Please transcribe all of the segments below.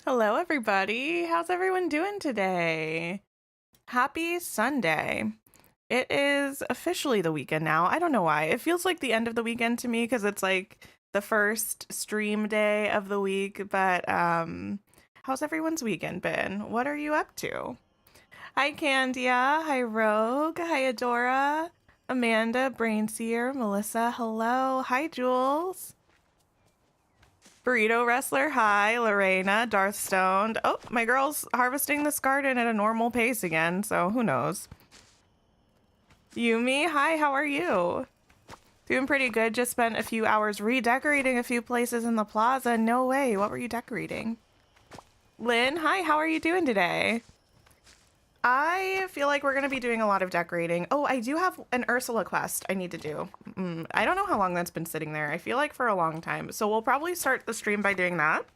Hello, everybody. How's everyone doing today? Happy Sunday. It is officially the weekend now. I don't know why. It feels like the end of the weekend to me because it's like the first stream day of the week. But how's everyone's weekend been? What are you up to? Hi, Candia. Hi, Rogue. Hi, Adora. Amanda, Brainseer, Melissa. Hello. Hi, Jules. Burrito Wrestler, hi. Lorena, Darth Stoned. Oh, my girl's harvesting this garden at a normal pace again, so who knows. Yumi, hi, how are you? Doing pretty good. Just spent a few hours redecorating a few places in the plaza. No way. What were you decorating? Lynn, hi, how are you doing today? I feel like we're going to be doing a lot of decorating. Oh, I do have an Ursula quest I need to do. I don't know how long that's been sitting there. I feel like for a long time. So we'll probably start the stream by doing that.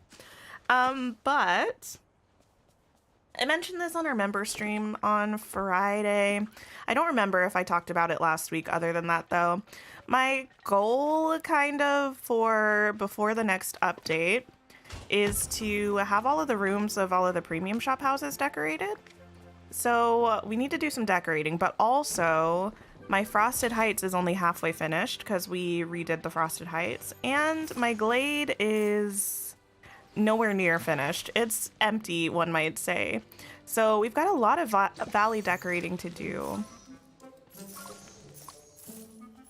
But I mentioned this on our member stream on Friday. I don't remember if I talked about it last week other than that, though. My goal kind of for before the next update is to have all of the rooms of all of the premium shop houses decorated. So we need to do some decorating, but also my Frosted Heights is only halfway finished because we redid the Frosted Heights, and my Glade is nowhere near finished. It's empty, one might say. So we've got a lot of valley decorating to do.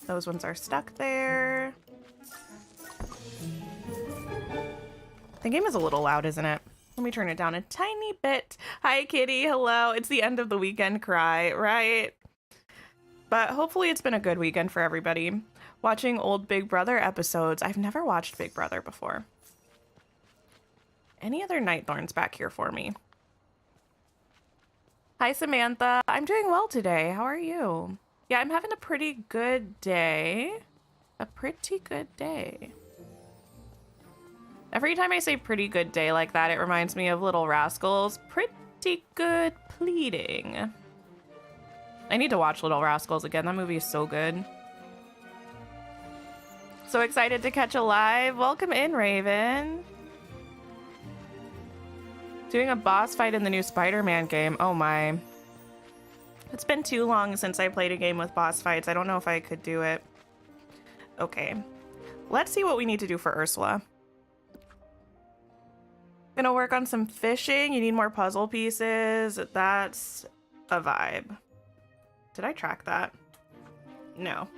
Those ones are stuck there. The game is a little loud, isn't it? Let me turn it down a tiny bit. Hi, Kitty. Hello. It's the end of the weekend cry, right? But hopefully it's been a good weekend for everybody. Watching old Big Brother episodes. I've never watched Big Brother before. Any other Nightthorns back here for me? Hi, Samantha. I'm doing well today. How are you? Yeah, I'm having a pretty good day. A pretty good day. Every time I say pretty good day like that, it reminds me of Little Rascals. Pretty good pleading. I need to watch Little Rascals again. That movie is so good. So excited to catch a live. Welcome in, Raven. Doing a boss fight in the new Spider-Man game. Oh my. It's been too long since I played a game with boss fights. I don't know if I could do it. Okay. Let's see what we need to do for Ursula. Gonna work on some fishing. You need more puzzle pieces. That's a vibe. Did I track that? No.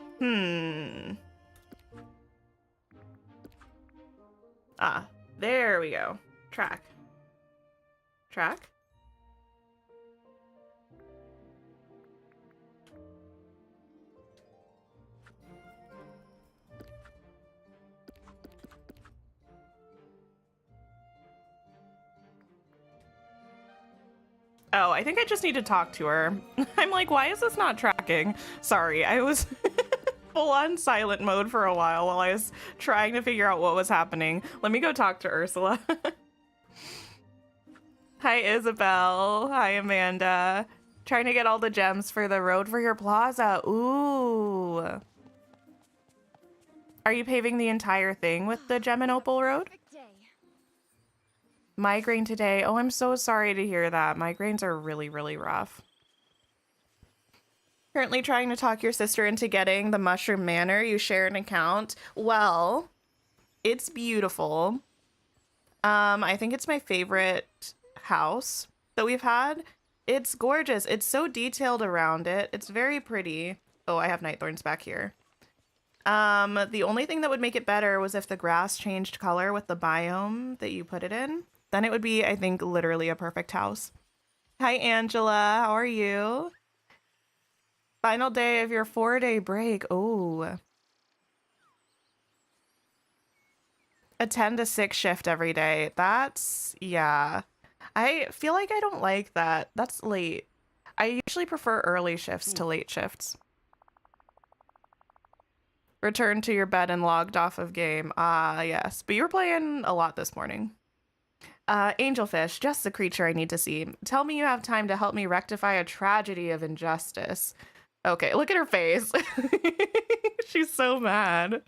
Ah, there we go. Track. Track? Oh, I think I just need to talk to her. I'm like, why is this not tracking? Sorry, I was full on silent mode for a while I was trying to figure out what was happening. Let me go talk to Ursula. Hi, Isabel. Hi, Amanda. Trying to get all the gems for the road for your plaza. Ooh. Are you paving the entire thing with the gem and opal road? Migraine today. Oh, I'm so sorry to hear that. Migraines are really, really rough. Currently trying to talk your sister into getting the Mushroom Manor. You share an account. Well, it's beautiful. I think it's my favorite house that we've had. It's gorgeous. It's so detailed around it. It's very pretty. Oh, I have Nightthorns back here. The only thing that would make it better was if the grass changed color with the biome that you put it in. Then it would be, I think, literally a perfect house. Hi, Angela. How are you? Final day of your 4-day break. Oh. A 10 to 6 shift every day. That's, yeah. I feel like I don't like that. That's late. I usually prefer early shifts to late shifts. Returned to your bed and logged off of game. Ah, yes. But you were playing a lot this morning. Angelfish, just the creature I need to see. Tell me you have time to help me rectify a tragedy of injustice. Okay, look at her face. She's so mad.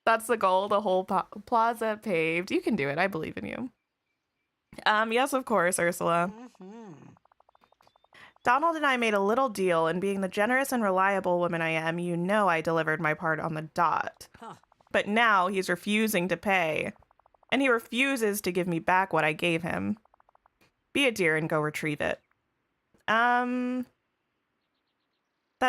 That's the goal, the whole plaza paved. You can do it. I believe in you. Yes, of course, Ursula. Donald and I made a little deal, and being the generous and reliable woman I am, you know I delivered my part on the dot. But now he's refusing to pay, and he refuses to give me back what I gave him. Be a dear and go retrieve it. That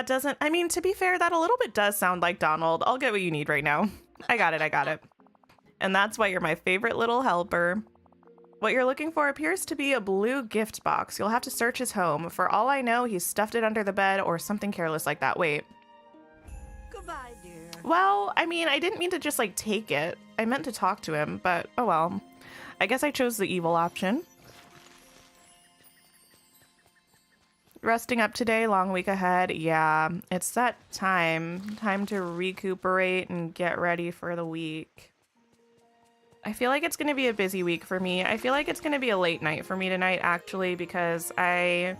doesn't, I mean, to be fair, that a little bit does sound like Donald. I'll get what you need right now. I got it. And that's why you're my favorite little helper. What you're looking for appears to be a blue gift box. You'll have to search his home. For all I know, he's stuffed it under the bed or something careless like that. Wait. Goodbye, dear. Well, I mean, I didn't mean to just, like, take it. I meant to talk to him, but oh well. I guess I chose the evil option. Resting up today, long week ahead. Yeah, it's that time. Time to recuperate and get ready for the week. I feel like it's going to be a busy week for me. I feel like it's going to be a late night for me tonight, actually, because I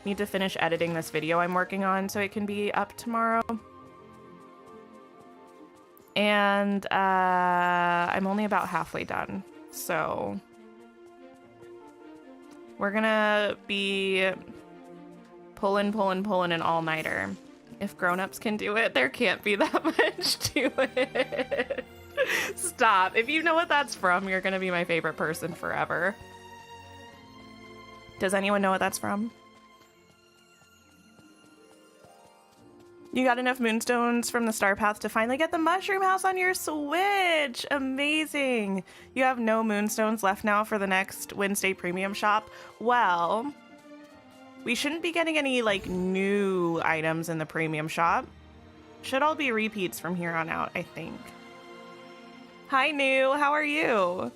need to finish editing this video I'm working on so it can be up tomorrow. And I'm only about halfway done, so we're going to be pulling an all-nighter. If grown-ups can do it, there can't be that much to it. Stop. If you know what that's from, you're gonna be my favorite person forever. Does anyone know what that's from? You got enough moonstones from the star path to finally get the mushroom house on your Switch. Amazing. You have no moonstones left now for the next Wednesday premium shop. Well, we shouldn't be getting any like new items in the premium shop. Should all be repeats from here on out, I think. Hi, New. How are you?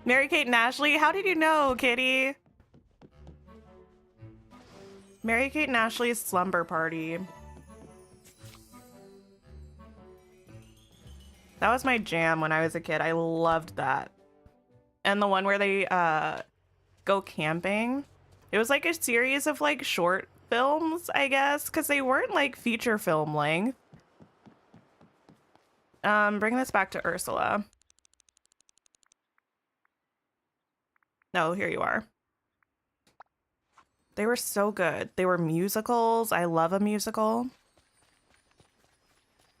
Mary-Kate and Ashley? How did you know, kitty? Mary-Kate and Ashley's slumber party. That was my jam when I was a kid. I loved that. And the one where they go camping. It was like a series of like short films, I guess, because they weren't like feature film length. Bring this back to Ursula. No, here you are. They were so good. They were musicals. I love a musical.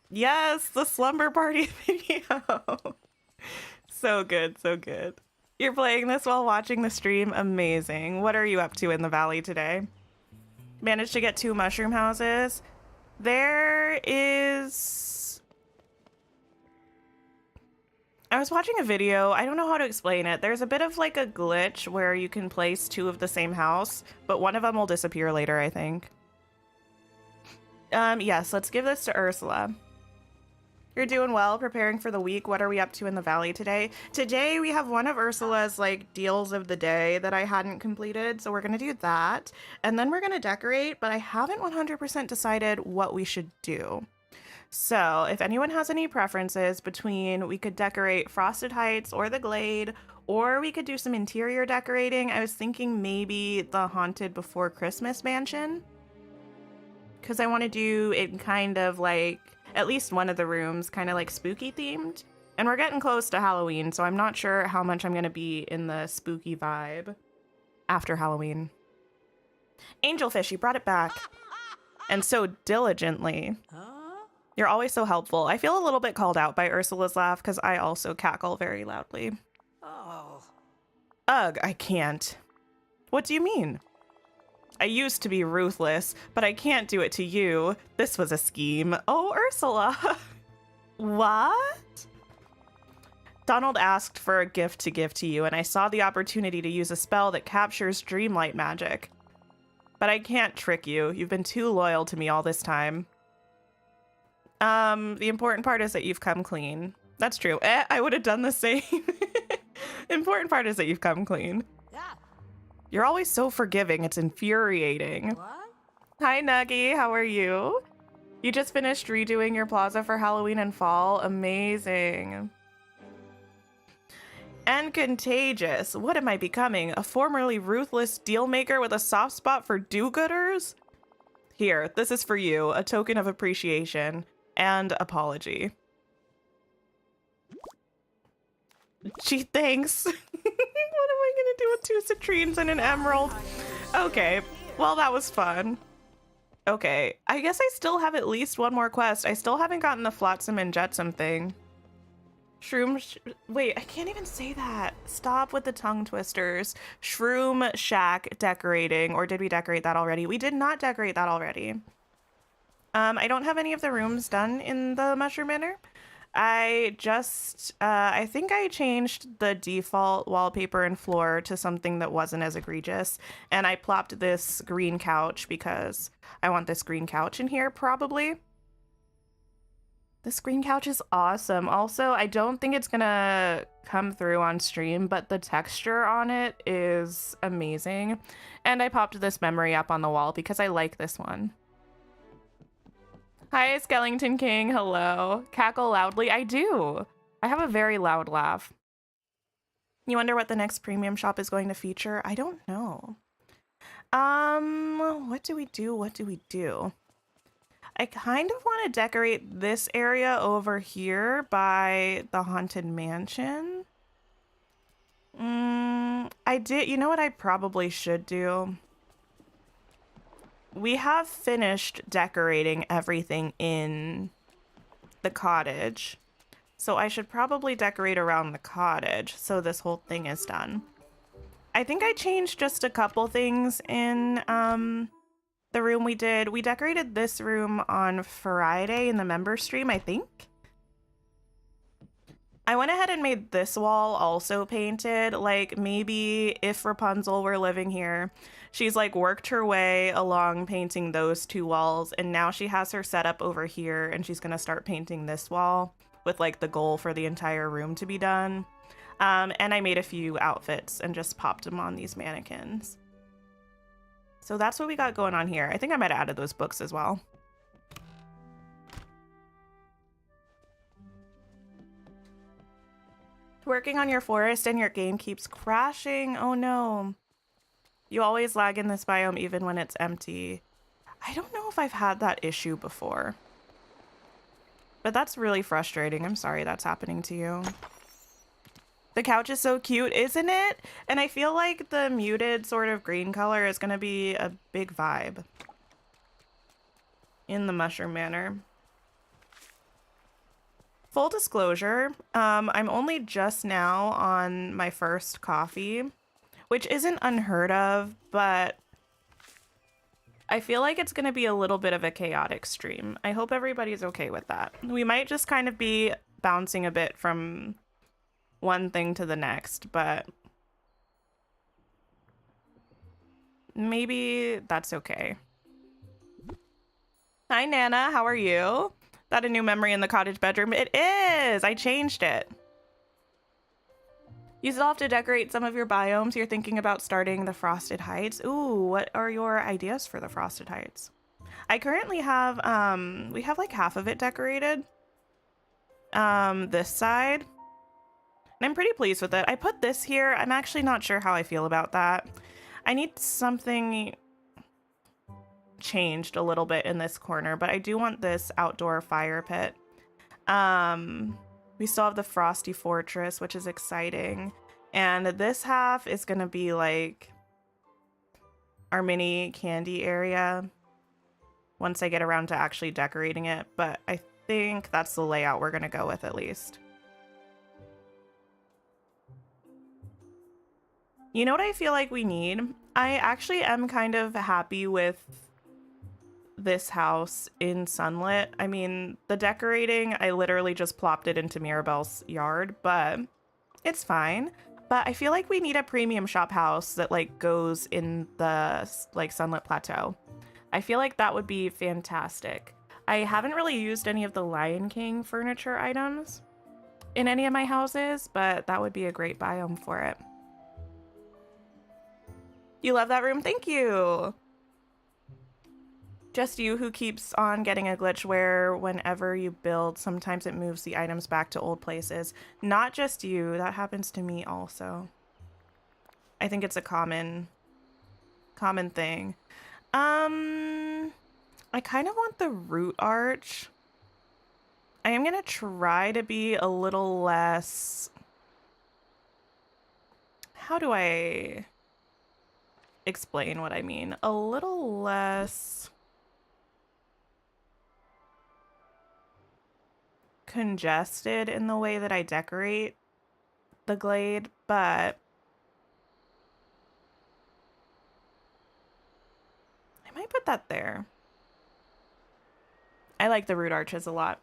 Yes, the slumber party video. So good, so good. You're playing this while watching the stream. Amazing. What are you up to in the valley today? Managed to get 2 mushroom houses. There is... I was watching a video. I don't know how to explain it. There's a bit of like a glitch where you can place 2 of the same house, but one of them will disappear later, I think. Yes, let's give this to Ursula. You're doing well, preparing for the week. What are we up to in the valley today? Today we have one of Ursula's like deals of the day that I hadn't completed, so we're gonna do that. And then we're gonna decorate, but I haven't 100% decided what we should do. So if anyone has any preferences between we could decorate Frosted Heights or the Glade, or we could do some interior decorating, I was thinking maybe the Haunted Before Christmas mansion. Because I want to do it kind of like, at least one of the rooms, kind of like spooky themed. And we're getting close to Halloween, so I'm not sure how much I'm going to be in the spooky vibe after Halloween. Angelfish, you brought it back. And so diligently. You're always so helpful. I feel a little bit called out by Ursula's laugh because I also cackle very loudly. Oh. Ugh, I can't. What do you mean? I used to be ruthless, but I can't do it to you. This was a scheme. Oh, Ursula. What? Donald asked for a gift to give to you, and I saw the opportunity to use a spell that captures Dreamlight magic. But I can't trick you. You've been too loyal to me all this time. The important part is that you've come clean. That's true. I would have done the same. Important part is that you've come clean. Yeah. You're always so forgiving. It's infuriating. What? Hi, Nuggy. How are you? You just finished redoing your plaza for Halloween and fall. Amazing. And contagious. What am I becoming? A formerly ruthless deal maker with a soft spot for do-gooders? Here, this is for you. A token of appreciation. And apology. Gee, thanks. What am I gonna do with 2 citrines and an emerald? Okay, well, that was fun. Okay, I guess I still have at least one more quest. I still haven't gotten the Flotsam and Jetsam thing. Wait, I can't even say that. Stop with the tongue twisters. Shroom Shack decorating, or did we decorate that already? We did not decorate that already. I don't have any of the rooms done in the Mushroom Manor. I think I changed the default wallpaper and floor to something that wasn't as egregious, and I plopped this green couch because I want this green couch in here, probably. This green couch is awesome. Also, I don't think it's gonna come through on stream, but the texture on it is amazing. And I popped this memory up on the wall because I like this one. Hi, Skellington King. Hello. Cackle loudly. I do. I have a very loud laugh. You wonder what the next premium shop is going to feature? I don't know. What do we do? What do we do? I kind of want to decorate this area over here by the Haunted Mansion. You know what I probably should do? We have finished decorating everything in the cottage. So I should probably decorate around the cottage so this whole thing is done. I think I changed just a couple things in the room we did. We decorated this room on Friday in the member stream, I think. I went ahead and made this wall also painted. Like, maybe if Rapunzel were living here, she's like worked her way along painting those 2 walls, and now she has her setup over here, and she's gonna start painting this wall with like the goal for the entire room to be done. And I made a few outfits and just popped them on these mannequins. So that's what we got going on here. I think I might have added those books as well. Working on your forest and your game keeps crashing. Oh no. You always lag in this biome even when it's empty. I don't know if I've had that issue before. But that's really frustrating. I'm sorry that's happening to you. The couch is so cute, isn't it? And I feel like the muted sort of green color is going to be a big vibe in the Mushroom Manor. Full disclosure, I'm only just now on my first coffee, which isn't unheard of, but I feel like it's going to be a little bit of a chaotic stream. I hope everybody's okay with that. We might just kind of be bouncing a bit from one thing to the next, but maybe that's okay. Hi, Nana. How are you? That a new memory in the cottage bedroom? It is! I changed it. You still have to decorate some of your biomes. You're thinking about starting the Frosted Heights. Ooh, what are your ideas for the Frosted Heights? I currently have, we have like half of it decorated. This side. And I'm pretty pleased with it. I put this here. I'm actually not sure how I feel about that. I need something changed a little bit in this corner, but I do want this outdoor fire pit. We still have the Frosty Fortress, which is exciting. And this half is gonna be like our mini candy area once I get around to actually decorating it, but I think that's the layout we're gonna go with at least. You know what I feel like we need? I actually am kind of happy with this house in Sunlit. I mean, the decorating, I literally just plopped it into Mirabelle's yard, but it's fine. But I feel like we need a premium shop house that like goes in the like Sunlit Plateau. I feel like that would be fantastic. I haven't really used any of the Lion King furniture items in any of my houses, but that would be a great biome for it. You love that room? Thank you. Just you who keeps on getting a glitch where whenever you build, sometimes it moves the items back to old places. Not just you, that happens to me also. I think it's a common thing. I kind of want the root arch. I am gonna try to be a little less how do I explain what I mean? A little less congested in the way that I decorate the glade, but I might put that there. I like the root arches a lot.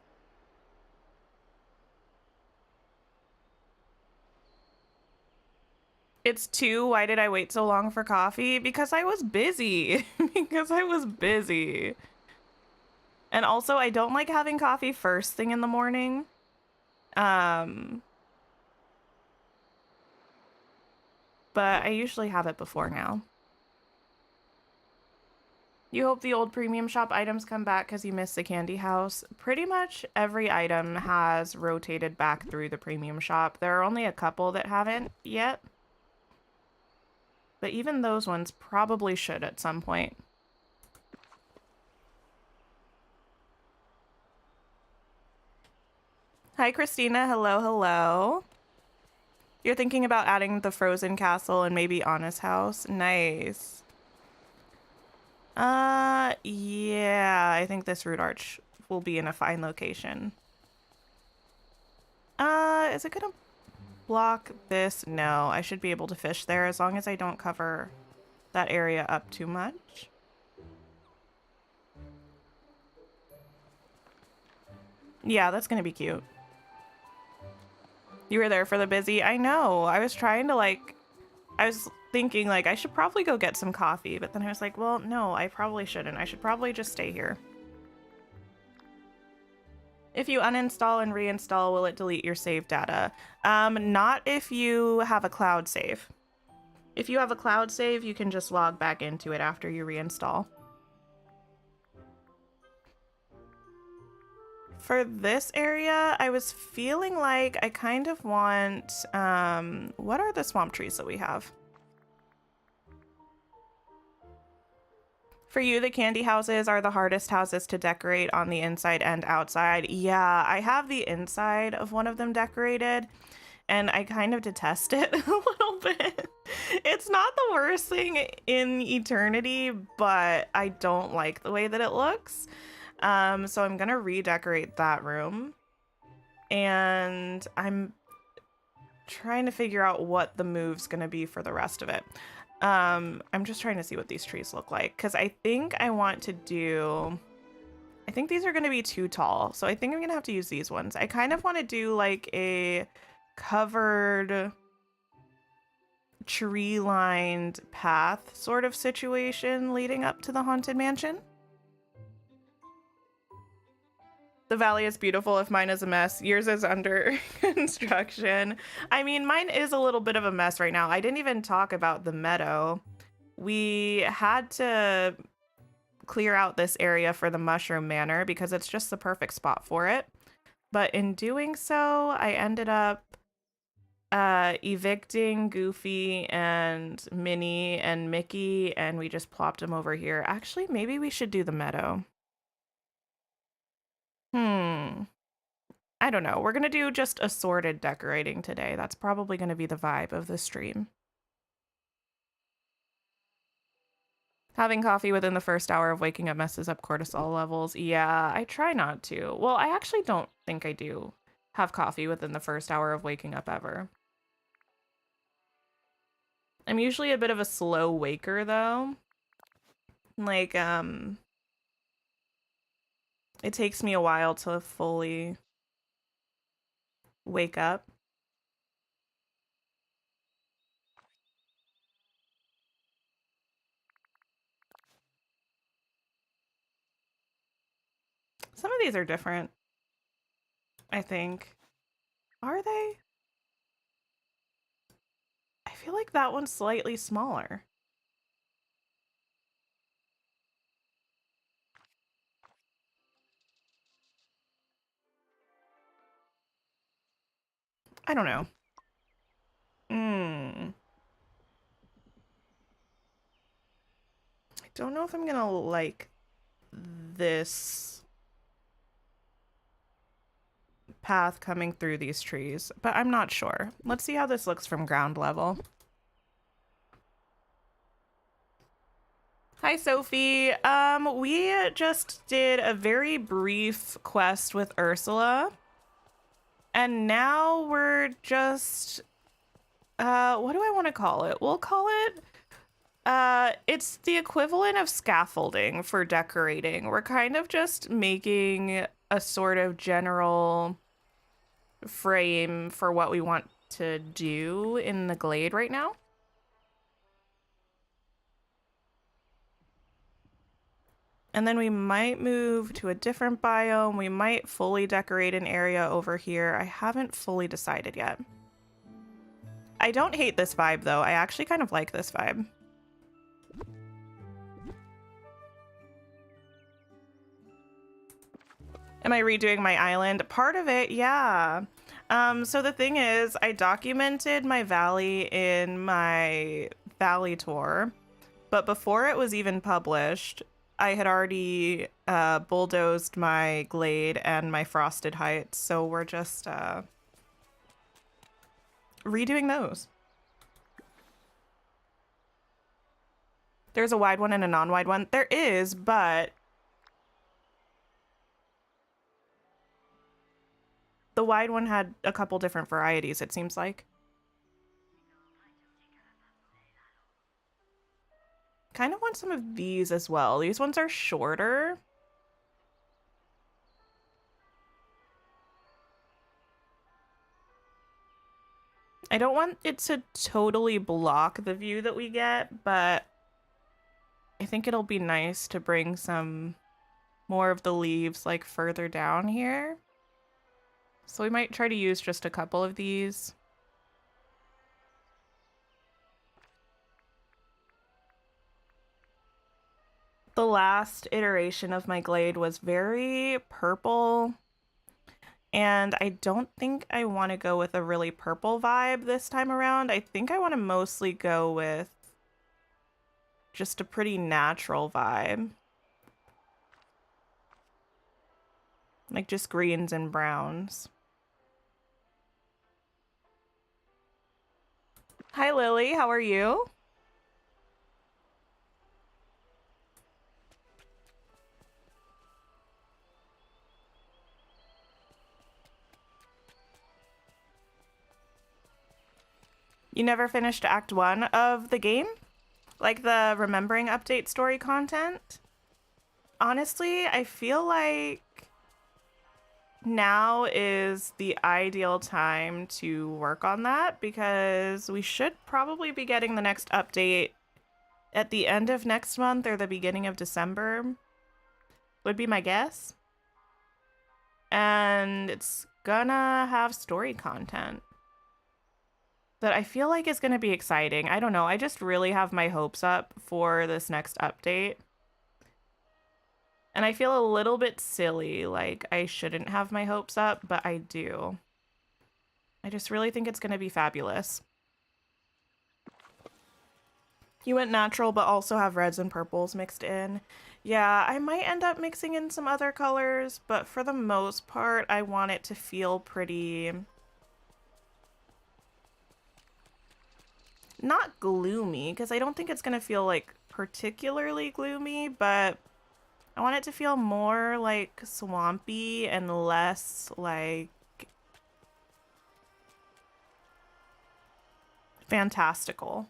It's 2. Why did I wait so long for coffee? Because I was busy. Because I was busy. And also, I don't like having coffee first thing in the morning. But I usually have it before now. You hope the old premium shop items come back because you missed the candy house. Pretty much every item has rotated back through the premium shop. There are only a couple that haven't yet. But even those ones probably should at some point. Hi, Christina. Hello, hello. You're thinking about adding the frozen castle and maybe Anna's house? Nice. Yeah, I think this root arch will be in a fine location. Is it gonna block this? No, I should be able to fish there as long as I don't cover that area up too much. Yeah, that's gonna be cute. You were there for the busy? I know. I was trying to I was thinking I should probably go get some coffee, but then I was like, well, no, I probably shouldn't. I should probably just stay here. If you uninstall and reinstall, will it delete your save data? Not if you have a cloud save. If you have a cloud save, you can just log back into it after you reinstall. For this area, I was feeling like I kind of want, what are the swamp trees that we have? For you, the candy houses are the hardest houses to decorate on the inside and outside. Yeah, I have the inside of one of them decorated, and I kind of detest it a little bit. It's not the worst thing in eternity, but I don't like the way that it looks. So I'm gonna redecorate that room, and I'm trying to figure out what the move's gonna be for the rest of it. I'm just trying to see what these trees look like, because I think I want to do, I think these are going to be too tall, so I think I'm going to have to use these ones. I kind of want to do like a covered tree-lined path sort of situation leading up to the haunted mansion. The valley is beautiful if mine is a mess. Yours is under construction. I mean, mine is a little bit of a mess right now. I didn't even talk about the meadow. We had to clear out this area for the Mushroom Manor because it's just the perfect spot for it. But in doing so, I ended up evicting Goofy and Minnie and Mickey, and we just plopped them over here. Actually, maybe we should do the meadow. I don't know. We're going to do just assorted decorating today. That's probably going to be the vibe of the stream. Having coffee within the first hour of waking up messes up cortisol levels. Yeah, I try not to. Well, I actually don't think I do have coffee within the first hour of waking up ever. I'm usually a bit of a slow waker, though. It takes me a while to fully wake up. Some of these are different, I think. Are they? I feel like that one's slightly smaller. I don't know. I don't know if I'm gonna like this path coming through these trees, but I'm not sure. Let's see how this looks from ground level. Hi, Sophie. We just did a very brief quest with Ursula, and now we're just, what do I want to call it? We'll call it, it's the equivalent of scaffolding for decorating. We're kind of just making a sort of general frame for what we want to do in the glade right now. And then we might move to a different biome. We might fully decorate an area over here. I haven't fully decided yet. I don't hate this vibe, though. I actually kind of like this vibe. Am I redoing my island? Part of it, yeah. So the thing is, I documented my valley in my valley tour, but before it was even published, I had already bulldozed my glade and my frosted heights, so we're just redoing those. There's a wide one and a non-wide one. There is, but the wide one had a couple different varieties, it seems like. Kind of want some of these as well. These ones are shorter. I don't want it to totally block the view that we get, but I think it'll be nice to bring some more of the leaves like further down here. So we might try to use just a couple of these. The last iteration of my glade was very purple, and I don't think I want to go with a really purple vibe this time around. I think I want to mostly go with just a pretty natural vibe. Like just greens and browns. Hi, Lily. How are you? You never finished Act 1 of the game? Like the Remembering Update story content? Honestly, I feel like now is the ideal time to work on that because we should probably be getting the next update at the end of next month or the beginning of December, would be my guess. And it's gonna have story content that I feel like is gonna be exciting. I don't know, I just really have my hopes up for this next update. And I feel a little bit silly, like I shouldn't have my hopes up, but I do. I just really think it's gonna be fabulous. You went natural, but also have reds and purples mixed in. Yeah, I might end up mixing in some other colors, but for the most part, I want it to feel pretty... not gloomy, because I don't think it's going to feel, like, particularly gloomy, but I want it to feel more, like, swampy and less, like... fantastical.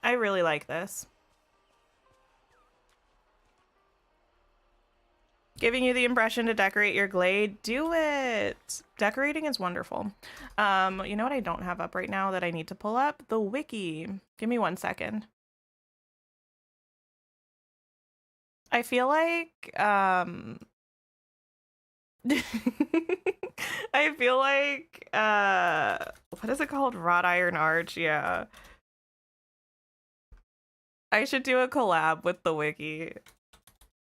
I really like this. Giving you the impression to decorate your glade, do it! Decorating is wonderful. You know what I don't have up right now that I need to pull up? The wiki. Give me 1 second. I feel like, I feel like, what is it called? Wrought iron arch, yeah. I should do a collab with the wiki.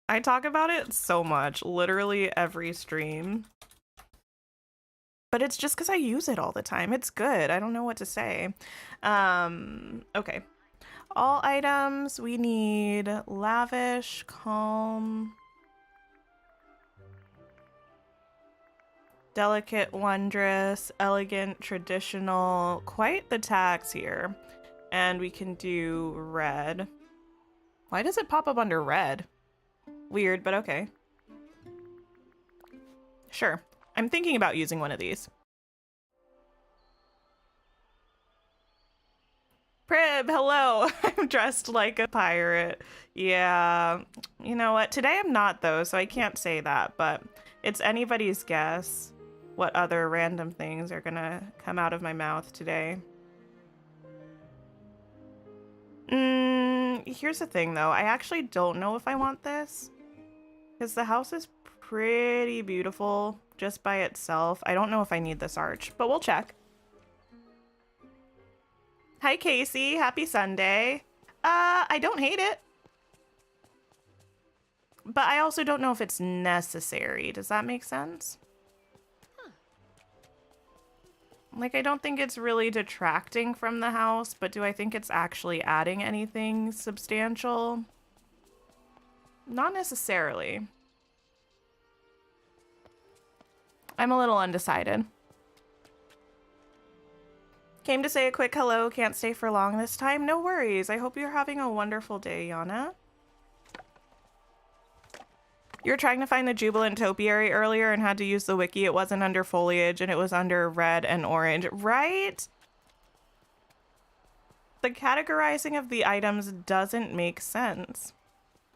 I talk about it so much, literally every stream. But it's just because I use it all the time. It's good. I don't know what to say. Okay. All items, we need lavish, calm, delicate, wondrous, elegant, traditional. Quite the tags here. And we can do red. Why does it pop up under red? Weird, but okay. Sure. I'm thinking about using one of these. Prib, hello. I'm dressed like a pirate. Yeah. You know what? Today I'm not, though, so I can't say that, but it's anybody's guess what other random things are gonna come out of my mouth today. Here's the thing, though. I actually don't know if I want this, because the house is pretty beautiful just by itself. I don't know if I need this arch, but we'll check. Hi, Casey. Happy Sunday. I don't hate it. But I also don't know if it's necessary. Does that make sense? Like, I don't think it's really detracting from the house, but do I think it's actually adding anything substantial? Not necessarily. I'm a little undecided. Came to say a quick hello. Can't stay for long this time. No worries. I hope you're having a wonderful day, Yana. You were trying to find the Jubilant Topiary earlier and had to use the wiki. It wasn't under foliage and it was under red and orange, right? The categorizing of the items doesn't make sense.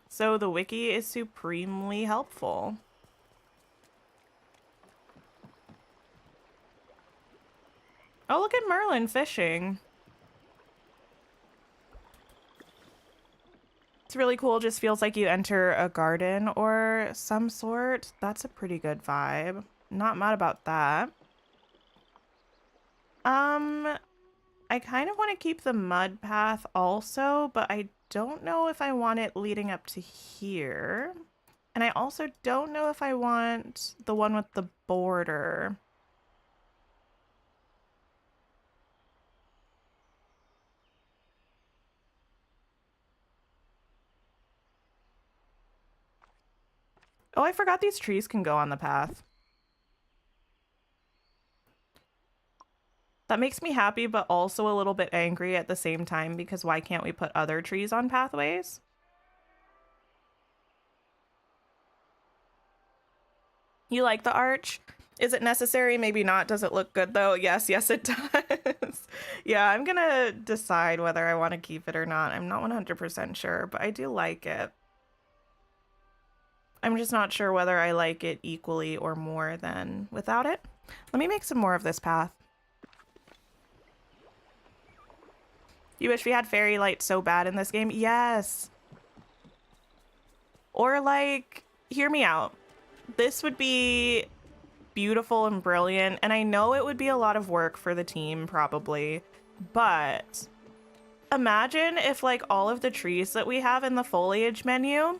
So the wiki is supremely helpful. Oh, look at Merlin fishing. It's really cool. Just feels like you enter a garden or some sort. That's a pretty good vibe. Not mad about that. I kind of want to keep the mud path also, but I don't know if I want it leading up to here. And I also don't know if I want the one with the border. Oh, I forgot these trees can go on the path. That makes me happy, but also a little bit angry at the same time, because why can't we put other trees on pathways? You like the arch? Is it necessary? Maybe not. Does it look good though? Yes, yes it does. Yeah, I'm gonna decide whether I want to keep it or not. I'm not 100% sure, but I do like it. I'm just not sure whether I like it equally or more than without it. Let me make some more of this path. You wish we had fairy light so bad in this game? Yes. Or like, hear me out. This would be beautiful and brilliant, and I know it would be a lot of work for the team probably, but imagine if like all of the trees that we have in the foliage menu,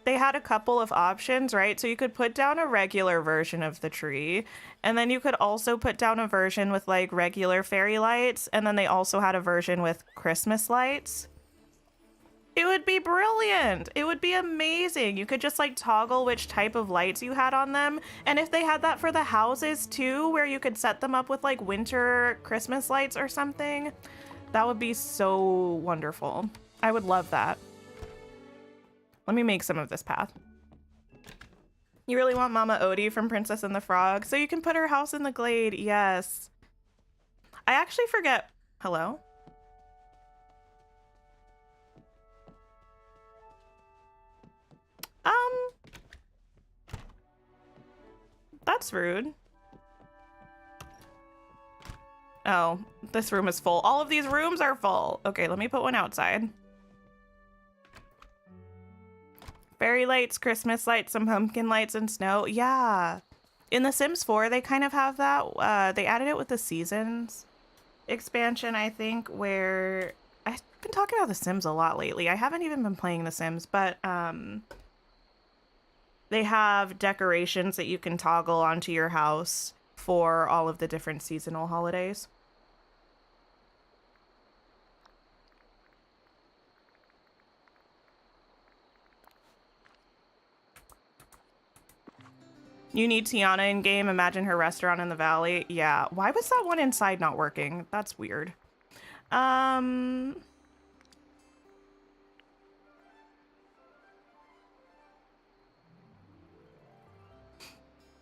they had a couple of options, right? So you could put down a regular version of the tree, and then you could also put down a version with like regular fairy lights, and then they also had a version with Christmas lights. It would be brilliant. It would be amazing. You could just like toggle which type of lights you had on them. And if they had that for the houses too, where you could set them up with like winter Christmas lights or something, that would be so wonderful. I would love that. Let me make some of this path. You really want Mama Odie from Princess and the Frog? So you can put her house in the glade. Yes. I actually forget. Hello? That's rude. Oh, this room is full. All of these rooms are full. Okay, let me put one outside. Fairy lights, Christmas lights, some pumpkin lights, and snow. Yeah. In The Sims 4, they kind of have that. They added it with the Seasons expansion, I think, where I've been talking about The Sims a lot lately. I haven't even been playing The Sims, but they have decorations that you can toggle onto your house for all of the different seasonal holidays. You need Tiana in game. Imagine her restaurant in the valley. Yeah. Why was that one inside not working? That's weird. Um,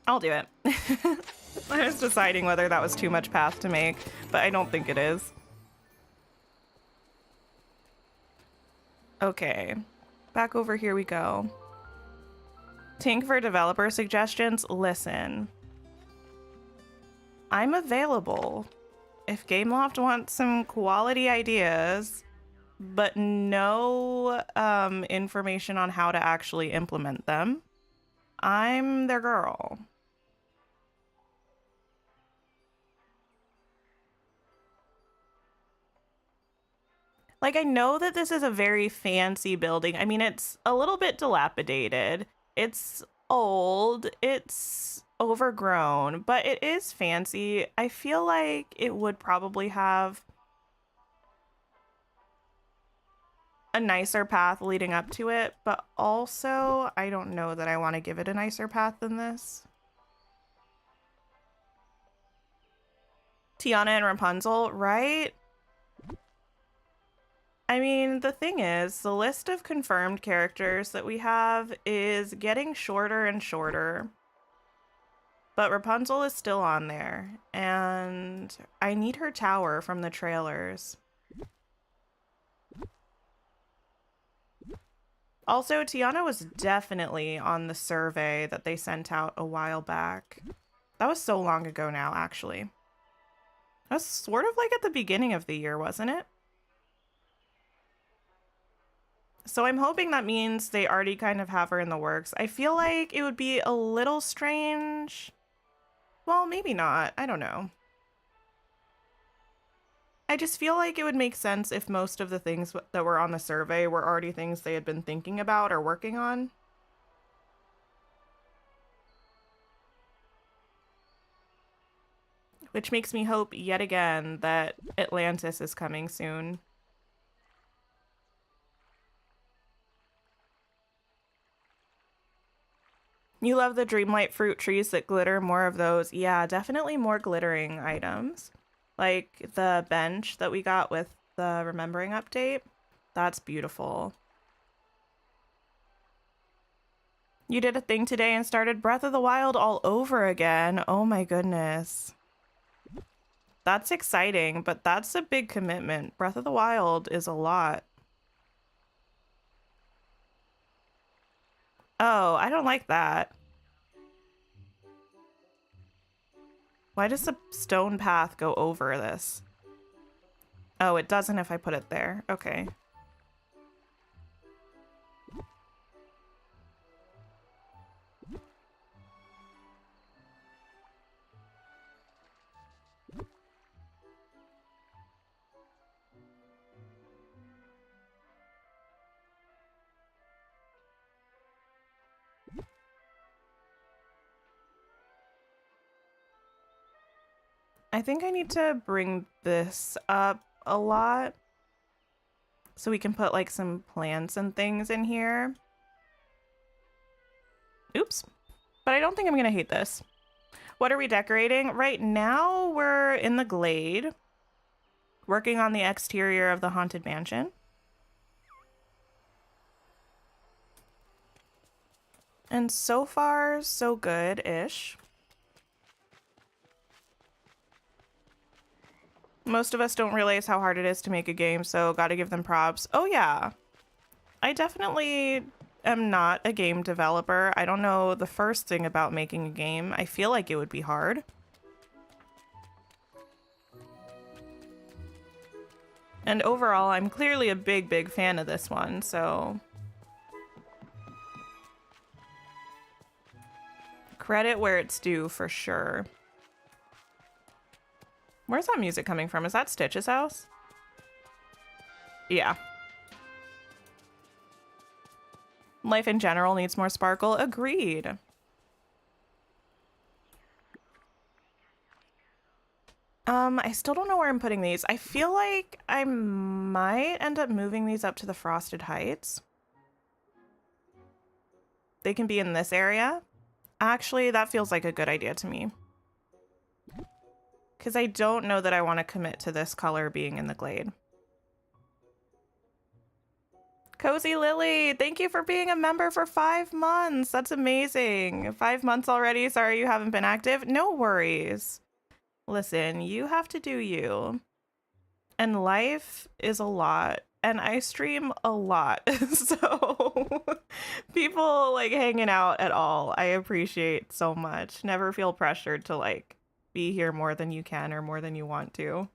I'll do it. I was deciding whether that was too much path to make, but I don't think it is. Okay, back over here we go. Tink for developer suggestions. Listen, I'm available. If Gameloft wants some quality ideas, but no information on how to actually implement them, I'm their girl. Like, I know that this is a very fancy building. I mean, it's a little bit dilapidated. It's old. It's overgrown, but it is fancy. I feel like it would probably have a nicer path leading up to it, but also I don't know that I want to give it a nicer path than this. Tiana and Rapunzel, right? I mean, the thing is, the list of confirmed characters that we have is getting shorter and shorter. But Rapunzel is still on there, and I need her tower from the trailers. Also, Tiana was definitely on the survey that they sent out a while back. That was so long ago now, actually. That was sort of like at the beginning of the year, wasn't it? So I'm hoping that means they already kind of have her in the works. I feel like it would be a little strange. Well, maybe not. I don't know. I just feel like it would make sense if most of the things that were on the survey were already things they had been thinking about or working on. Which makes me hope yet again that Atlantis is coming soon. You love the Dreamlight fruit trees that glitter, more of those. Yeah, definitely more glittering items. Like the bench that we got with the Remembering update. That's beautiful. You did a thing today and started Breath of the Wild all over again. Oh my goodness. That's exciting, but that's a big commitment. Breath of the Wild is a lot. Oh, I don't like that. Why does the stone path go over this? Oh, it doesn't if I put it there. Okay. I think I need to bring this up a lot so we can put like some plants and things in here. Oops. But I don't think I'm gonna hate this. What are we decorating? Right now we're in the glade, working on the exterior of the Haunted Mansion. And so far, so good-ish. Most of us don't realize how hard it is to make a game, so gotta give them props. Oh yeah, I definitely am not a game developer. I don't know the first thing about making a game. I feel like it would be hard. And overall, I'm clearly a big fan of this one, so credit where it's due for sure. Where's that music coming from? Is that Stitch's house? Yeah. Life in general needs more sparkle. Agreed. I still don't know where I'm putting these. I feel like I might end up moving these up to the Frosted Heights. They can be in this area. Actually, that feels like a good idea to me. because I don't know that I want to commit to this color being in the glade. Cozy Lily, thank you for being a member for 5 months. That's amazing. 5 months already. Sorry you haven't been active. No worries. Listen, you have to do you. And life is a lot. And I stream a lot. So people like hanging out at all, I appreciate so much. Never feel pressured to like be here more than you can or more than you want to.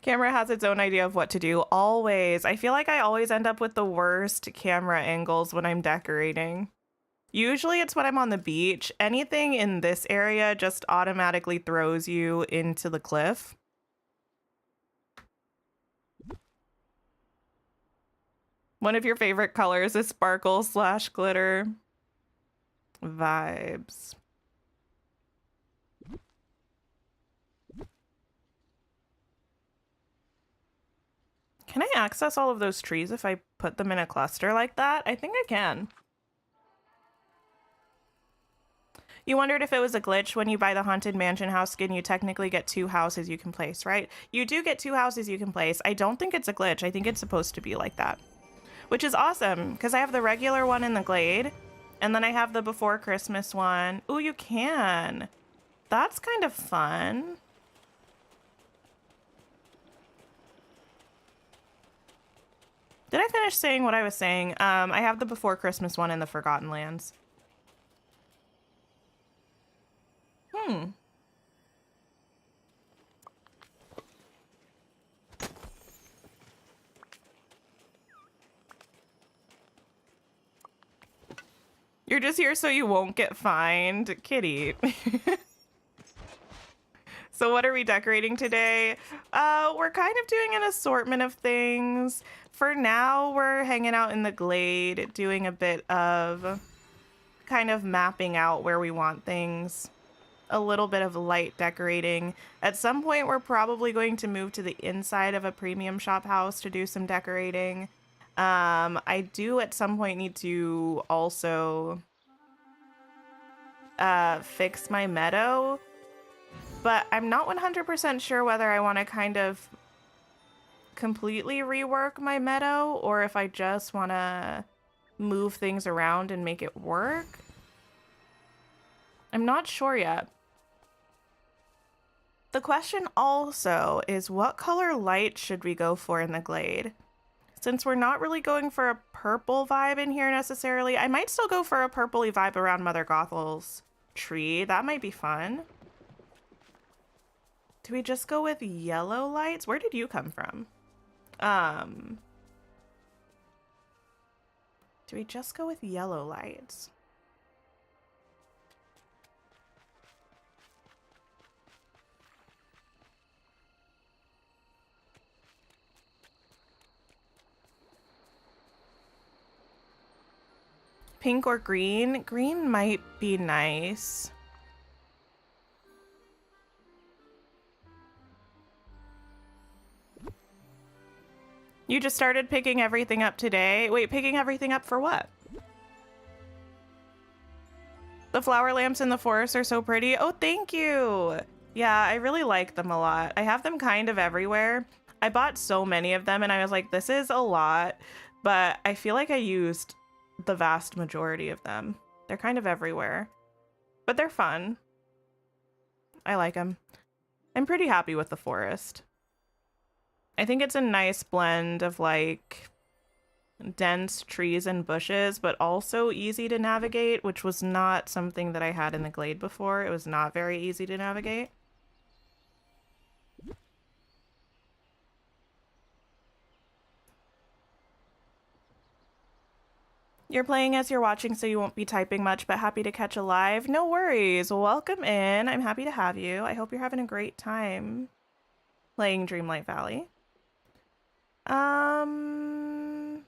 Camera has its own idea of what to do, always. I feel like I always end up with the worst camera angles when I'm decorating. Usually it's when I'm on the beach. Anything in this area just automatically throws you into the cliff. One of your favorite colors is sparkle / glitter. Vibes. Can I access all of those trees if I put them in a cluster like that? I think I can. You wondered if it was a glitch when you buy the Haunted Mansion house skin, you technically get 2 houses you can place, right? You do get 2 houses you can place. I don't think it's a glitch. I think it's supposed to be like that. Which is awesome, because I have the regular one in the glade, and then I have the Before Christmas one. Ooh, you can. That's kind of fun. Did I finish saying what I was saying? I have the Before Christmas one in the Forgotten Lands. You're just here so you won't get fined, kitty. So what are we decorating today? We're kind of doing an assortment of things. For now, we're hanging out in the glade, doing a bit of kind of mapping out where we want things. A little bit of light decorating. At some point, we're probably going to move to the inside of a premium shop house to do some decorating. I do at some point need to also fix my meadow, but I'm not 100% sure whether I want to kind of completely rework my meadow or if I just want to move things around and make it work. I'm not sure yet. The question also is, what color light should we go for in the glade? Since we're not really going for a purple vibe in here necessarily, I might still go for a purpley vibe around Mother Gothel's tree. That might be fun. Do we just go with yellow lights? Where did you come from? Do we just go with yellow lights? Pink or green? Green might be nice. You just started picking everything up today? Wait, picking everything up for what? The flower lamps in the forest are so pretty. Oh, thank you. Yeah, I really like them a lot. I have them kind of everywhere. I bought so many of them and I was like, this is a lot, but I feel like I used the vast majority of them. They're kind of everywhere, but they're fun. I like them. I'm pretty happy with the forest. I think it's a nice blend of like dense trees and bushes, but also easy to navigate, which was not something that I had in the glade before. It was not very easy to navigate. You're playing as you're watching, so you won't be typing much, but happy to catch a live. No worries. Welcome in. I'm happy to have you. I hope you're having a great time playing Dreamlight Valley. I'm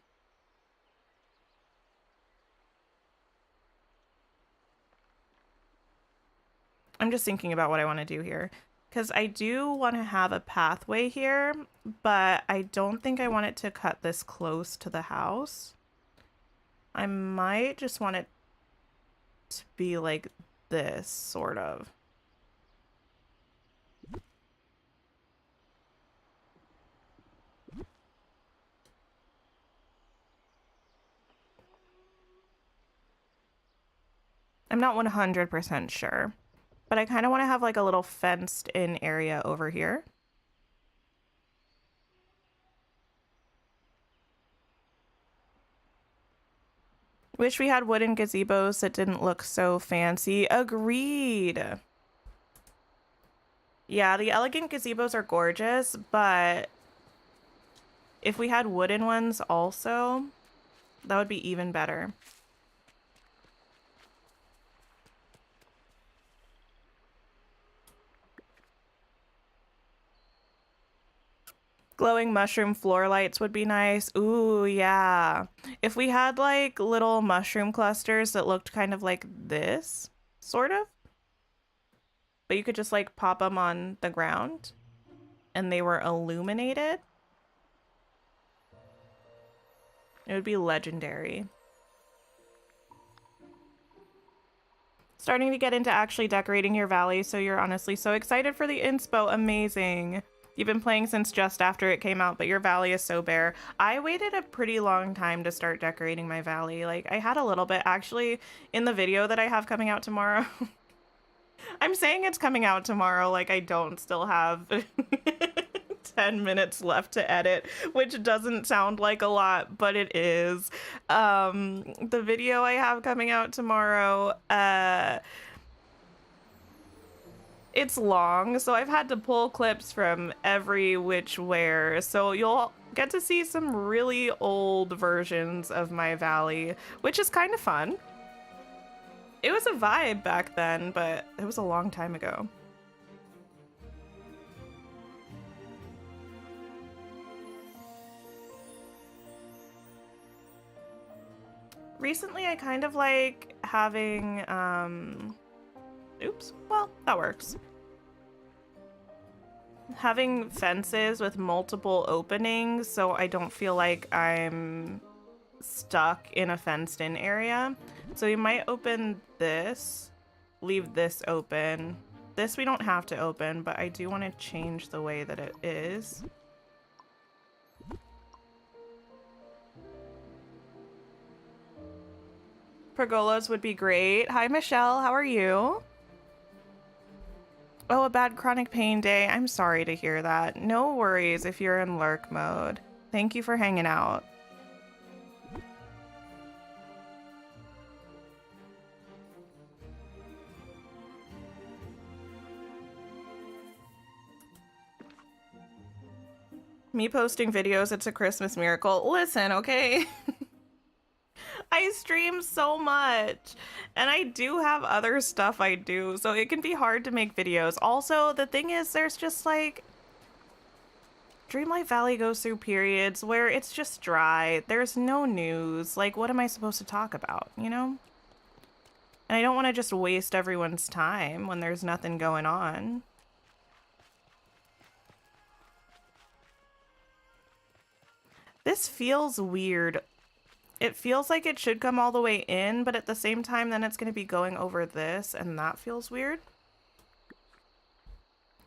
just thinking about what I want to do here, because I do want to have a pathway here, but I don't think I want it to cut this close to the house. I might just want it to be like this, sort of. I'm not 100% sure, but I kind of want to have like a little fenced in area over here. Wish we had wooden gazebos that didn't look so fancy. Agreed. Yeah, the elegant gazebos are gorgeous, but if we had wooden ones also, that would be even better. Glowing mushroom floor lights would be nice. Ooh, yeah. If we had like little mushroom clusters that looked kind of like this, sort of. But you could just like pop them on the ground and they were illuminated. It would be legendary. Starting to get into actually decorating your valley, so you're honestly so excited for the inspo. Amazing. You've been playing since just after it came out, but your valley is so bare. I waited a pretty long time to start decorating my valley. Like, I had a little bit, actually, in the video that I have coming out tomorrow. I'm saying it's coming out tomorrow, like I don't still have 10 minutes left to edit, which doesn't sound like a lot, but it is. The video I have coming out tomorrow, it's long, so I've had to pull clips from every which where, so you'll get to see some really old versions of my valley, which is kind of fun. It was a vibe back then, but it was a long time ago. Recently, I kind of like having, oops, well, that works. Having fences with multiple openings so I don't feel like I'm stuck in a fenced-in area. So we might open this, leave this open. This we don't have to open, but I do want to change the way that it is. Pergolas would be great. Hi, Michelle. How are you? Oh, a bad chronic pain day. I'm sorry to hear that. No worries if you're in lurk mode. Thank you for hanging out. Me posting videos, it's a Christmas miracle. Listen, okay? I stream so much and I do have other stuff I do, so it can be hard to make videos. Also, the thing is, there's just like Dreamlight Valley goes through periods where it's just dry. There's no news. Like, what am I supposed to talk about, you know? And I don't want to just waste everyone's time when there's nothing going on. This feels weird. It feels like it should come all the way in, but at the same time, then it's going to be going over this, and that feels weird.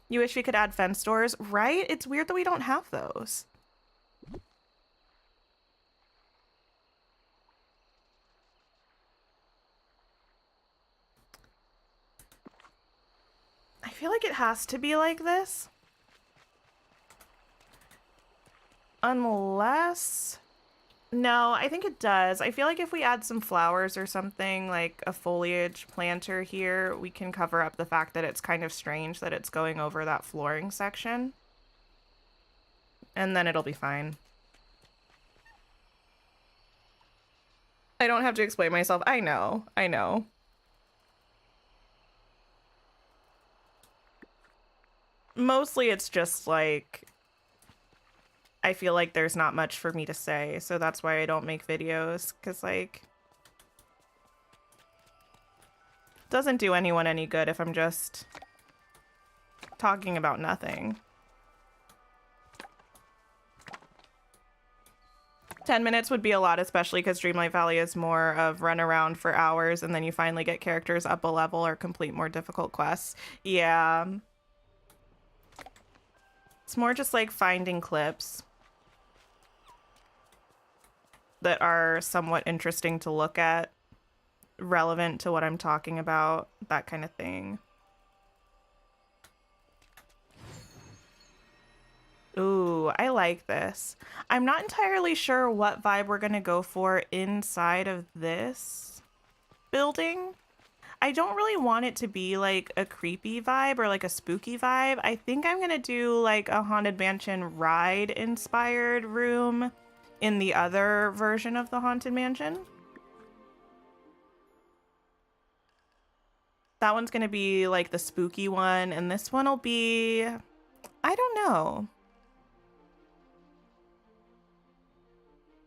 You wish we could add fence doors, right? It's weird that we don't have those. I feel like it has to be like this. Unless... No, I think it does. I feel like if we add some flowers or something, like a foliage planter here, we can cover up the fact that it's kind of strange that it's going over that flooring section. And then it'll be fine. I don't have to explain myself. I know. I know. Mostly it's just like... I feel like there's not much for me to say, so that's why I don't make videos, because, like, it doesn't do anyone any good if I'm just talking about nothing. 10 minutes would be a lot, especially because Dreamlight Valley is more of run around for hours and then you finally get characters up a level or complete more difficult quests. Yeah. It's more just like finding clips that are somewhat interesting to look at, relevant to what I'm talking about, that kind of thing. Ooh, I like this. I'm not entirely sure what vibe we're gonna go for inside of this building. I don't really want it to be like a creepy vibe or like a spooky vibe. I think I'm gonna do like a Haunted Mansion ride inspired room in the other version of the Haunted Mansion. That one's gonna be like the spooky one, and this one will be, I don't know.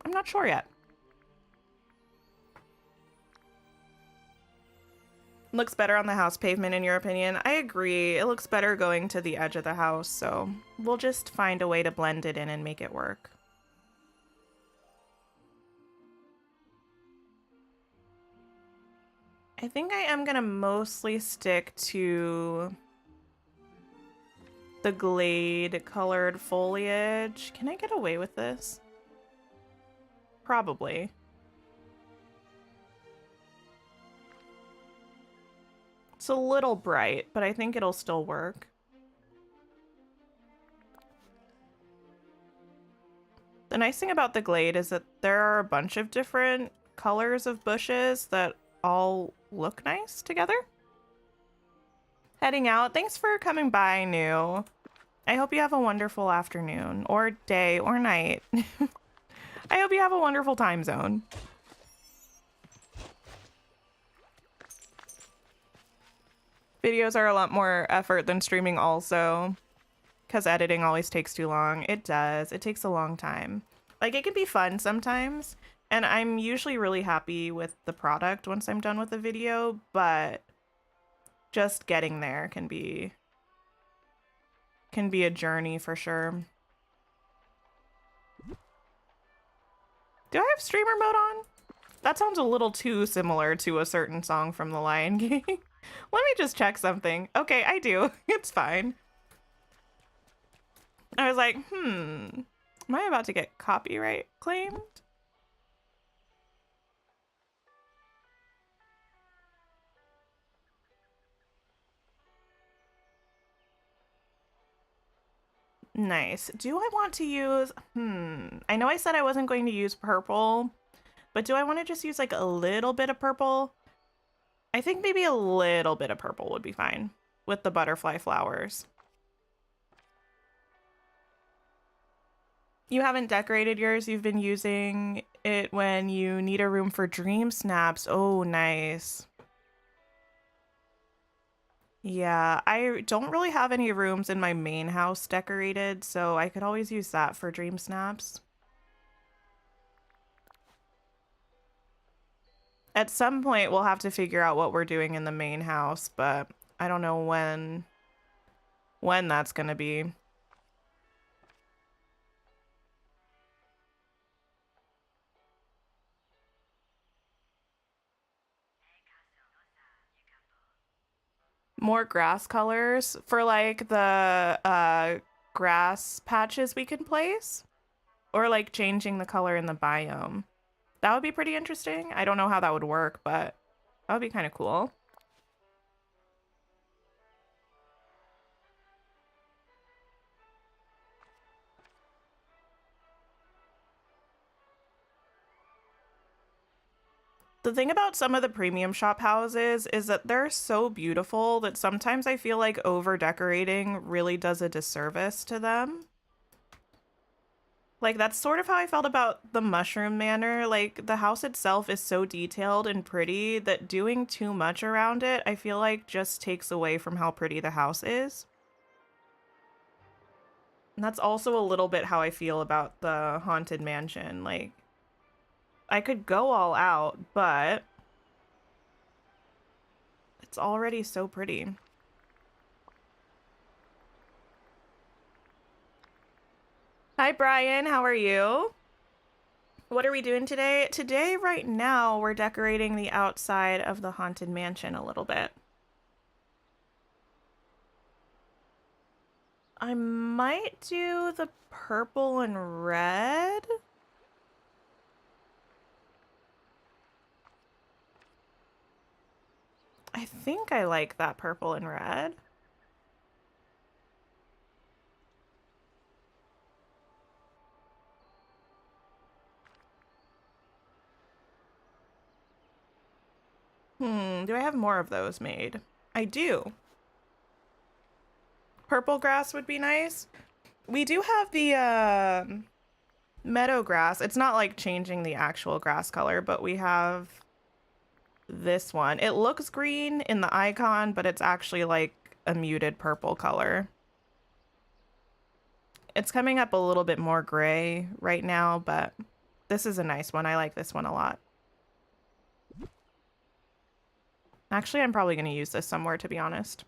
I'm not sure yet. Looks better on the house pavement, in your opinion? I agree. It looks better going to the edge of the house, so we'll just find a way to blend it in and make it work. I think I am gonna mostly stick to the glade colored foliage. Can I get away with this? Probably. It's a little bright, but I think it'll still work. The nice thing about the glade is that there are a bunch of different colors of bushes that all look nice together. Heading out. Thanks for coming by, New. I hope you have a wonderful afternoon, or day, or night. I hope you have a wonderful time zone. Videos are a lot more effort than streaming also, because editing always takes too long. It does. It takes a long time. Like, it can be fun sometimes, and I'm usually really happy with the product once I'm done with the video, but just getting there can be a journey for sure. Do I have streamer mode on? That sounds a little too similar to a certain song from The Lion King. Let me just check something. Okay, I do. It's fine. I was like, am I about to get copyright claimed? Nice. Do I want to use, I know I said I wasn't going to use purple, but do I want to just use like a little bit of purple? I think maybe a little bit of purple would be fine with the butterfly flowers. You haven't decorated yours. You've been using it when you need a room for dream snaps. Oh, nice. Yeah, I don't really have any rooms in my main house decorated, so I could always use that for dream snaps. At some point, we'll have to figure out what we're doing in the main house, but I don't know when that's gonna be. More grass colors for like the grass patches we can place, or like changing the color in the biome. That would be pretty interesting. I don't know how that would work, but that would be kind of cool. The thing about some of the premium shop houses is that they're so beautiful that sometimes I feel like over decorating really does a disservice to them. Like, that's sort of how I felt about the Mushroom Manor. Like, the house itself is so detailed and pretty that doing too much around it, I feel like just takes away from how pretty the house is. And that's also a little bit how I feel about the Haunted Mansion. Like, I could go all out, but it's already so pretty. Hi, Brian. How are you? What are we doing today? Today, right now, we're decorating the outside of the Haunted Mansion a little bit. I might do the purple and red. I think I like that purple and red. Do I have more of those made? I do. Purple grass would be nice. We do have the meadow grass. It's not like changing the actual grass color, but we have this one. It looks green in the icon, but it's actually like a muted purple color. It's coming up a little bit more gray right now, but this is a nice one. I like this one a lot. Actually, I'm probably going to use this somewhere, to be honest.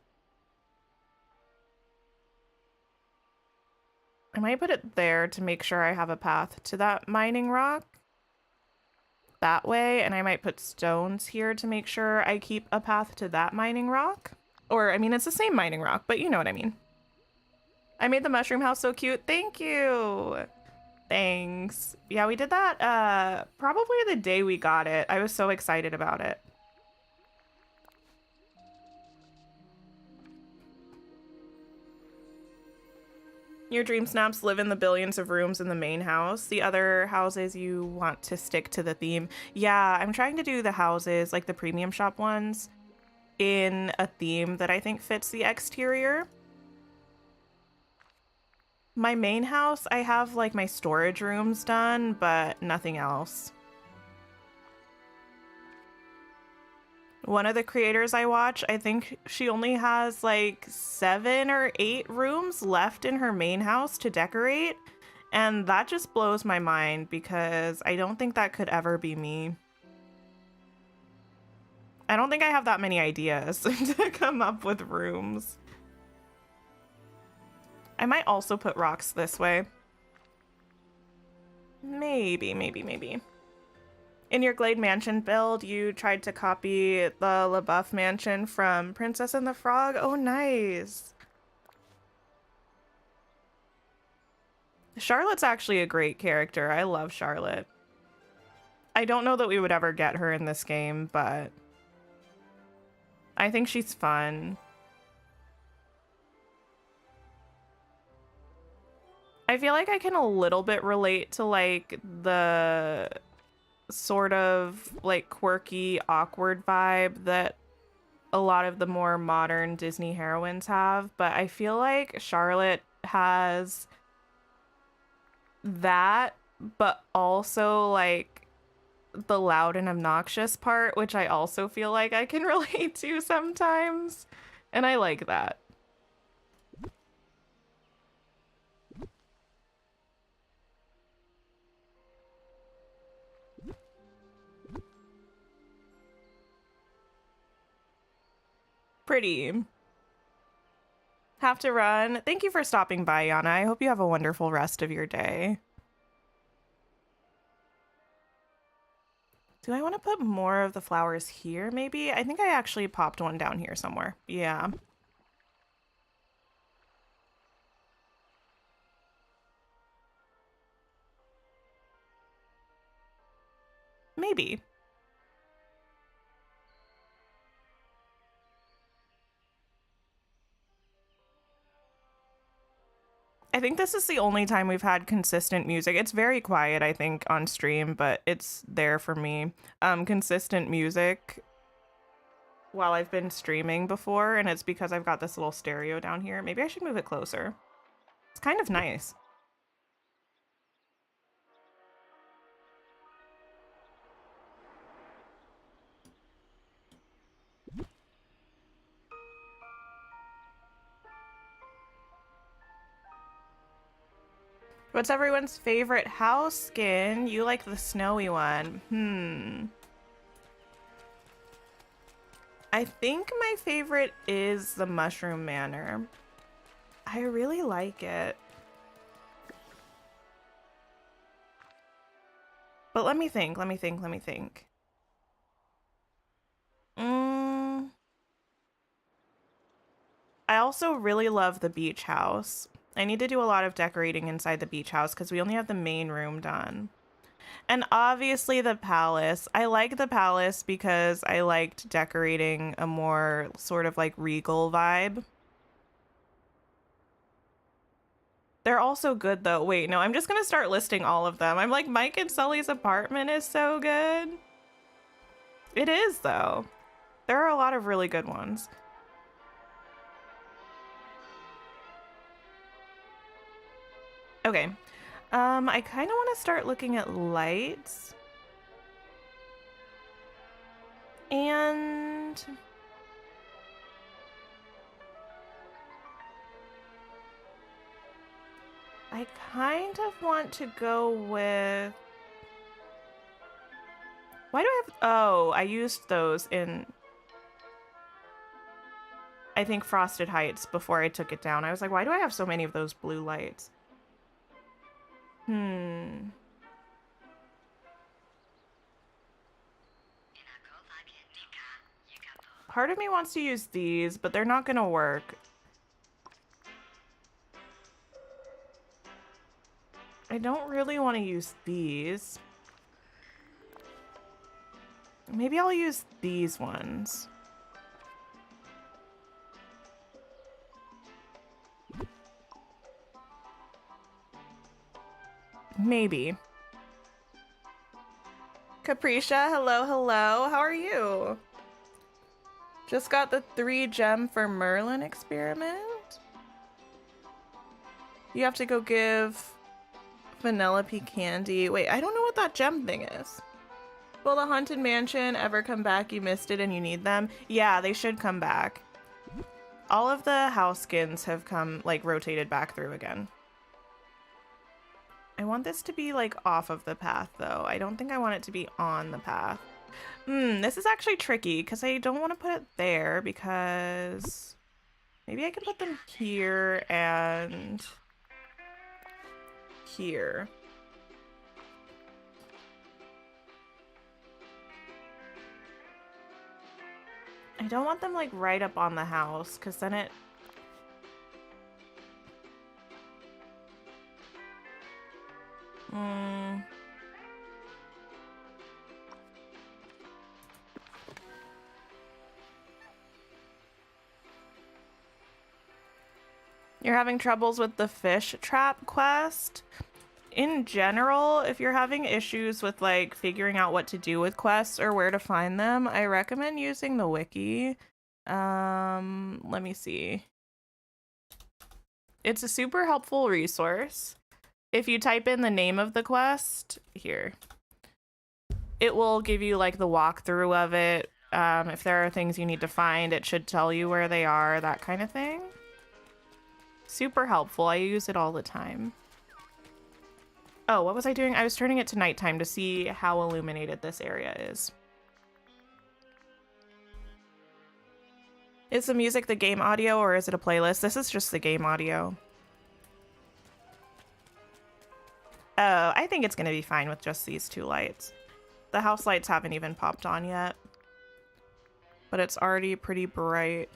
I might put it there to make sure I have a path to that mining rock. That way, and I might put stones here to make sure I keep a path to that mining rock. Or, I mean, it's the same mining rock, but you know what I mean. I made the mushroom house so cute. Thank you. Thanks. Yeah, we did that probably the day we got it. I was so excited about it. Your dream snaps live in the billions of rooms in the main house. The other houses you want to stick to the theme. Yeah, I'm trying to do the houses, like the premium shop ones, in a theme that I think fits the exterior. My main house, I have like my storage rooms done, but nothing else. One of the creators I watch, I think she only has like 7 or 8 rooms left in her main house to decorate. And that just blows my mind because I don't think that could ever be me. I don't think I have that many ideas to come up with rooms. I might also put rocks this way. Maybe. In your Glade Mansion build, you tried to copy the LaBeouf Mansion from Princess and the Frog. Oh, nice. Charlotte's actually a great character. I love Charlotte. I don't know that we would ever get her in this game, but I think she's fun. I feel like I can a little bit relate to like the sort of like quirky, awkward vibe that a lot of the more modern Disney heroines have, but I feel like Charlotte has that, but also like the loud and obnoxious part, which I also feel like I can relate to sometimes, and I like that. Pretty. Have to run. Thank you for stopping by, Yana. I hope you have a wonderful rest of your day. Do I want to put more of the flowers here, maybe? I think I actually popped one down here somewhere. Yeah. Maybe. I think this is the only time we've had consistent music. It's very quiet, I think, on stream, but it's there for me. Consistent music while I've been streaming before, and it's because I've got this little stereo down here. Maybe I should move it closer. It's kind of nice. What's everyone's favorite house skin? You like the snowy one. I think my favorite is the Mushroom Manor. I really like it. But let me think. Mm, I also really love the beach house. I need to do a lot of decorating inside the beach house because we only have the main room done. And obviously the palace. I like the palace because I liked decorating a more sort of like regal vibe. They're also good though. Wait, no, I'm just gonna start listing all of them. I'm like, Mike and Sully's apartment is so good. It is though. There are a lot of really good ones. Okay. I kind of want to start looking at lights. And I kind of want to go with... Why do I have... Oh, I used those in... I think Frosted Heights before I took it down. I was like, why do I have so many of those blue lights? Part of me wants to use these, but they're not gonna work. I don't really want to use these. Maybe I'll use these ones. Maybe. Capricia, hello, hello. How are you? Just got the 3 gem for Merlin experiment. You have to go give Vanellope candy. Wait, I don't know what that gem thing is. Will the Haunted Mansion ever come back? You missed it and you need them? Yeah, they should come back. All of the house skins have come, like, rotated back through again. I want this to be, like, off of the path, though. I don't think I want it to be on the path. This is actually tricky, because I don't want to put it there, because... Maybe I can put them here and... here. I don't want them, like, right up on the house, because then it... You're having troubles with the fish trap quest? In general, if you're having issues with, like, figuring out what to do with quests or where to find them, I recommend using the wiki. Let me see. It's a super helpful resource. If you type in the name of the quest, here, it will give you, like, the walkthrough of it. If there are things you need to find, it should tell you where they are, that kind of thing. Super helpful. I use it all the time. Oh, what was I doing? I was turning it to nighttime to see how illuminated this area is. Is the music the game audio or is it a playlist? This is just the game audio. Oh, I think it's going to be fine with just these 2 lights. The house lights haven't even popped on yet. But it's already pretty bright.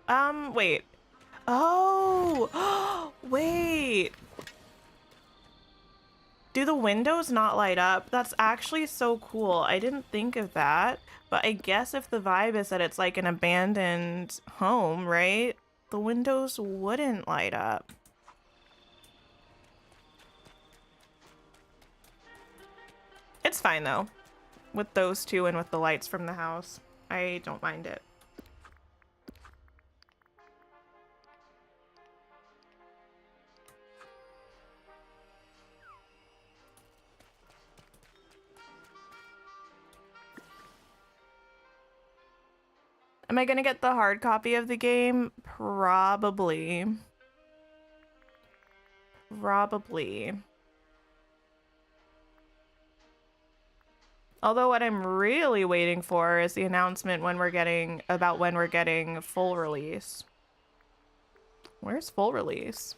Wait. Oh! Wait! Do the windows not light up? That's actually so cool. I didn't think of that. But I guess if the vibe is that it's like an abandoned home, right? The windows wouldn't light up. It's fine though. With those 2 and with the lights from the house. I don't mind it. Am I gonna get the hard copy of the game? Probably. Probably. Although what I'm really waiting for is the announcement when we're getting full release. Where's full release?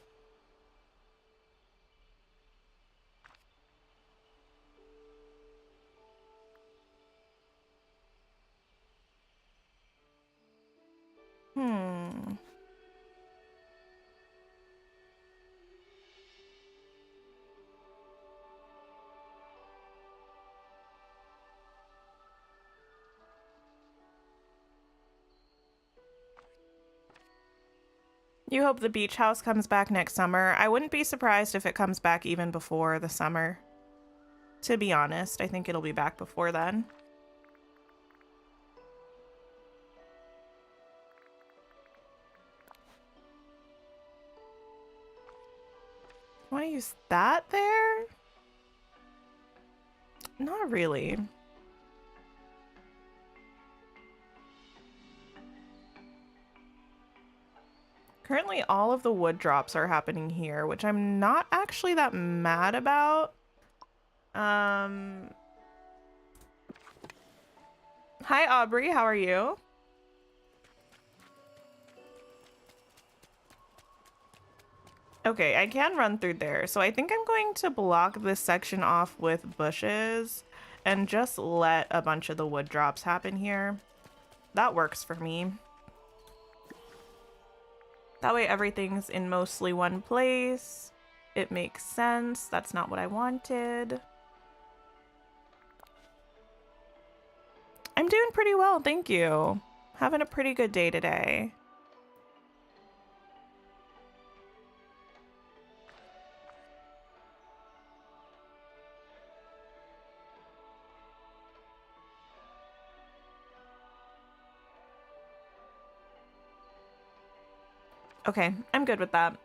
You hope the beach house comes back next summer. I wouldn't be surprised if it comes back even before the summer. To be honest, I think it'll be back before then. Want to use that there? Not really. Currently, all of the wood drops are happening here, which I'm not actually that mad about. Hi, Aubrey. How are you? Okay, I can run through there. So I think I'm going to block this section off with bushes and just let a bunch of the wood drops happen here. That works for me. That way everything's in mostly one place. It makes sense. That's not what I wanted. I'm doing pretty well, thank you. Having a pretty good day today. Okay, I'm good with that.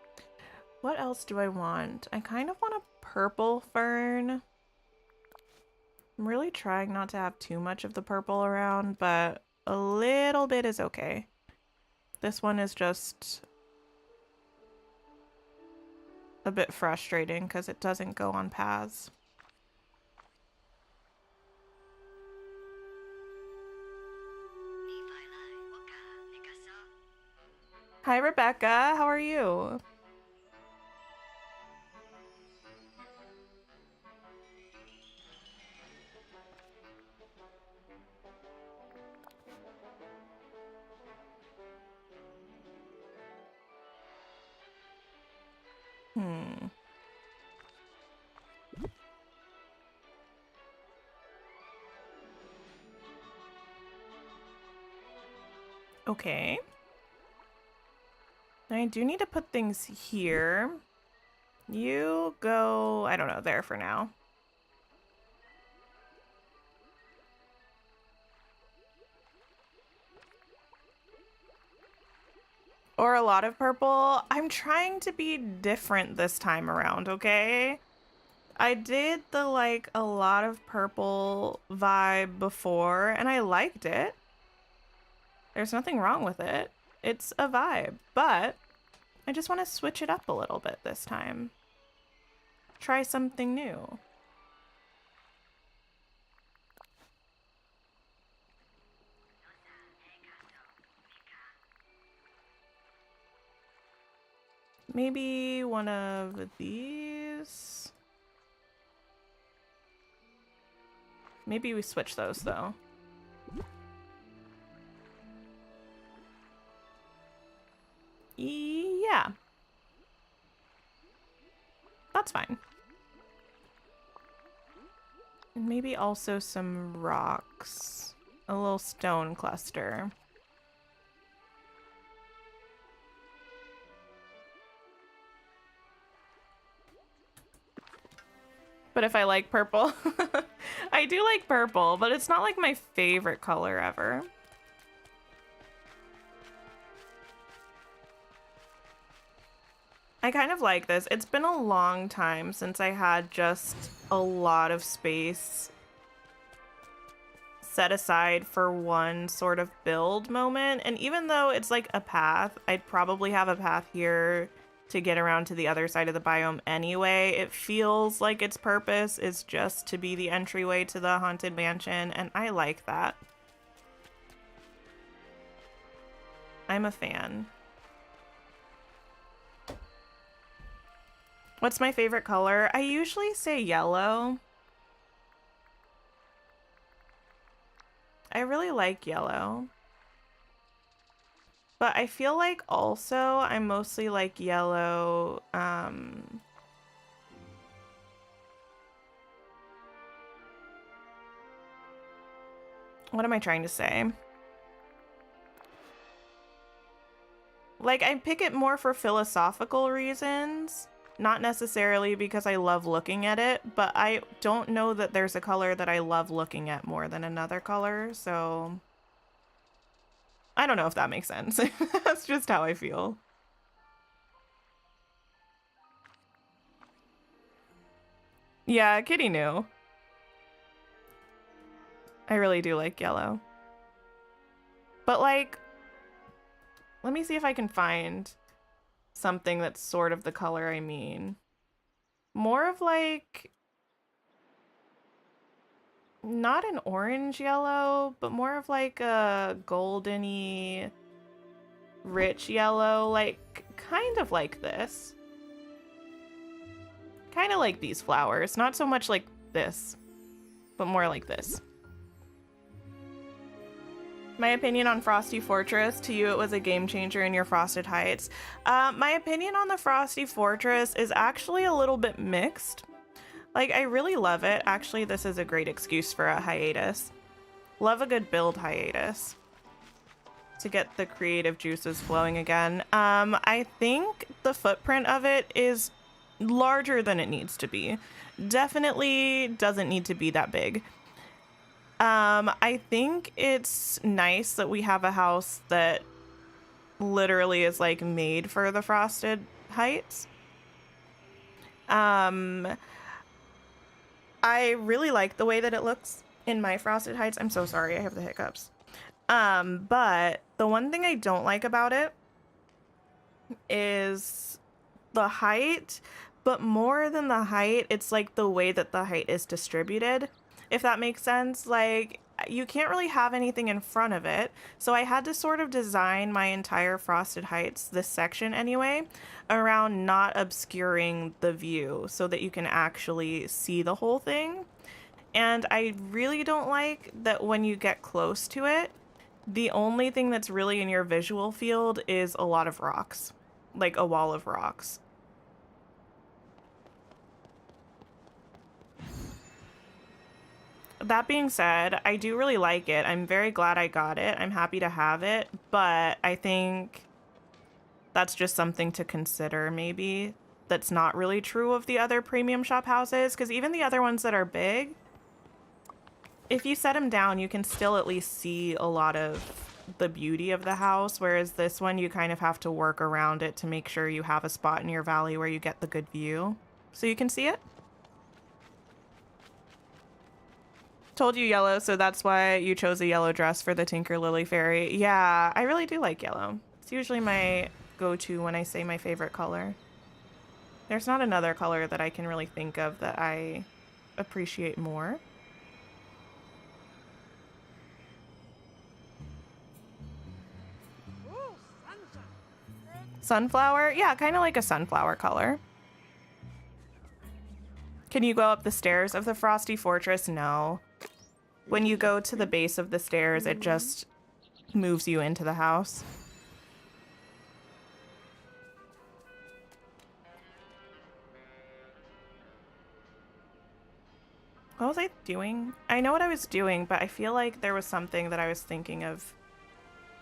What else do I want? I kind of want a purple fern. I'm really trying not to have too much of the purple around, but a little bit is okay. This one is just a bit frustrating because it doesn't go on paths. Hi, Rebecca. How are you? Okay. I do need to put things here. You go, I don't know, there for now. Or a lot of purple. I'm trying to be different this time around, okay? I did the like a lot of purple vibe before and I liked it. There's nothing wrong with it. It's a vibe, but I just want to switch it up a little bit this time. Try something new. Maybe one of these. Maybe we switch those though. Yeah. That's fine. And maybe also some rocks. A little stone cluster. But if I like purple, I do like purple, but it's not like my favorite color ever. I kind of like this. It's been a long time since I had just a lot of space set aside for one sort of build moment. And even though it's like a path, I'd probably have a path here to get around to the other side of the biome anyway. It feels like its purpose is just to be the entryway to the haunted mansion, and I like that. I'm a fan. What's my favorite color? I usually say yellow. I really like yellow. But I feel like also I mostly like yellow, what am I trying to say? Like, I pick it more for philosophical reasons, not necessarily because I love looking at it, but I don't know that there's a color that I love looking at more than another color, so I don't know if that makes sense. That's just how I feel. Yeah, Kitty knew. I really do like yellow. But like, let me see if I can find something that's sort of the color I mean. More of like, not an orange yellow, but more of like a goldeny, rich yellow, like kind of like this. Kind of like these flowers, not so much like this, but more like this. My opinion on Frosty Fortress, to you it was a game changer in your Frosted Heights. My opinion on the Frosty Fortress is actually a little bit mixed. Like, I really love it. Actually, this is a great excuse for a hiatus. Love a good build hiatus to get the creative juices flowing again. I think the footprint of it is larger than it needs to be. Definitely doesn't need to be that big. I think it's nice that we have a house that literally is like made for the Frosted Heights. I really like the way that it looks in my Frosted Heights. I'm so sorry, I have the hiccups. But the one thing I don't like about it is the height, but more than the height, it's like the way that the height is distributed. If that makes sense. Like, you can't really have anything in front of it. So I had to sort of design my entire Frosted Heights, this section anyway, around not obscuring the view so that you can actually see the whole thing. And I really don't like that when you get close to it, the only thing that's really in your visual field is a lot of rocks, like a wall of rocks. That being said, I do really like it. I'm very glad I got it. I'm happy to have it, but I think that's just something to consider maybe. That's not really true of the other premium shop houses, because even the other ones that are big, if you set them down, you can still at least see a lot of the beauty of the house, whereas this one you kind of have to work around it to make sure you have a spot in your valley where you get the good view so you can see it. Told you yellow, so that's why you chose a yellow dress for the Tinker Lily Fairy. Yeah, I really do like yellow. It's usually my go-to when I say my favorite color. There's not another color that I can really think of that I appreciate more. Sunflower? Yeah, kind of like a sunflower color. Can you go up the stairs of the Frosty Fortress? No. When you go to the base of the stairs, it just moves you into the house. What was I doing? I know what I was doing, but I feel like there was something that I was thinking of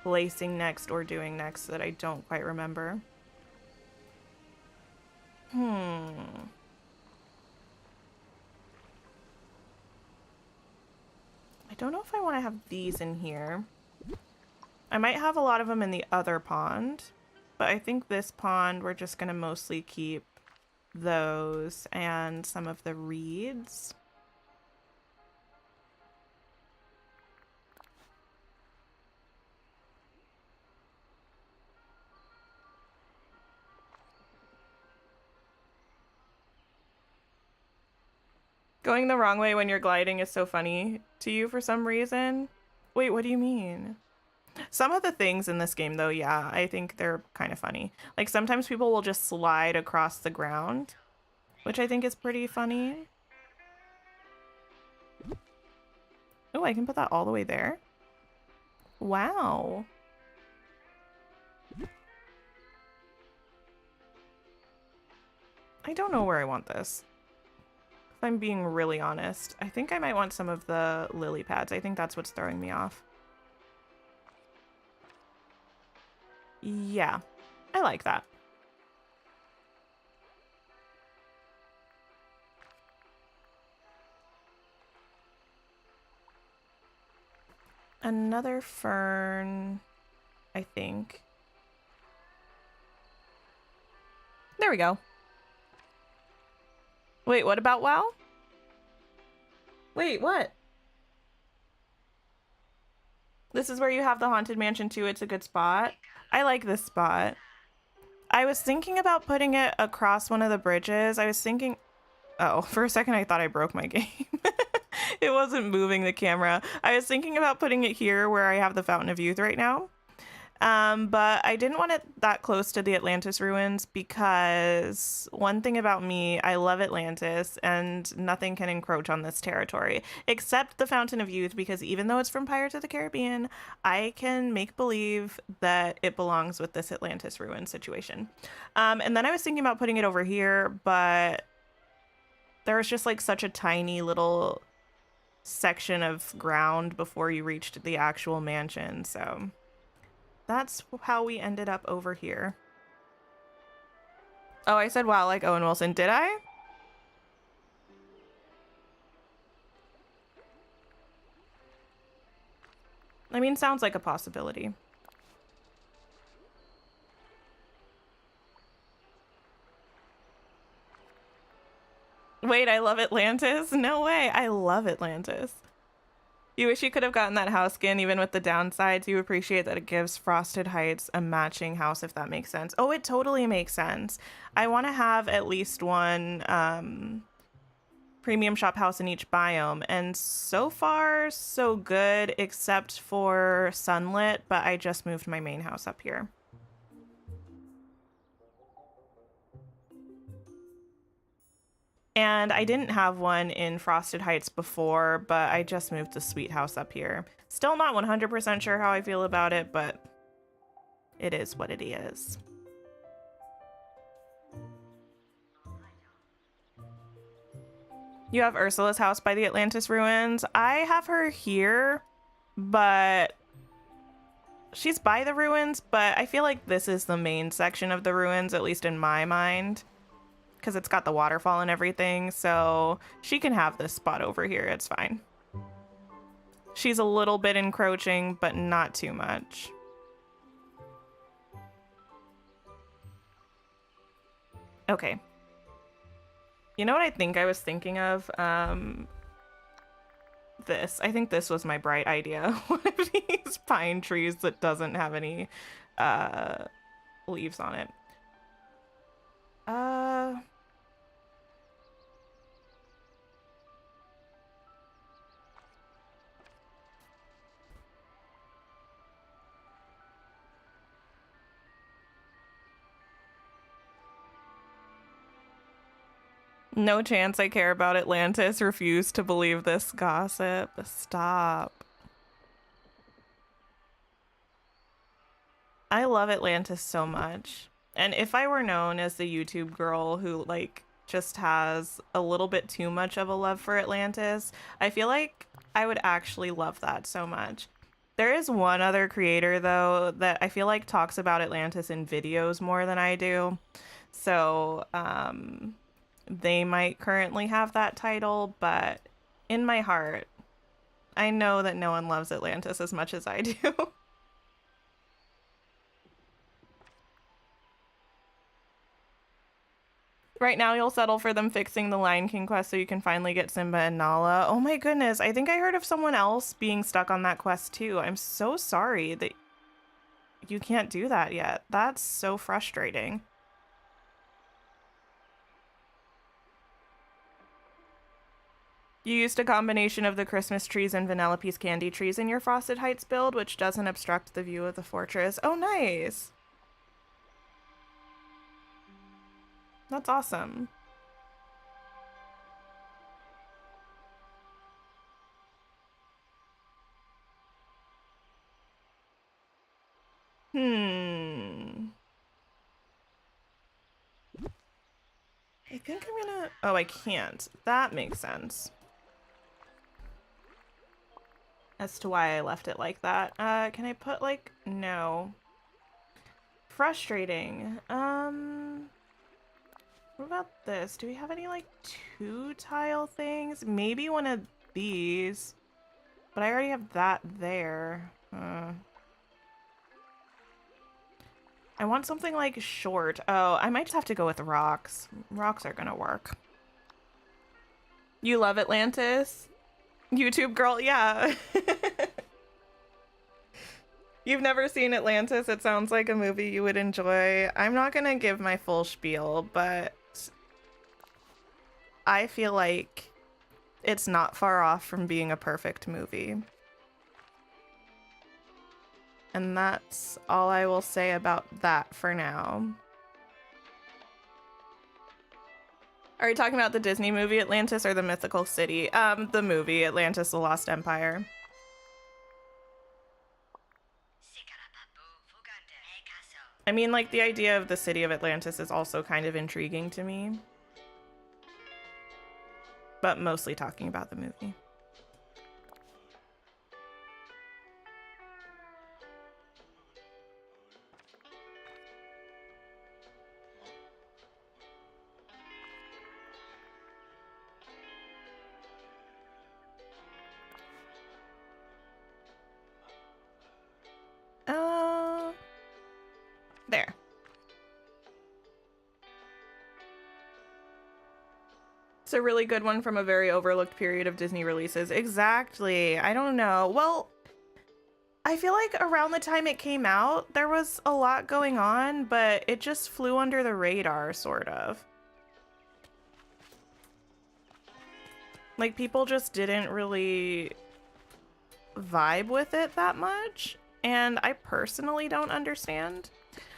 placing next or doing next that I don't quite remember. I don't know if I want to have these in here. I might have a lot of them in the other pond, but I think this pond we're just going to mostly keep those and some of the reeds. Going the wrong way when you're gliding is so funny to you for some reason. Wait, what do you mean? Some of the things in this game, though, yeah, I think they're kind of funny. Like, sometimes people will just slide across the ground, which I think is pretty funny. Oh, I can put that all the way there. Wow. I don't know where I want this. If I'm being really honest, I think I might want some of the lily pads. I think that's what's throwing me off. Yeah. I like that. Another fern, I think. There we go. Wait, what about WoW? Wait, what? This is where you have the Haunted Mansion too. It's a good spot. I like this spot. I was thinking about putting it across one of the bridges. I was thinking... Oh, for a second I thought I broke my game. It wasn't moving the camera. I was thinking about putting it here where I have the Fountain of Youth right now. But I didn't want it that close to the Atlantis ruins because one thing about me, I love Atlantis and nothing can encroach on this territory except the Fountain of Youth, because even though it's from Pirates of the Caribbean, I can make believe that it belongs with this Atlantis ruin situation. And then I was thinking about putting it over here, but there was just like such a tiny little section of ground before you reached the actual mansion, so that's how we ended up over here. Oh, I said wow like Owen Wilson. Did I? I mean, sounds like a possibility. Wait, I love Atlantis? No way. I love Atlantis. You wish you could have gotten that house skin even with the downsides. You appreciate that it gives Frosted Heights a matching house, if that makes sense. Oh, it totally makes sense. I want to have at least one premium shop house in each biome, and so far so good except for Sunlit, but I just moved my main house up here. And I didn't have one in Frosted Heights before, but I just moved the Sweet House up here. Still not 100% sure how I feel about it, but it is what it is. You have Ursula's house by the Atlantis ruins. I have her here, but she's by the ruins, but I feel like this is the main section of the ruins, at least in my mind, because it's got the waterfall and everything, so she can have this spot over here. It's fine. She's a little bit encroaching, but not too much. Okay. You know what I think I was thinking of? This. I think this was my bright idea. One of these pine trees that doesn't have any leaves on it. No chance I care about Atlantis. Refuse to believe this gossip. Stop. I love Atlantis so much. And if I were known as the YouTube girl who, like, just has a little bit too much of a love for Atlantis, I feel like I would actually love that so much. There is one other creator, though, that I feel like talks about Atlantis in videos more than I do. So, they might currently have that title, but in my heart, I know that no one loves Atlantis as much as I do. Right now, you'll settle for them fixing the Lion King quest so you can finally get Simba and Nala. Oh my goodness, I think I heard of someone else being stuck on that quest too. I'm so sorry that you can't do that yet. That's so frustrating. You used a combination of the Christmas trees and Vanellope's candy trees in your Frosted Heights build, which doesn't obstruct the view of the fortress. Oh, nice. That's awesome. I think I'm gonna... Oh, I can't. That makes sense. As to why I left it like that. Can I put, like... No. frustrating. What about this? Do we have any like 2-tile things? Maybe one of these. But I already have that there. I want something like short. Oh, I might just have to go with rocks. Rocks are gonna work. You love Atlantis? YouTube girl, yeah. You've never seen Atlantis? It sounds like a movie you would enjoy. I'm not gonna give my full spiel, but I feel like it's not far off from being a perfect movie. And that's all I will say about that for now. Are you talking about the Disney movie Atlantis or the mythical city? The movie Atlantis: The Lost Empire. I mean, like, the idea of the city of Atlantis is also kind of intriguing to me. But mostly talking about the movie. There. It's a really good one from a very overlooked period of Disney releases. Exactly. I don't know. Well, I feel like around the time it came out, there was a lot going on, but it just flew under the radar, sort of. Like, people just didn't really vibe with it that much, and I personally don't understand.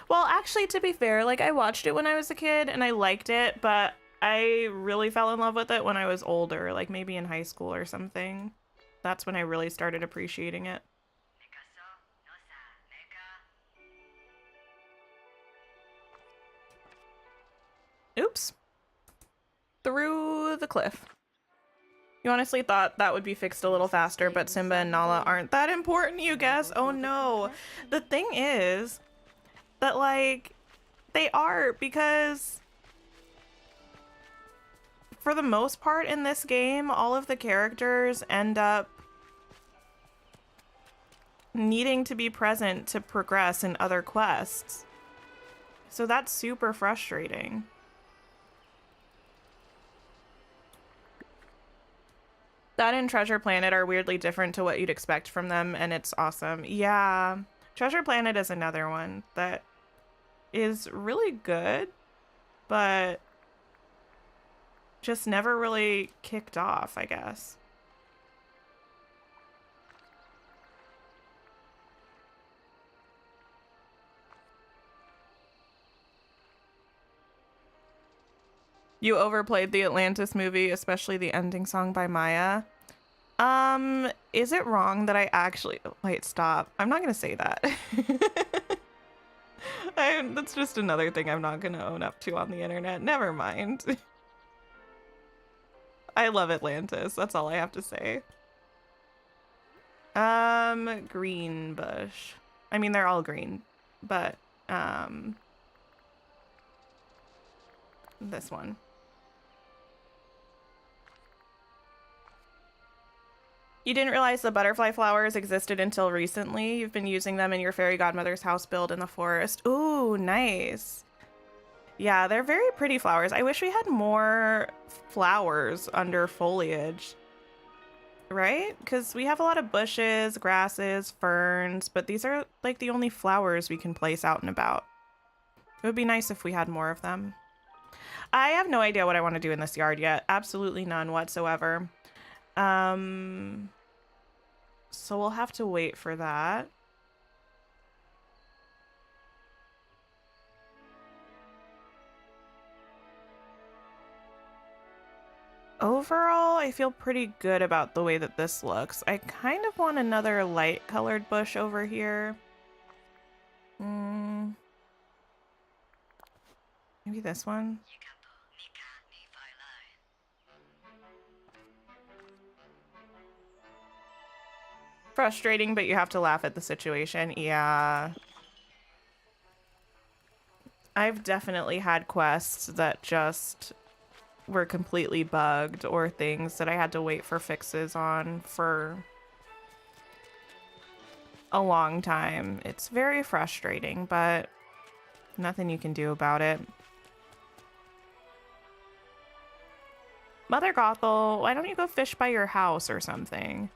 Well, actually, to be fair, like, I watched it when I was a kid and I liked it, but I really fell in love with it when I was older, like maybe in high school or something. That's when I really started appreciating it. Oops. Through the cliff. You honestly thought that would be fixed a little faster, but Simba and Nala aren't that important, you guess? Oh no. The thing is that, like, they are, because for the most part in this game, all of the characters end up needing to be present to progress in other quests. So that's super frustrating. That and Treasure Planet are weirdly different to what you'd expect from them, and it's awesome. Yeah, Treasure Planet is another one that is really good, but just never really kicked off, I guess. You overplayed the Atlantis movie, especially the ending song by Maya. Is it wrong that I actually... Wait, stop. I'm not gonna say that. That's just another thing I'm not gonna own up to on the internet. Never mind. I love Atlantis. That's all I have to say. Green bush. I mean, they're all green, but, this one. You didn't realize the butterfly flowers existed until recently. You've been using them in your fairy godmother's house build in the forest. Ooh, nice. Yeah, they're very pretty flowers. I wish we had more flowers under foliage. Right? Because we have a lot of bushes, grasses, ferns, but these are like the only flowers we can place out and about. It would be nice if we had more of them. I have no idea what I want to do in this yard yet. Absolutely none whatsoever. So we'll have to wait for that. Overall, I feel pretty good about the way that this looks. I kind of want another light colored bush over here. Maybe this one. Frustrating, but you have to laugh at the situation. Yeah. I've definitely had quests that just were completely bugged or things that I had to wait for fixes on for a long time. It's very frustrating, but nothing you can do about it. Mother Gothel, why don't you go fish by your house or something?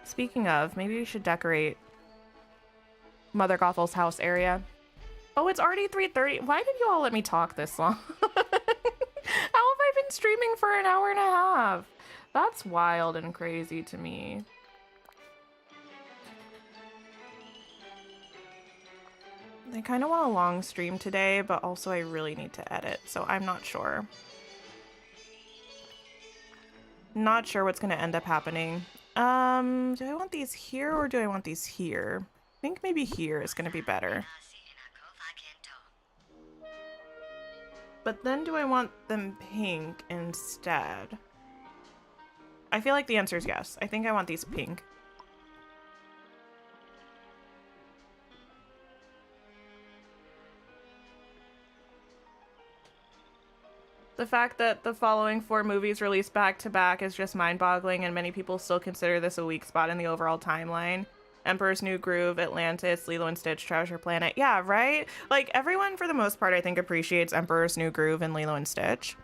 Speaking of, maybe we should decorate Mother Gothel's house area. Oh, it's already 3:30. Why did you all let me talk this long? How have I been streaming for an hour and a half? That's wild and crazy to me. I kind of want a long stream today, but also I really need to edit, so I'm not sure. Not sure what's going to end up happening. Do I want these here or do I want these here? I think maybe here is going to be better. But then do I want them pink instead? I feel like the answer is yes. I think I want these pink. The fact that the following 4 movies released back to back is just mind-boggling, and many people still consider this a weak spot in the overall timeline. Emperor's New Groove, Atlantis, Lilo and Stitch, Treasure Planet. Yeah, right? Like, everyone, for the most part, I think appreciates Emperor's New Groove and Lilo and Stitch.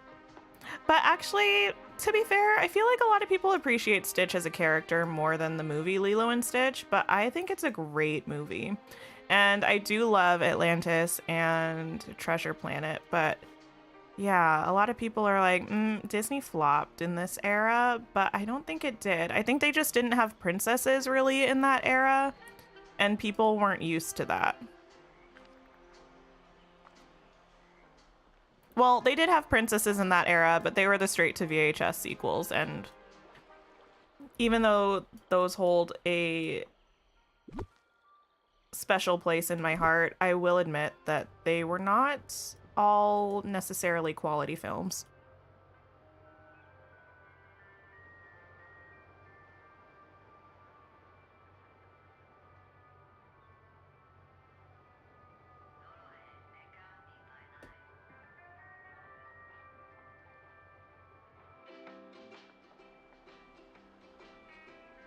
But actually, to be fair, I feel like a lot of people appreciate Stitch as a character more than the movie Lilo and Stitch, but I think it's a great movie. And I do love Atlantis and Treasure Planet, but yeah, a lot of people are like, Disney flopped in this era, but I don't think it did. I think they just didn't have princesses really in that era, and people weren't used to that. Well, they did have princesses in that era, but they were the straight to VHS sequels, and even though those hold a special place in my heart, I will admit that they were not all necessarily quality films.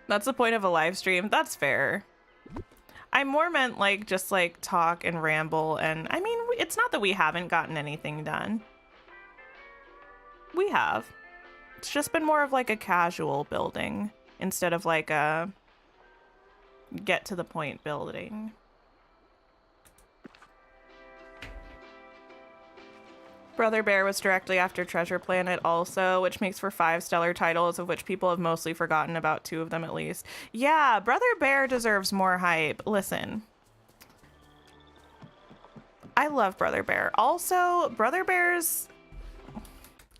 That's the point of a live stream. That's fair. I more meant like just like talk and ramble, and I mean, it's not that we haven't gotten anything done. We have. It's just been more of like a casual building instead of like a get to the point building. Brother Bear was directly after Treasure Planet also, which makes for 5 stellar titles, of which people have mostly forgotten about 2 of them at least. Yeah, Brother Bear deserves more hype. Listen. I love Brother Bear. Also, Brother Bear's...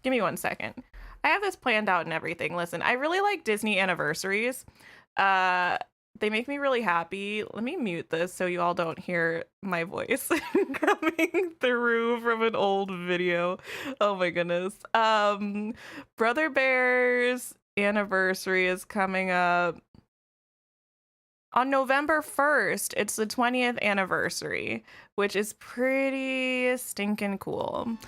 Give me 1 second. I have this planned out and everything. Listen, I really like Disney anniversaries. They make me really happy. Let me mute this so you all don't hear my voice coming through from an old video. Oh my goodness. Brother Bear's anniversary is coming up on November 1st. It's the 20th anniversary, which is pretty stinking cool.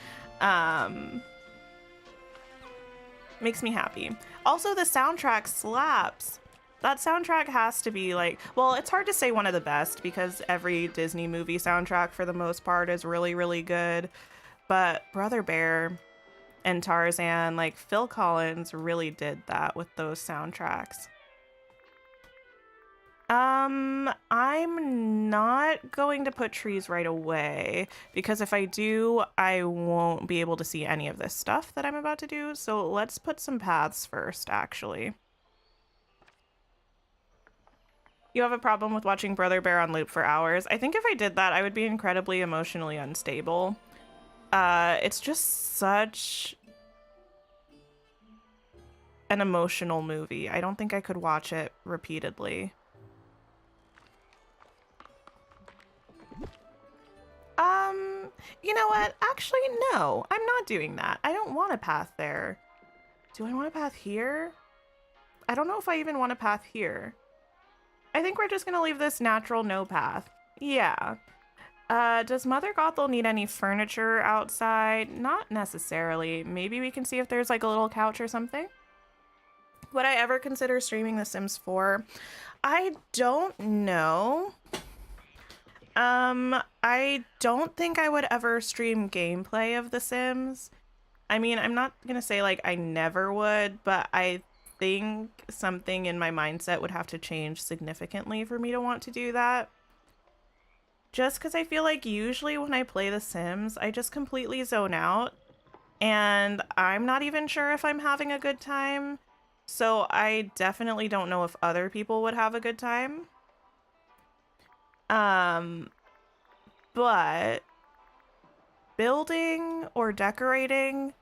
Makes me happy. Also, the soundtrack slaps. That soundtrack has to be like, well, it's hard to say one of the best because every Disney movie soundtrack for the most part is really, really good. But Brother Bear and Tarzan, like Phil Collins really did that with those soundtracks. I'm not going to put trees right away because if I do, I won't be able to see any of this stuff that I'm about to do. So let's put some paths first, actually. You have a problem with watching Brother Bear on loop for hours. I think if I did that, I would be incredibly emotionally unstable. It's just such an emotional movie. I don't think I could watch it repeatedly. You know what? Actually, no. I'm not doing that. I don't want a path there. Do I want a path here? I don't know if I even want a path here. I think we're just gonna leave this natural no path. Yeah. Does Mother Gothel need any furniture outside? Not necessarily. Maybe we can see if there's like a little couch or something. Would I ever consider streaming The Sims 4? I don't know. I don't think I would ever stream gameplay of The Sims. I mean, I'm not gonna say like I never would, but I think something in my mindset would have to change significantly for me to want to do that. Just because I feel like usually when I play The Sims, I just completely zone out and I'm not even sure if I'm having a good time. So I definitely don't know if other people would have a good time. But building or decorating,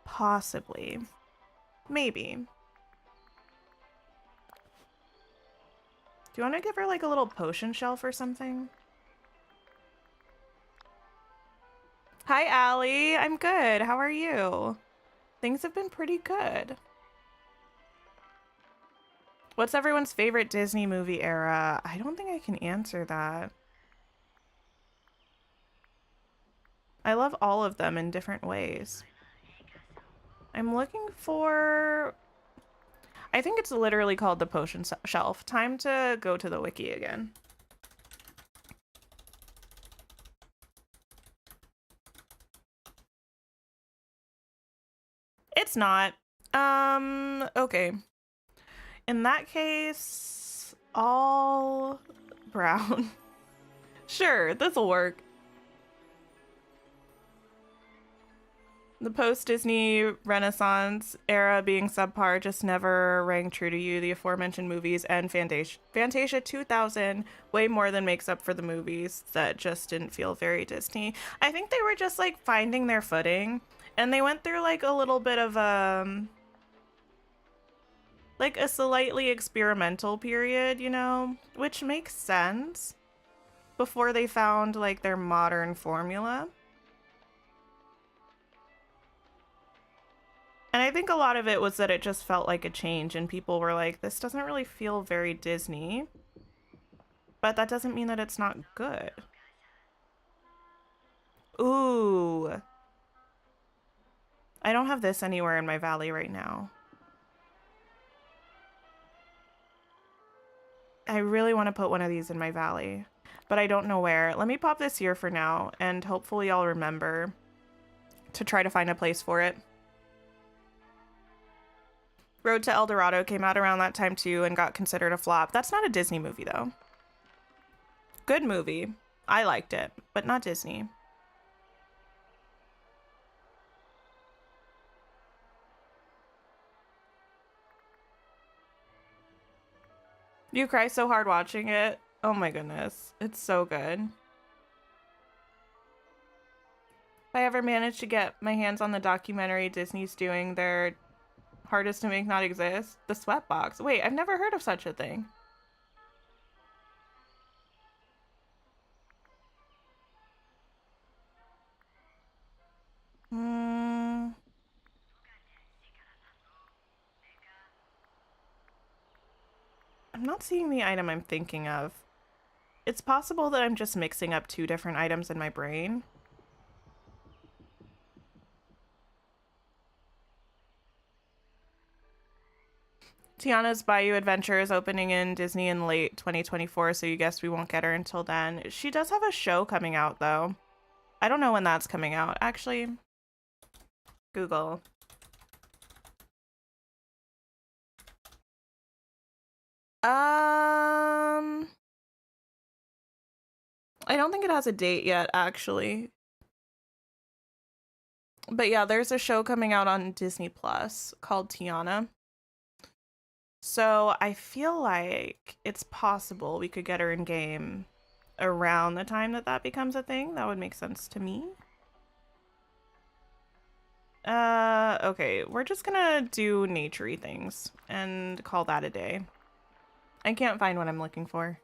possibly. Maybe. Do you want to give her like a little potion shelf or something? Hi, Allie. I'm good. How are you? Things have been pretty good. What's everyone's favorite Disney movie era? I don't think I can answer that. I love all of them in different ways. I'm looking for... I think it's literally called the potion shelf. Time to go to the wiki again. It's not. Okay. In that case, all brown. Sure, this'll work. The post-Disney Renaissance era being subpar just never rang true to you. The aforementioned movies and Fantasia 2000 way more than makes up for the movies that just didn't feel very Disney. I think they were just like finding their footing, and they went through like a little bit of like a slightly experimental period, you know, which makes sense before they found like their modern formula. And I think a lot of it was that it just felt like a change and people were like, this doesn't really feel very Disney. But that doesn't mean that it's not good. Ooh. I don't have this anywhere in my valley right now. I really want to put one of these in my valley, but I don't know where. Let me pop this here for now, and hopefully I'll remember to try to find a place for it. Road to El Dorado came out around that time too and got considered a flop. That's not a Disney movie though. Good movie. I liked it, but not Disney. You cry so hard watching it. Oh my goodness. It's so good. If I ever manage to get my hands on the documentary Disney's doing their hardest to make not exist, The Sweatbox. Wait, I've never heard of such a thing. I'm not seeing the item I'm thinking of. It's possible that I'm just mixing up two different items in my brain. Tiana's Bayou Adventure is opening in Disney in late 2024, so you guess we won't get her until then. She does have a show coming out, though. I don't know when that's coming out. Actually, Google. I don't think it has a date yet, actually. But yeah, there's a show coming out on Disney Plus called Tiana. So I feel like it's possible we could get her in game around the time that that becomes a thing. That would make sense to me. Okay, we're just gonna do naturey things and call that a day. I can't find what I'm looking for.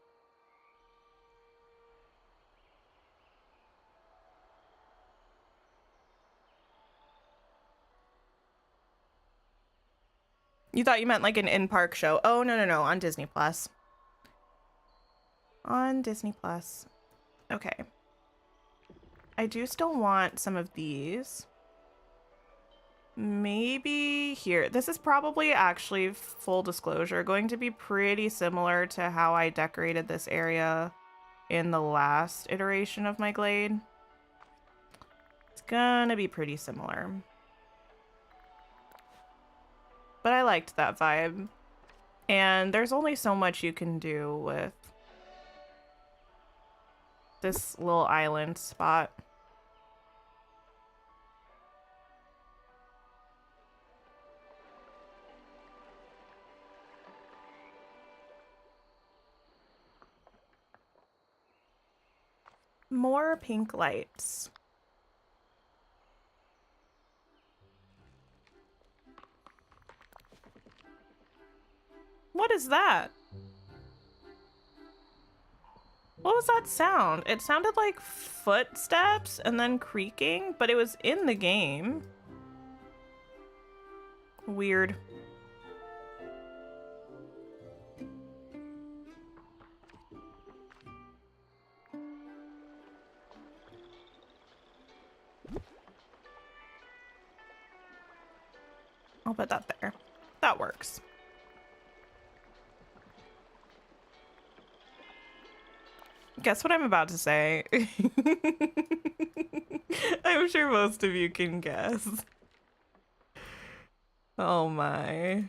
You thought you meant like an in-park show. Oh, no, on Disney Plus. On Disney Plus. Okay. I do still want some of these. Maybe here. This is probably actually, full disclosure, going to be pretty similar to how I decorated this area in the last iteration of my glade. It's gonna be pretty similar. But I liked that vibe. And there's only so much you can do with this little island spot. More pink lights. What is that? What was that sound? It sounded like footsteps and then creaking, but it was in the game. Weird. I'll put that there. That works. Guess what I'm about to say? I'm sure most of you can guess. Oh my.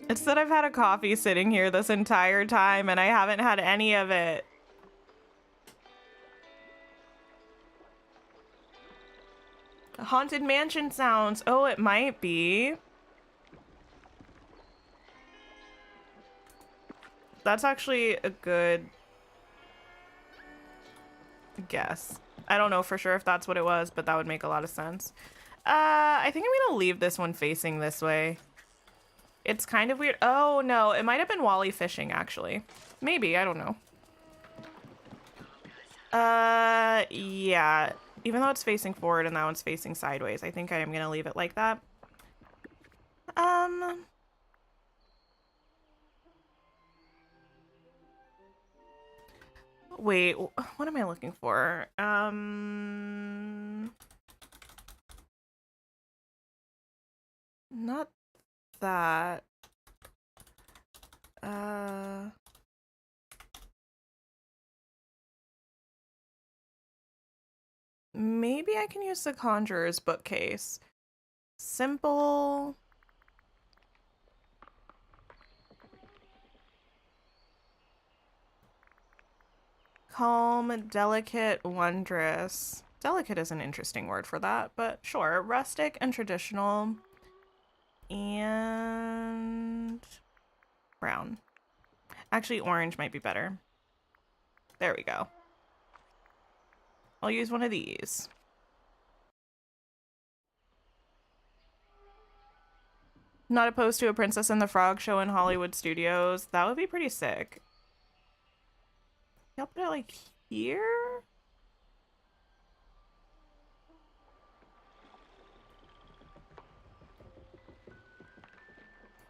It's that I've had a coffee sitting here this entire time and I haven't had any of it. Haunted mansion sounds. Oh, it might be. That's actually a good guess. I don't know for sure if that's what it was, but that would make a lot of sense. I think I'm gonna leave this one facing this way. It's kind of weird. Oh no, it might have been Wally fishing actually. Maybe, I don't know. Yeah. Even though it's facing forward and that one's facing sideways, I think I am gonna leave it like that. Wait, what am I looking for? Not that. Maybe I can use the Conjurer's bookcase. Simple. Calm, delicate, wondrous. Delicate is an interesting word for that, but sure. Rustic and traditional. And brown. Actually, orange might be better. There we go. I'll use one of these. Not opposed to a Princess and the Frog show in Hollywood Studios. That would be pretty sick. I'll put it like here?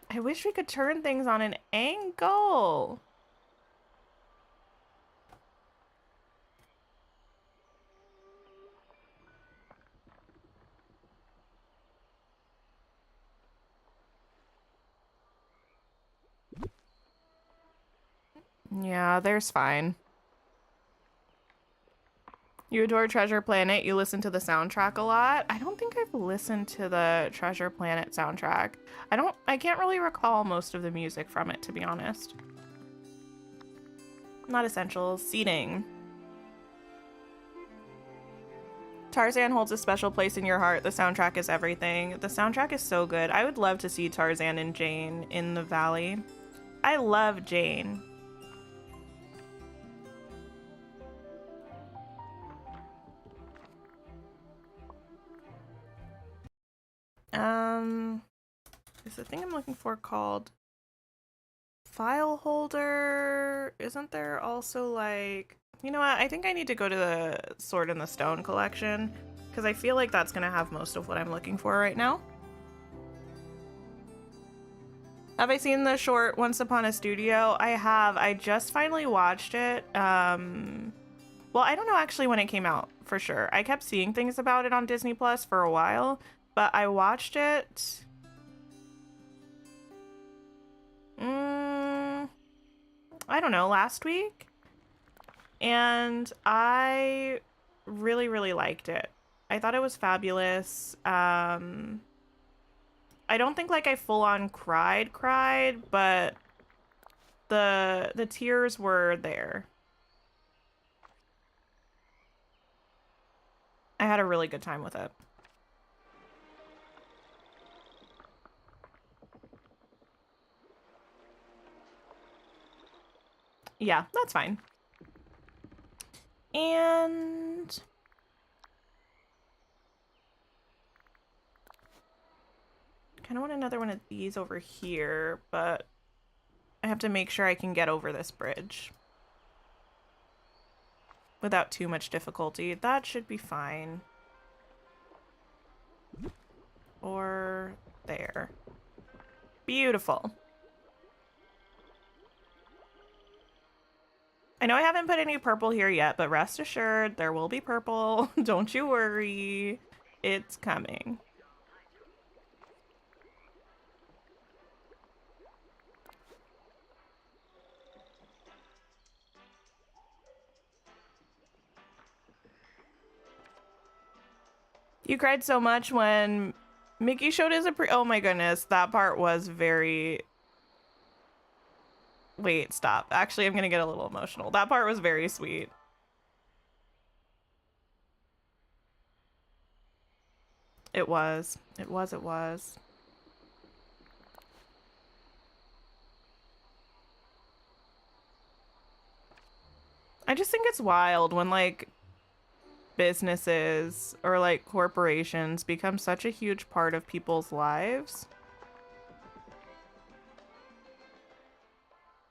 I wish we could turn things on an angle. Yeah, there's fine. You adore Treasure Planet. You listen to the soundtrack a lot. I don't think I've listened to the Treasure Planet soundtrack. I can't really recall most of the music from it, to be honest. Not essential. Seating. Tarzan holds a special place in your heart. The soundtrack is everything. The soundtrack is so good. I would love to see Tarzan and Jane in the valley. I love Jane. Is the thing I'm looking for called file holder? Isn't there also like, you know what? I think I need to go to the Sword in the Stone collection because I feel like that's gonna have most of what I'm looking for right now. Have I seen the short Once Upon a Studio? I have. I just finally watched it. Well, I don't know actually when it came out for sure. I kept seeing things about it on Disney Plus for a while, but I watched it. I don't know, last week, and I really, really liked it. I thought it was fabulous. I don't think like I full on cried, but the tears were there. I had a really good time with it. Yeah, that's fine. And kind of want another one of these over here, but I have to make sure I can get over this bridge without too much difficulty. That should be fine. Or there. Beautiful. I know I haven't put any purple here yet, but rest assured there will be purple. Don't you worry. It's coming. You cried so much when Mickey showed his oh my goodness, that part was very... Wait, stop. Actually, I'm gonna get a little emotional. That part was very sweet. It was. It was, it was. I just think it's wild when, like, businesses or, like, corporations become such a huge part of people's lives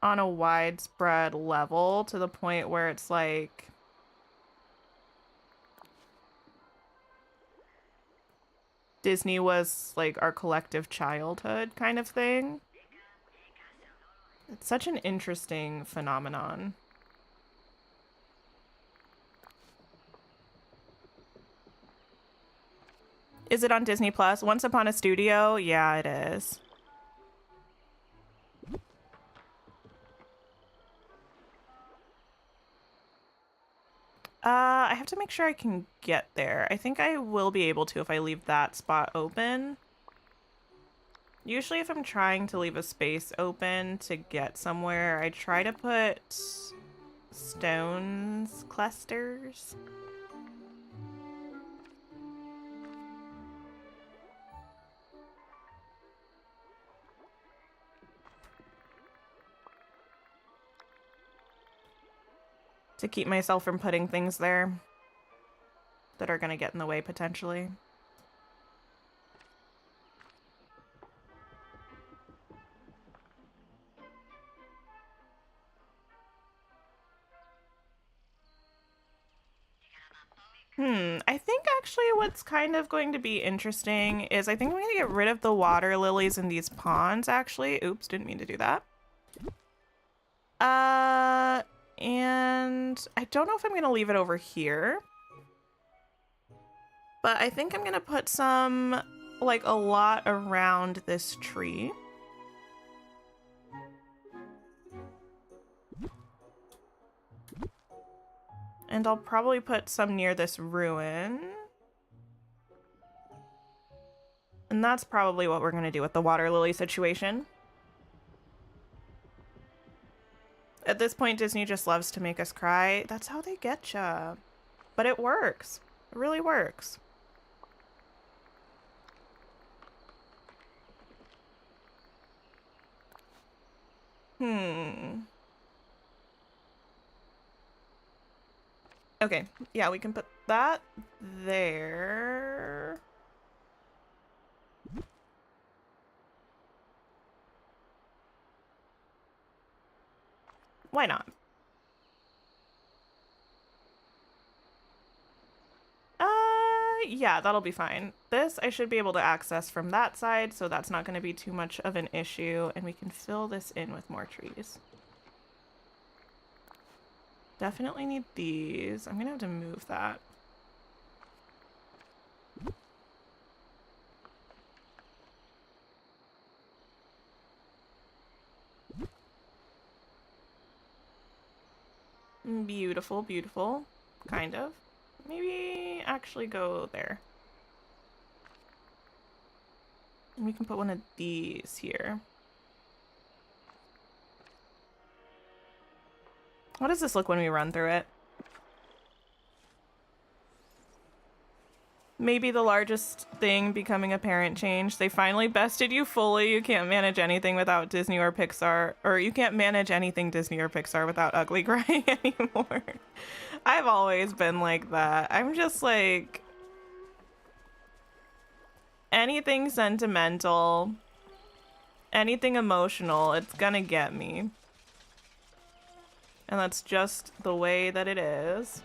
on a widespread level to the point where it's like Disney was like our collective childhood kind of thing. It's such an interesting phenomenon. Is it on Disney Plus? Once Upon a Studio? Yeah, it is. I have to make sure I can get there. I think I will be able to if I leave that spot open. Usually if I'm trying to leave a space open to get somewhere, I try to put stones clusters. To keep myself from putting things there that are going to get in the way potentially. I think actually what's kind of going to be interesting is I think I'm going to get rid of the water lilies in these ponds, actually. Oops, didn't mean to do that. And I don't know if I'm going to leave it over here. But I think I'm going to put some, like, a lot around this tree. And I'll probably put some near this ruin. And that's probably what we're going to do with the water lily situation. At this point, Disney just loves to make us cry. That's how they get ya. But it works. It really works. Okay, yeah, we can put that there. Why not? Yeah, that'll be fine. This I should be able to access from that side, so that's not going to be too much of an issue, and we can fill this in with more trees. Definitely need these. I'm going to have to move that. Beautiful, beautiful. Kind of. Maybe actually go there. And we can put one of these here. What does this look when we run through it? Maybe the largest thing becoming a parent change. They finally bested you fully. You can't manage anything without Disney or Pixar. Or you can't manage anything Disney or Pixar without ugly crying anymore. I've always been like that. I'm just like... anything sentimental, anything emotional, it's gonna get me. And that's just the way that it is.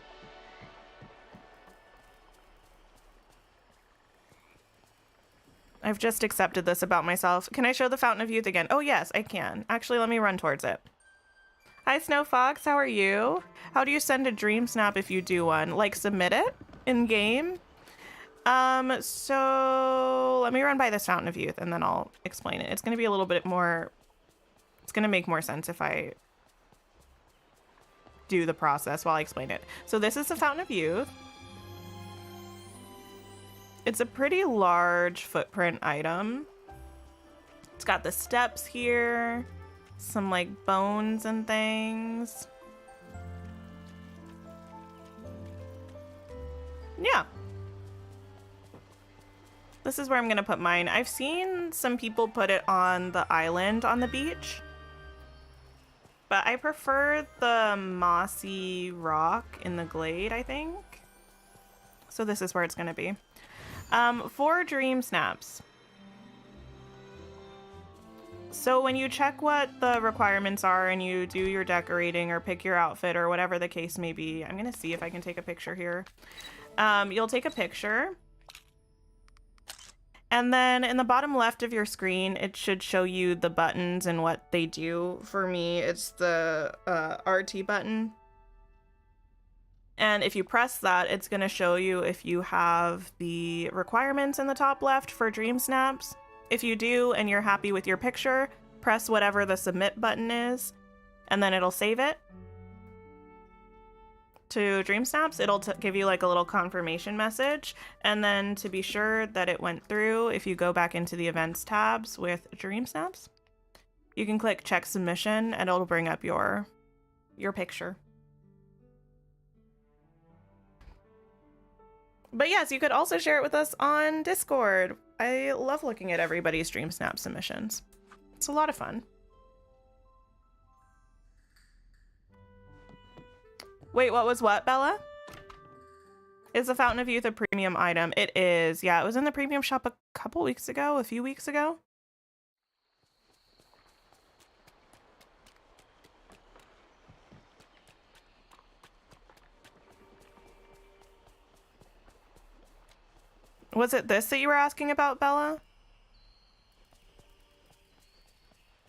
I've just accepted this about myself. Can I show the Fountain of Youth again? Oh yes, I can. Actually, let me run towards it. Hi, Snow Fox, how are you? How do you send a dream snap if you do one? Like, submit it in game? So let me run by this Fountain of Youth and then I'll explain it. It's going to be a little bit more, it's going to make more sense if I do the process while I explain it. So this is the Fountain of Youth. It's a pretty large footprint item. It's got the steps here, some like bones and things. Yeah. This is where I'm gonna put mine. I've seen some people put it on the island on the beach, but I prefer the mossy rock in the glade, I think. So this is where it's gonna be. For dream snaps. So when you check what the requirements are and you do your decorating or pick your outfit or whatever the case may be, I'm gonna see if I can take a picture here. You'll take a picture. And then in the bottom left of your screen, it should show you the buttons and what they do. For me, it's the RT button. And if you press that, it's going to show you if you have the requirements in the top left for dream snaps. If you do and you're happy with your picture, press whatever the submit button is, and then it'll save it to dream snaps. It'll give you like a little confirmation message, and then to be sure that it went through, if you go back into the events tabs with dream snaps, you can click check submission and it'll bring up your picture. But yes, you could also share it with us on Discord. I love looking at everybody's dream snap submissions. It's a lot of fun. Wait, what was what, Bella? Is the Fountain of Youth a premium item? It is. Yeah, it was in the premium shop a few weeks ago. Was it this that you were asking about, Bella?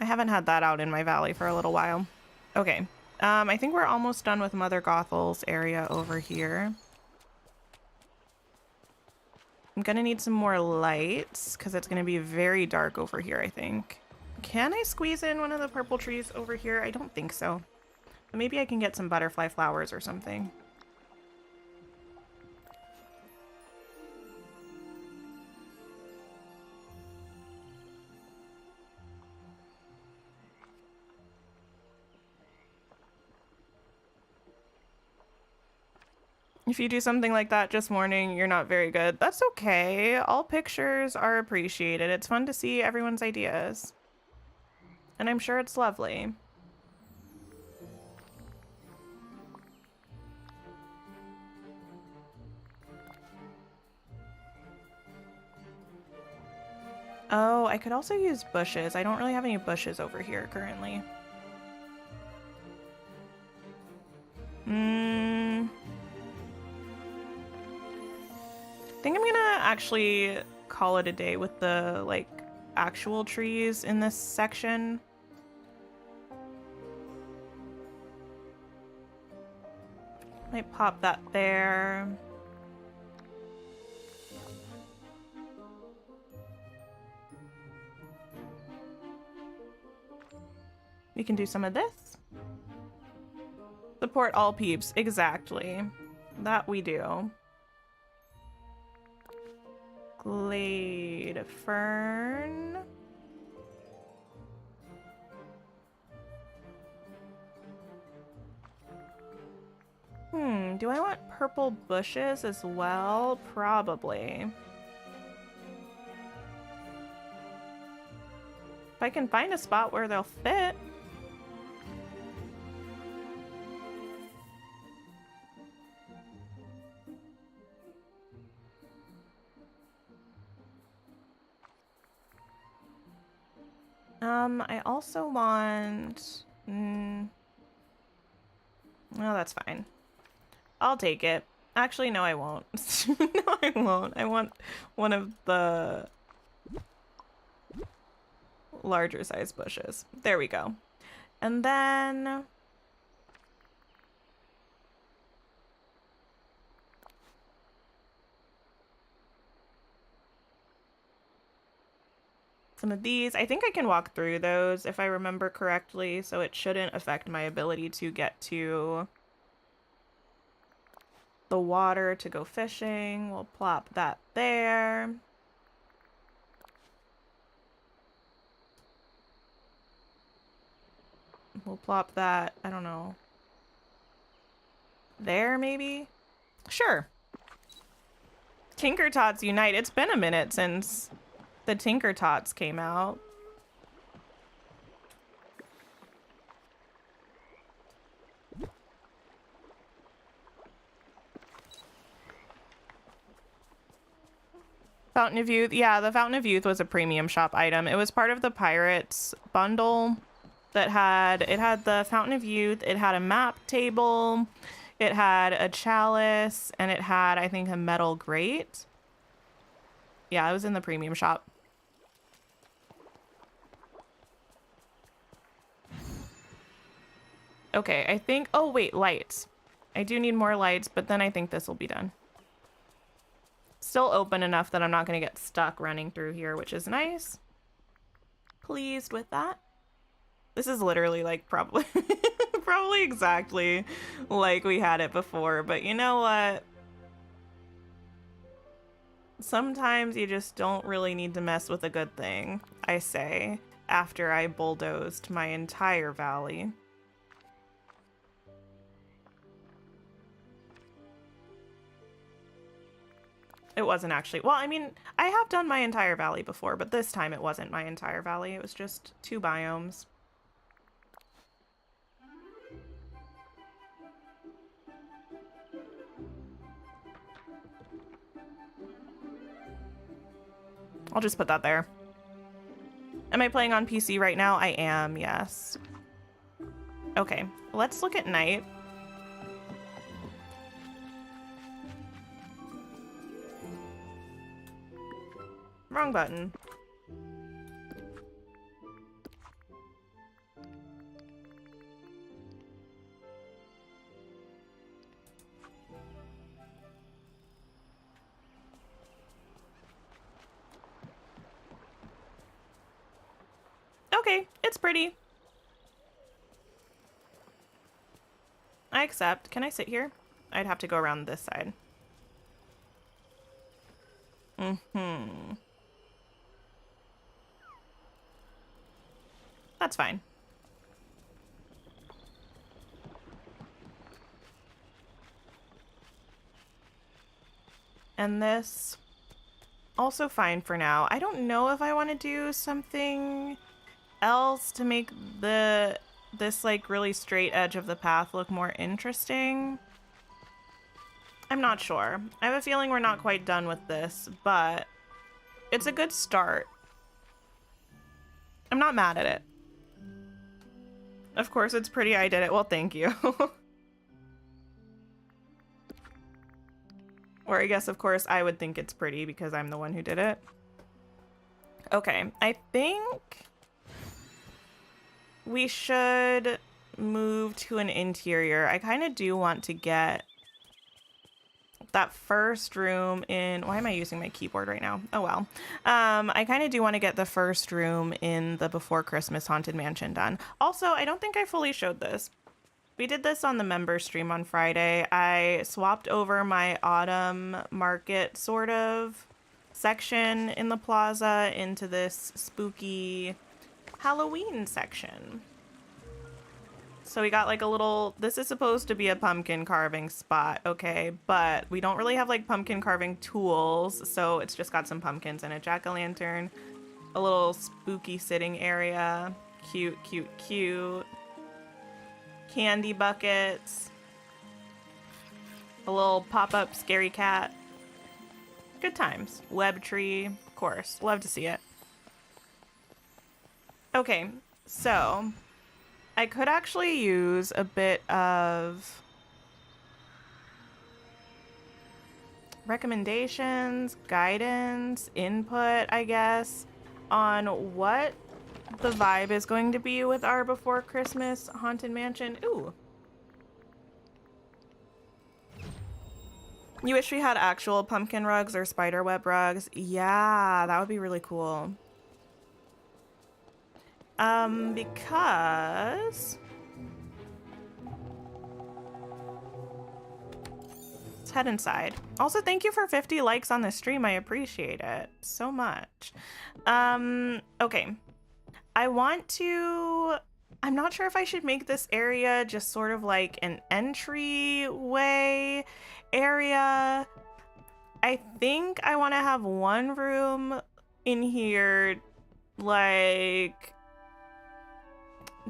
I haven't had that out in my valley for a little while. Okay. I think we're almost done with Mother Gothel's area over here. I'm gonna need some more lights because it's gonna be very dark over here, I think. Can I squeeze in one of the purple trees over here? I don't think so. But maybe I can get some butterfly flowers or something. If you do something like that just morning, you're not very good. That's okay. All pictures are appreciated. It's fun to see everyone's ideas. And I'm sure it's lovely. Oh, I could also use bushes. I don't really have any bushes over here currently. I think I'm gonna actually call it a day with the, like, actual trees in this section. Might pop that there. We can do some of this. Support all peeps. Exactly. That we do. Glade fern. Do I want purple bushes as well? Probably. If I can find a spot where they'll fit. I also want... Oh, that's fine. I'll take it. Actually, no, I won't. No, I won't. I want one of the larger size bushes. There we go. And then... some of these. I think I can walk through those if I remember correctly, so it shouldn't affect my ability to get to the water to go fishing. We'll plop that there. We'll plop that, I don't know, there maybe? Sure. Tinker Tots Unite. It's been a minute since the Tinker Tots came out. Fountain of Youth. Yeah, the Fountain of Youth was a premium shop item. It was part of the Pirates bundle that had the Fountain of Youth, it had a map table, it had a chalice, and it had, I think, a metal grate. Yeah, it was in the premium shop. Okay, I think... oh, wait, lights. I do need more lights, but then I think this will be done. Still open enough that I'm not going to get stuck running through here, which is nice. Pleased with that. This is literally, like, probably... probably exactly like we had it before, but you know what? Sometimes you just don't really need to mess with a good thing, I say, after I bulldozed my entire valley. It wasn't actually. Well, I mean, I have done my entire valley before, but this time it wasn't my entire valley. It was just 2 biomes. I'll just put that there. Am I playing on PC right now? I am, yes. Okay, let's look at night. Wrong button. Okay, it's pretty. I accept. Can I sit here? I'd have to go around this side. That's fine. And this, also fine for now. I don't know if I want to do something else to make this like really straight edge of the path look more interesting. I'm not sure. I have a feeling we're not quite done with this, but it's a good start. I'm not mad at it. Of course it's pretty, I did it. Well, thank you. Or I guess, of course, I would think it's pretty because I'm the one who did it. Okay, I think we should move to an interior. I kind of do want to get that first room in... Why am I using my keyboard right now? Oh, well. I kind of do want to get the first room in the Before Christmas Haunted Mansion done. Also, I don't think I fully showed this. We did this on the member stream on Friday. I swapped over my autumn market sort of section in the plaza into this spooky Halloween section. So we got like a little, this is supposed to be a pumpkin carving spot, okay, but we don't really have like pumpkin carving tools, so it's just got some pumpkins and a jack-o'-lantern, a little spooky sitting area, cute, cute, cute, candy buckets, a little pop-up scary cat. Good times. Web tree, of course. Love to see it. Okay, so I could actually use a bit of recommendations, guidance, input, I guess, on what the vibe is going to be with our Before Christmas Haunted Mansion. Ooh. You wish we had actual pumpkin rugs or spider web rugs? Yeah, that would be really cool. Because... let's head inside. Also, thank you for 50 likes on the stream. I appreciate it so much. Okay. I want to... I'm not sure if I should make this area just sort of like an entryway area. I think I want to have one room in here, like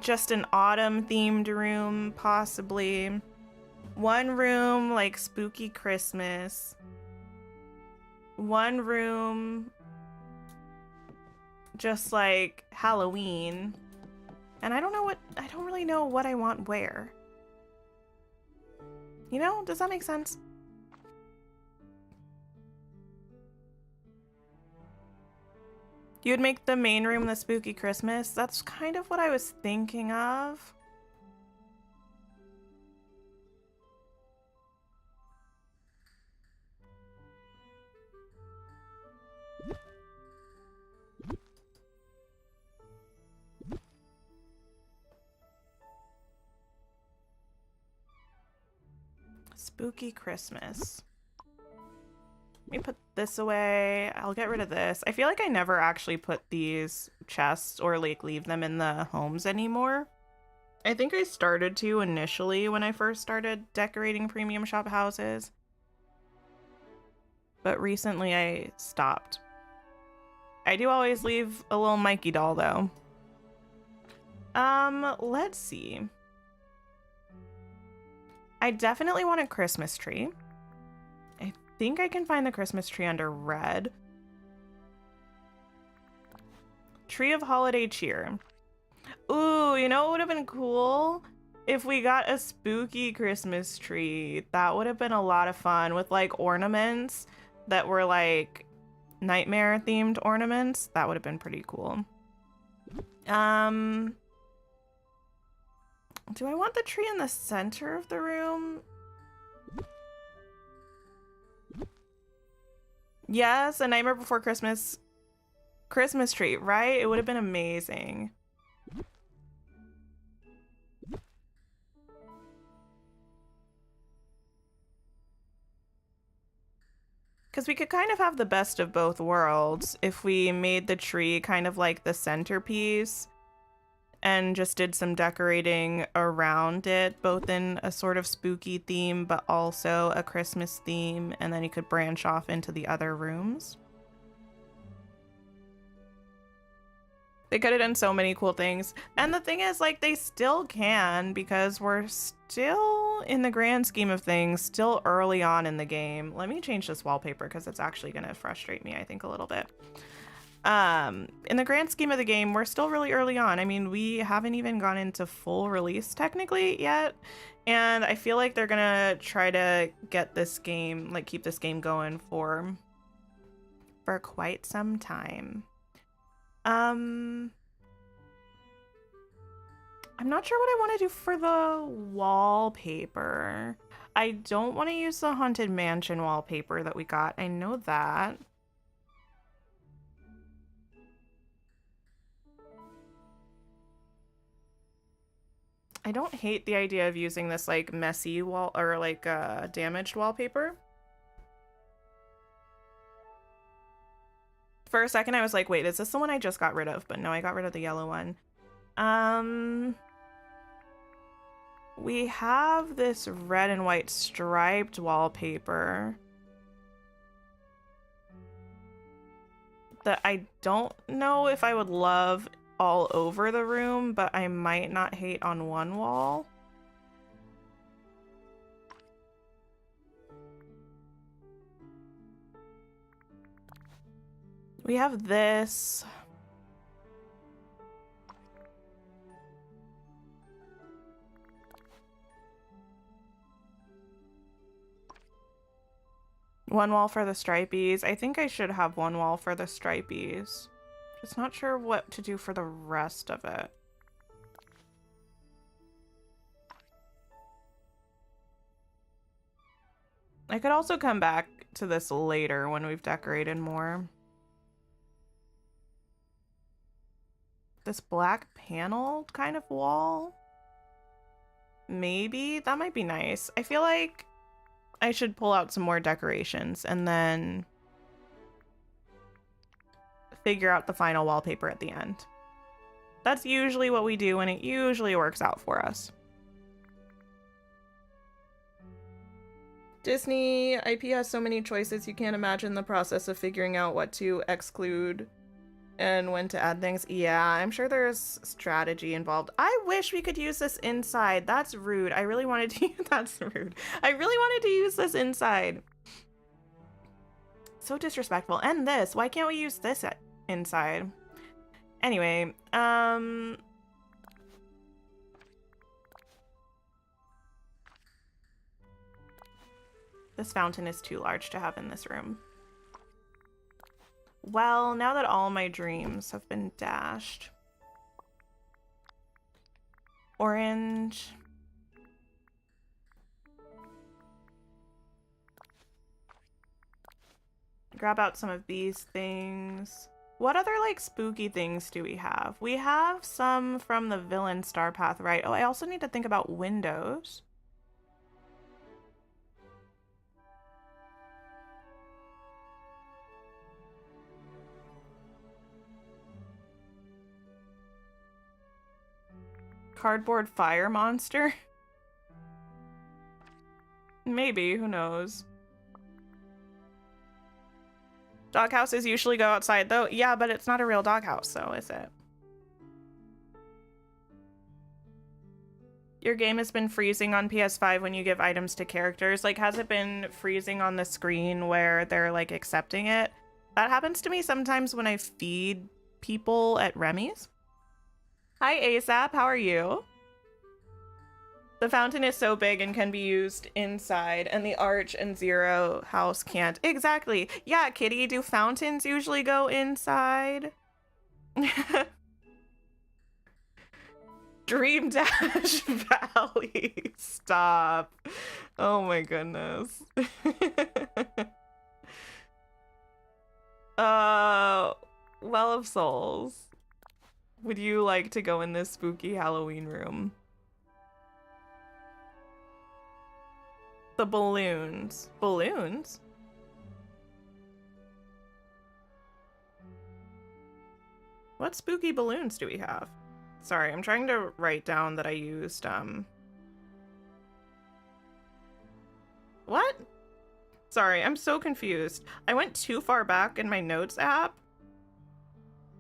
just an autumn themed room, possibly. One room like spooky Christmas. One room just like Halloween. And I don't really know what I want where. You know, does that make sense? You would make the main room the spooky Christmas? That's kind of what I was thinking of. Spooky Christmas. Let me put this away. I'll get rid of this. I feel like I never actually put these chests or like leave them in the homes anymore. I think I started to initially when I first started decorating premium shop houses. But recently I stopped. I do always leave a little Mikey doll though. Let's see. I definitely want a Christmas tree. I think I can find the Christmas tree under red. Tree of holiday cheer. Ooh, you know what would have been cool? If we got a spooky Christmas tree. That would have been a lot of fun with like ornaments that were like nightmare themed ornaments. That would have been pretty cool. Do I want the tree in the center of the room? Yes, A Nightmare Before Christmas Christmas tree, right? It would have been amazing. Because we could kind of have the best of both worlds if we made the tree kind of like the centerpiece and just did some decorating around it, both in a sort of spooky theme, but also a Christmas theme, and then you could branch off into the other rooms. They could have done so many cool things. And the thing is, like, they still can, because we're still, in the grand scheme of things, still early on in the game. Let me change this wallpaper, because it's actually going to frustrate me, I think, a little bit. In the grand scheme of the game, we're still really early on. I mean, we haven't even gone into full release technically yet, and I feel like they're gonna try to get this game, like keep this game going for quite some time. I'm not sure what I want to do for the wallpaper. I don't want to use the Haunted Mansion wallpaper that we got. I know that. I don't hate the idea of using this like messy wall or like damaged wallpaper. For a second I was like, wait, is this the one I just got rid of? But no, I got rid of the yellow one. We have this red and white striped wallpaper that I don't know if I would love all over the room, but I might not hate on one wall. We have this. One wall for the stripies. I think I should have one wall for the stripies. Just not sure what to do for the rest of it. I could also come back to this later when we've decorated more. This black paneled kind of wall? Maybe? That might be nice. I feel like I should pull out some more decorations and then figure out the final wallpaper at the end. That's usually what we do, and it usually works out for us. Disney IP has so many choices, you can't imagine the process of figuring out what to exclude and when to add things. Yeah, I'm sure there's strategy involved. I wish we could use this inside. That's rude. I really wanted to that's rude. I really wanted to use this inside. So disrespectful. And this. Why can't we use this inside? Anyway, this fountain is too large to have in this room. Well, now that all my dreams have been dashed. Orange. Grab out some of these things. What other, like, spooky things do we have? We have some from the villain star path, right? Oh, I also need to think about windows. Cardboard fire monster? Maybe, who knows? Doghouses usually go outside though. Yeah, but it's not a real doghouse, so is it? Your game has been freezing on PS5 when you give items to characters. Like, has it been freezing on the screen where they're like accepting it? That happens to me sometimes when I feed people at Remy's. Hi ASAP, how are you? The fountain is so big and can be used inside, and the arch and Zero house can't. Exactly. Yeah, Kitty, do fountains usually go inside? Dream Dash Valley. Stop. Oh my goodness. Well of Souls. Would you like to go in this spooky Halloween room? The balloons. Balloons? What spooky balloons do we have? Sorry, I'm trying to write down that I used, What? Sorry, I'm so confused. I went too far back in my notes app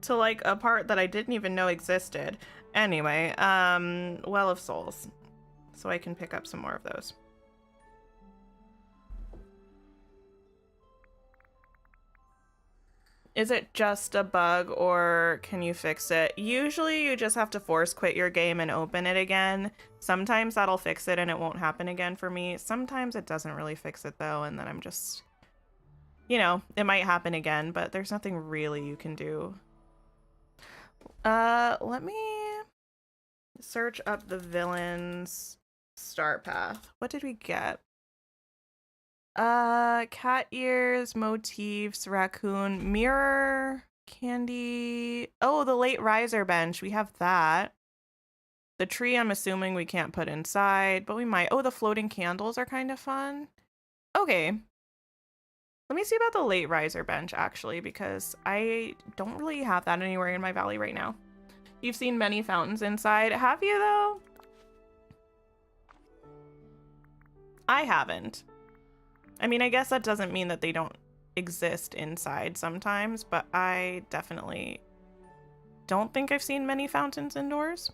to, like, a part that I didn't even know existed. Anyway, Well of Souls. So I can pick up some more of those. Is it just a bug or can you fix it? Usually you just have to force quit your game and open it again. Sometimes that'll fix it and it won't happen again for me. Sometimes it doesn't really fix it though, and then I'm just, you know, it might happen again, but there's nothing really you can do. Let me search up the villain's start path. What did we get? Cat ears, motifs, raccoon, mirror, candy. Oh, the late riser bench. We have that. The tree, I'm assuming we can't put inside, but we might. Oh, the floating candles are kind of fun. Okay. Let me see about the late riser bench, actually, because I don't really have that anywhere in my valley right now. You've seen many fountains inside. Have you, though? I haven't. I mean, I guess that doesn't mean that they don't exist inside sometimes, but I definitely don't think I've seen many fountains indoors.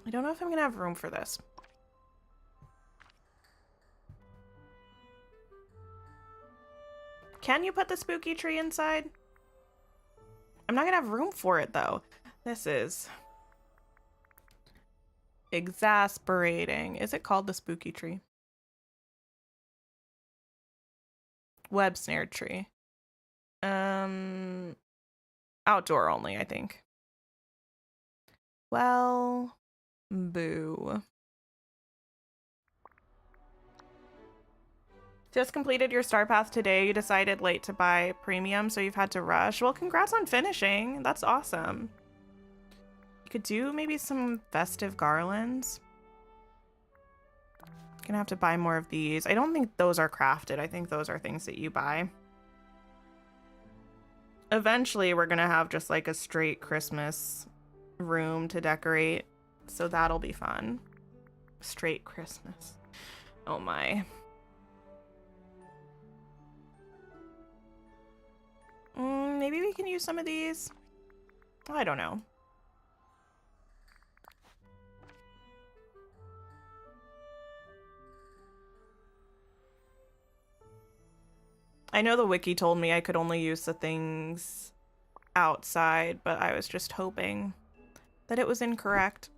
I don't know if I'm gonna have room for this. Can you put the spooky tree inside? I'm not gonna have room for it though. This is exasperating. Is it called the spooky tree? Web snared tree. Outdoor only, I think. Well, boo. Just completed your star path today. You decided late to buy premium, so you've had to rush. Well, congrats on finishing. That's awesome. You could do maybe some festive garlands. Gonna have to buy more of these. I don't think those are crafted. I think those are things that you buy. Eventually, we're gonna have just like a straight Christmas room to decorate, so that'll be fun. Straight Christmas. Oh my. Maybe we can use some of these. I don't know. I know the wiki told me I could only use the things outside, but I was just hoping that it was incorrect.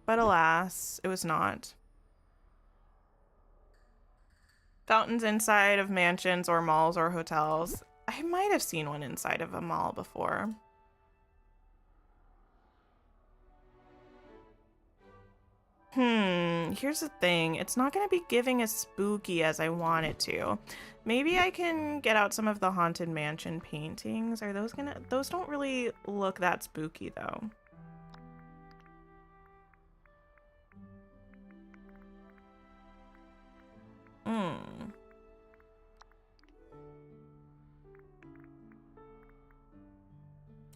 But alas, it was not. Fountains inside of mansions or malls or hotels. I might have seen one inside of a mall before. Here's the thing. It's not going to be giving as spooky as I want it to. Maybe I can get out some of the Haunted Mansion paintings. Are those gonna... Those don't really look that spooky, though.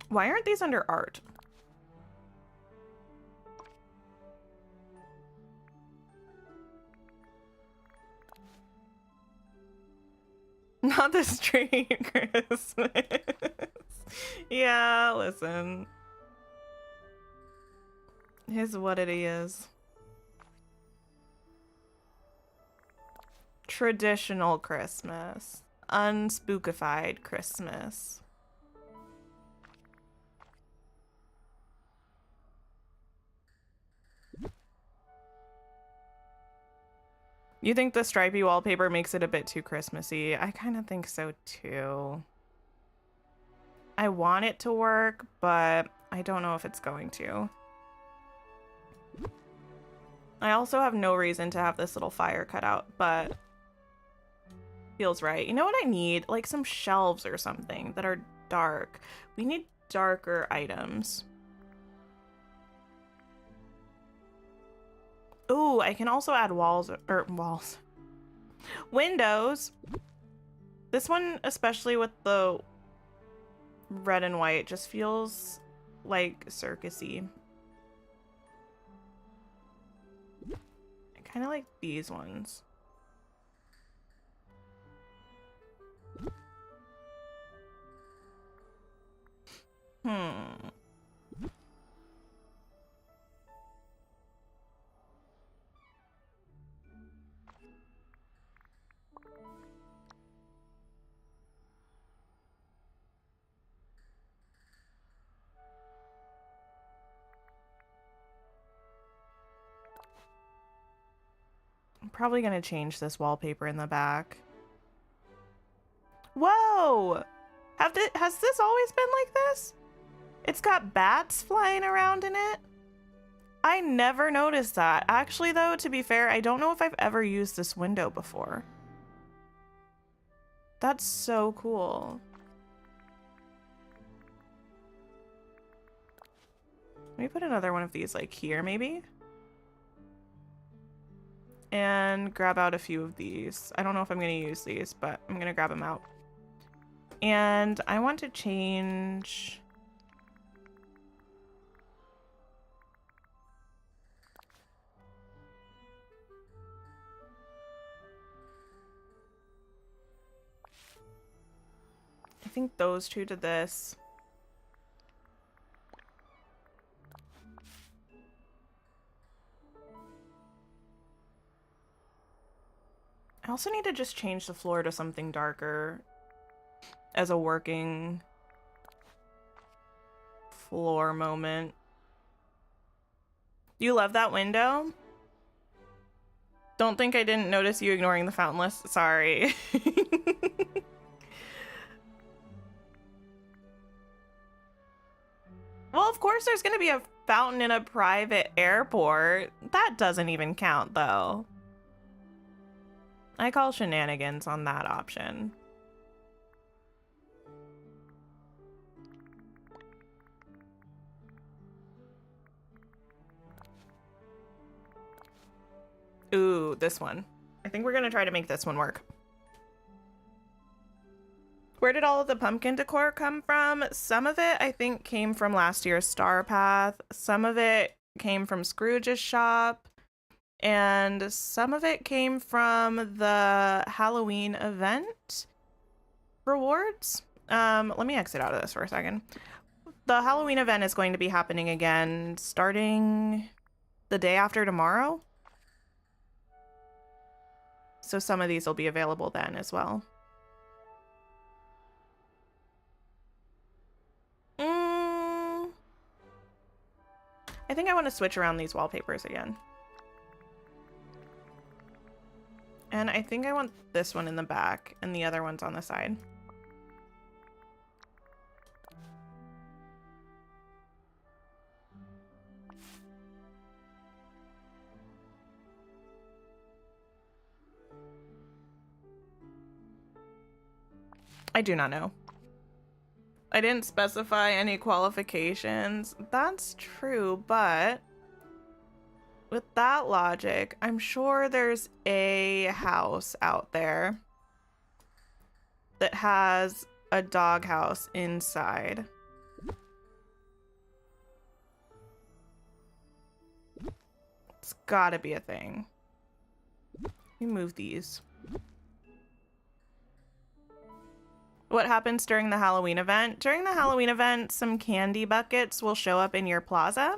Why aren't these under art? Not the street Christmas. Yeah, listen. Here's what it is. Traditional Christmas. Unspookified Christmas. You think the stripy wallpaper makes it a bit too Christmassy? I kind of think so too. I want it to work, but I don't know if it's going to. I also have no reason to have this little fire cut out, but feels right. You know what I need? Like some shelves or something that are dark. We need darker items. Ooh, I can also add walls. Windows. This one, especially with the red and white, just feels like circusy. I kind of like these ones. probably gonna change this wallpaper in the back. Whoa! Has this always been like this? It's got bats flying around in it? I never noticed that. Actually, though, to be fair, I don't know if I've ever used this window before. That's so cool. Let me put another one of these like here, maybe? And grab out a few of these. I don't know if I'm going to use these, but I'm going to grab them out. And I want to change... I think those two to this. I also need to just change the floor to something darker as a working floor moment. You love that window? Don't think I didn't notice you ignoring the fountain list. Sorry. Well, of course there's gonna be a fountain in a private airport. That doesn't even count, though. I call shenanigans on that option. Ooh, this one. I think we're gonna try to make this one work. Where did all of the pumpkin decor come from? Some of it, I think, came from last year's Star Path. Some of it came from Scrooge's shop. And some of it came from the Halloween event rewards. Let me exit out of this for a second. The Halloween event is going to be happening again starting the day after tomorrow. So some of these will be available then as well. I think I want to switch around these wallpapers again. And I think I want this one in the back and the other one's on the side. I do not know. I didn't specify any qualifications. That's true, but with that logic, I'm sure there's a house out there that has a doghouse inside. It's gotta be a thing. Let me move these. What happens during the Halloween event? During the Halloween event, some candy buckets will show up in your plaza.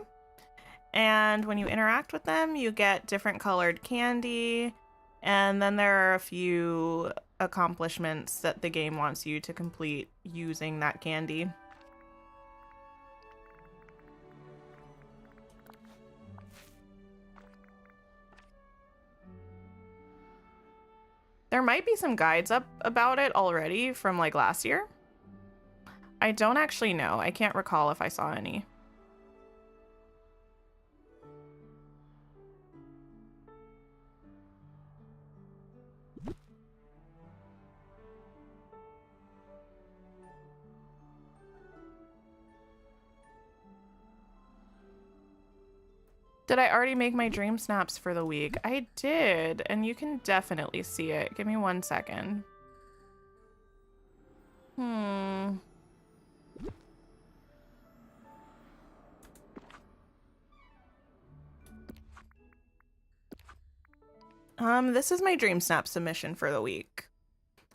And when you interact with them, you get different colored candy. And then there are a few accomplishments that the game wants you to complete using that candy. There might be some guides up about it already from like last year. I don't actually know. I can't recall if I saw any. Did I already make my dream snaps for the week? I did, and you can definitely see it. Give me 1 second. This is my dream snap submission for the week.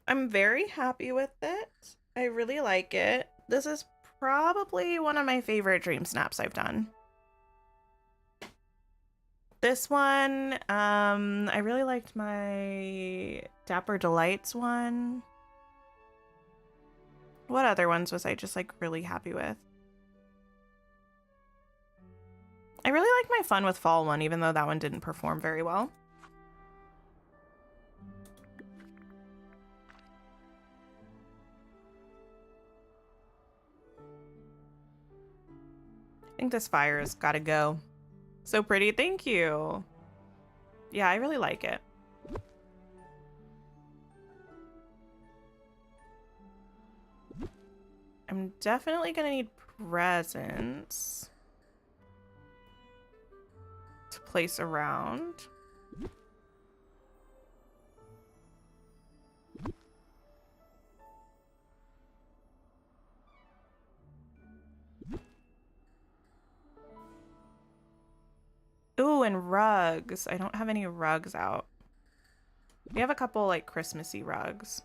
I'm very happy with it. I really like it. This is probably one of my favorite dream snaps I've done. This one, I really liked my Dapper Delights one. What other ones was I just like really happy with? I really liked my Fun with Fall one, even though that one didn't perform very well. think this fire has got to go. So pretty. Thank you. Yeah, I really like it. I'm definitely going to need presents to place around. Ooh, and rugs. I don't have any rugs out. We have a couple like Christmassy rugs.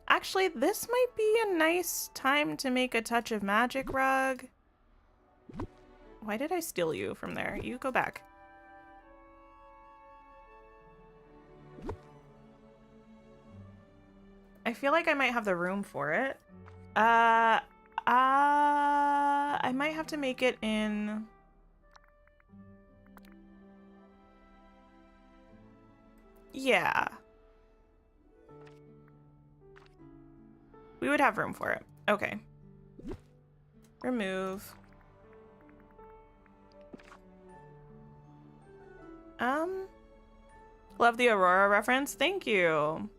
Actually, this might be a nice time to make a touch of magic rug. Why did I steal you from there? You go back. I feel like I might have the room for it. I might have to make it in... Yeah. We would have room for it. Okay. Remove. Love the Aurora reference. Thank you.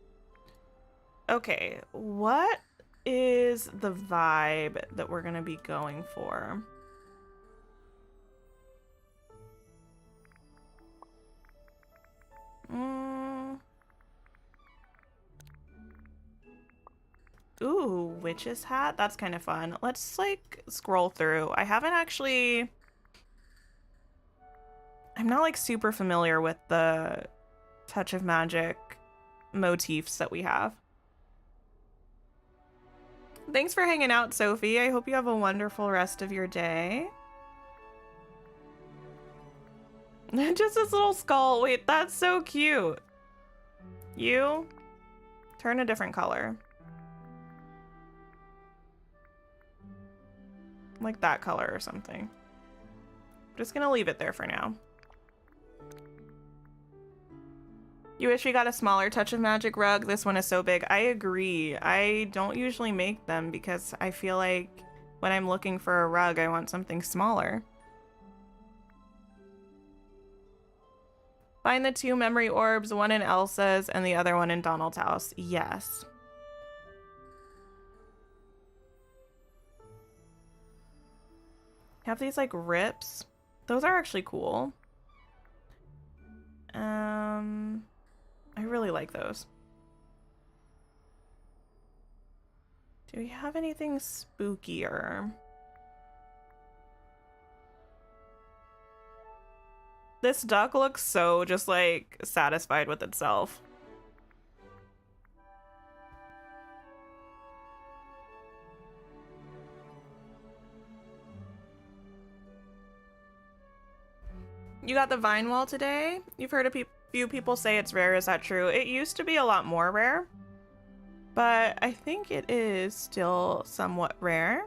Okay, what is the vibe that we're gonna be going for? Ooh, witch's hat? That's kind of fun. Let's like scroll through. I haven't actually... I'm not like super familiar with the touch of magic motifs that we have. Thanks for hanging out, Sophie. I hope you have a wonderful rest of your day. Just this little skull. Wait, that's so cute. You turn a different color. Like that color or something. I'm just gonna leave it there for now. You wish we got a smaller touch of magic rug? This one is so big. I agree. I don't usually make them because I feel like when I'm looking for a rug, I want something smaller. Find the 2 memory orbs, one in Elsa's and the other one in Donald's house. Yes. Have these like rips. Those are actually cool. I really like those. Do we have anything spookier? This duck looks so just like satisfied with itself. You got the vine wall today? You've heard a few people say it's rare. Is that true? It used to be a lot more rare, but I think it is still somewhat rare.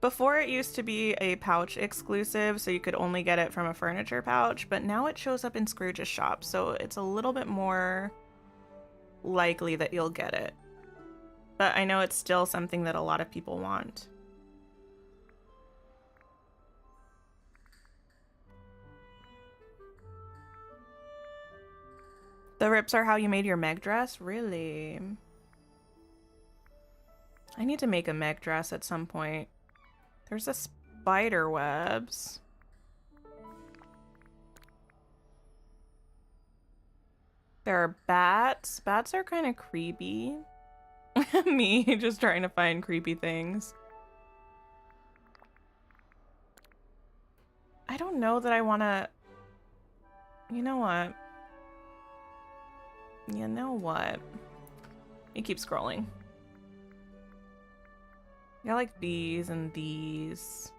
Before it used to be a pouch exclusive, so you could only get it from a furniture pouch, but now it shows up in Scrooge's shop, so it's a little bit more likely that you'll get it. But I know it's still something that a lot of people want. The rips are how you made your Meg dress? Really? I need to make a Meg dress at some point. There's a spider webs. There are bats. Bats are kind of creepy. Me just trying to find creepy things. I don't know that I want to... You know what? You know what? You keep scrolling. I like these and these.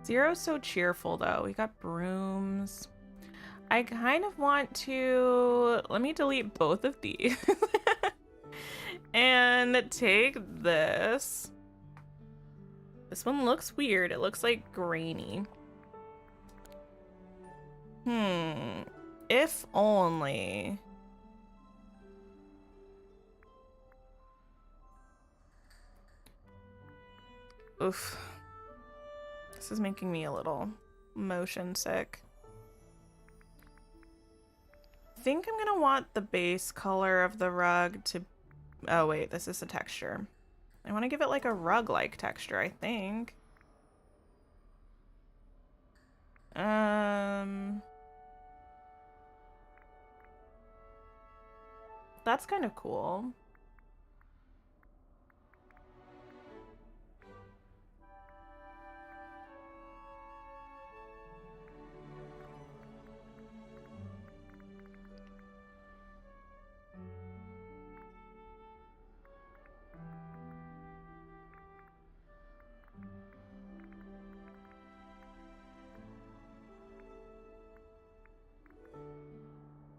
Zero's so cheerful though. We got brooms. I kind of want to... Let me delete both of these. And take this. This one looks weird. It looks like grainy. If only. Oof. This is making me a little motion sick. I think I'm gonna want the base color of the rug to... Oh wait, this is a texture. I want to give it like a rug-like texture, I think. That's kind of cool.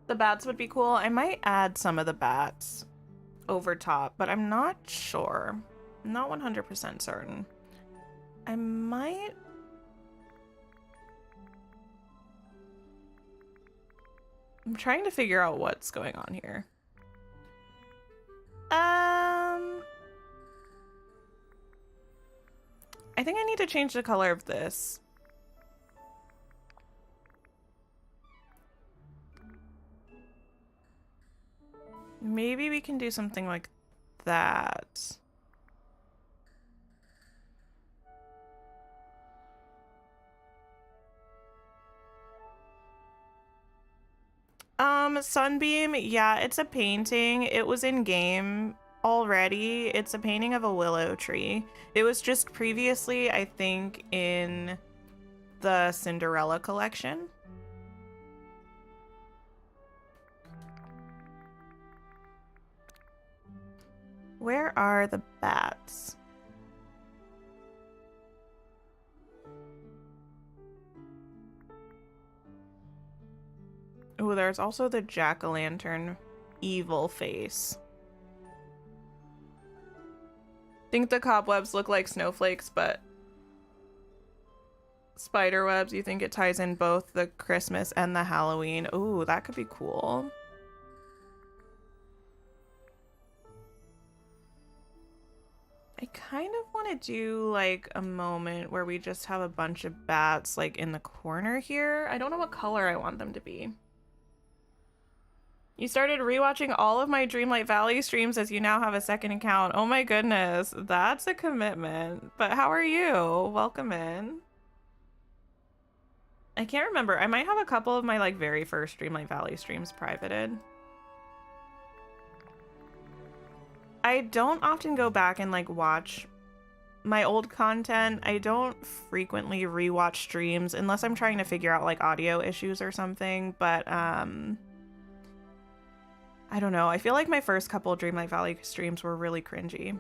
The bats would be cool. I might add some of the bats over top, but I'm not sure. I'm not 100% certain. I might... I'm trying to figure out what's going on here. I think I need to change the color of this. Maybe we can do something like that. Sunbeam, yeah, it's a painting. It was in game already. It's a painting of a willow tree. It was just previously, I think, in the Cinderella collection. Where are the bats? Oh, there's also the jack-o'-lantern evil face. Think the cobwebs look like snowflakes, but spider webs. You think it ties in both the Christmas and the Halloween. Ooh, that could be cool. I kind of want to do like a moment where we just have a bunch of bats like in the corner here. I don't know what color I want them to be. You started rewatching all of my Dreamlight Valley streams as you now have a second account. Oh my goodness, that's a commitment. But how are you? Welcome in. I can't remember. I might have a couple of my like very first Dreamlight Valley streams privated. I don't often go back and like watch my old content. I don't frequently rewatch streams unless I'm trying to figure out like audio issues or something, but I don't know. I feel like my first couple of Dreamlight Valley streams were really cringy.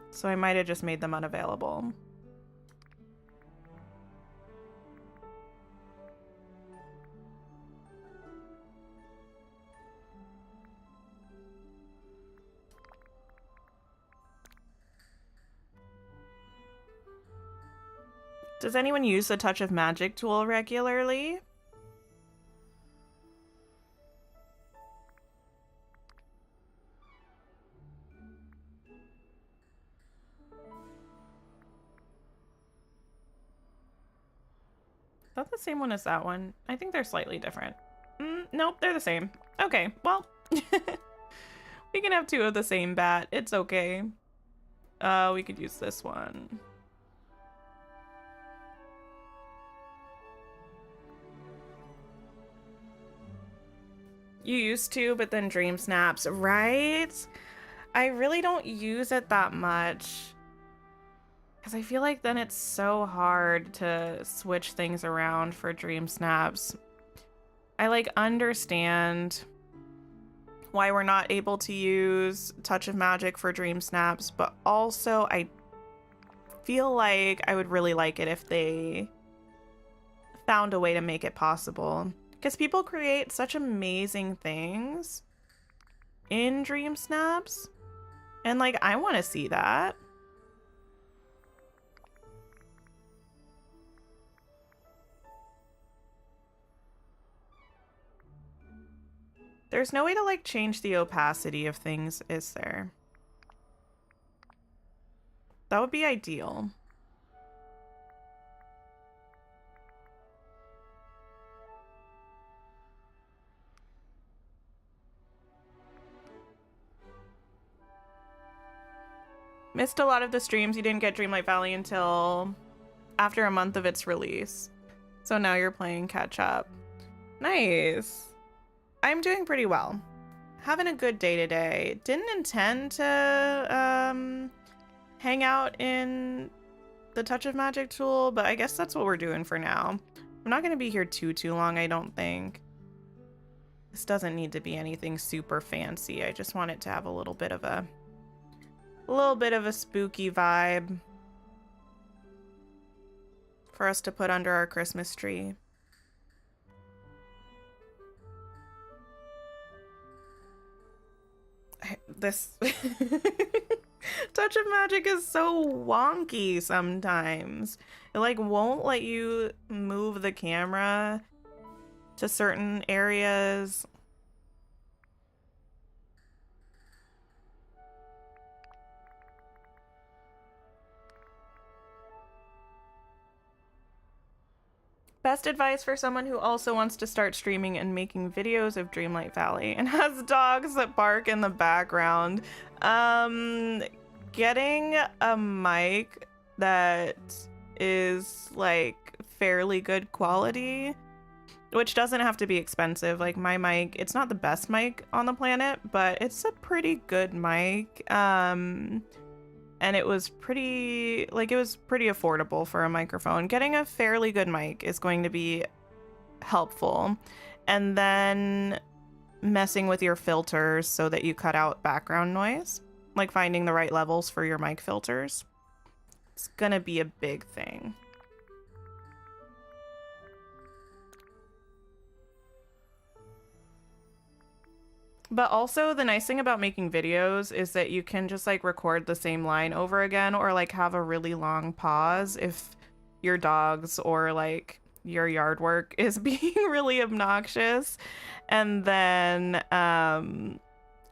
So I might have just made them unavailable. Does anyone use the Touch of Magic tool regularly? Is that the same one as that one? I think they're slightly different. Nope, they're the same. Okay, well, we can have two of the same bat. It's okay. We could use this one. You used to, but then Dream Snaps, right? I really don't use it that much. Because I feel like then it's so hard to switch things around for Dream Snaps. I like understand why we're not able to use Touch of Magic for Dream Snaps, but also I feel like I would really like it if they found a way to make it possible. Because people create such amazing things in Dream Snaps. And, like, I want to see that. There's no way to, like, change the opacity of things, is there? That would be ideal. Missed a lot of the streams. You didn't get Dreamlight Valley until after a month of its release. So now you're playing catch up. Nice. I'm doing pretty well. Having a good day today. Didn't intend to hang out in the Touch of Magic tool, but I guess that's what we're doing for now. I'm not going to be here too long, I don't think. This doesn't need to be anything super fancy. I just want it to have a little bit of a spooky vibe for us to put under our Christmas tree. This Touch of Magic is so wonky sometimes. It like won't let you move the camera to certain areas. Best advice for someone who also wants to start streaming and making videos of Dreamlight Valley and has dogs that bark in the background. Getting a mic that is like fairly good quality, which doesn't have to be expensive. Like my mic, it's not the best mic on the planet, but it's a pretty good mic. And it was pretty affordable for a microphone. Getting a fairly good mic is going to be helpful. And then messing with your filters so that you cut out background noise, like finding the right levels for your mic filters. It's gonna be a big thing. But also the nice thing about making videos is that you can just like record the same line over again, or like have a really long pause if your dogs or like your yard work is being really obnoxious, and then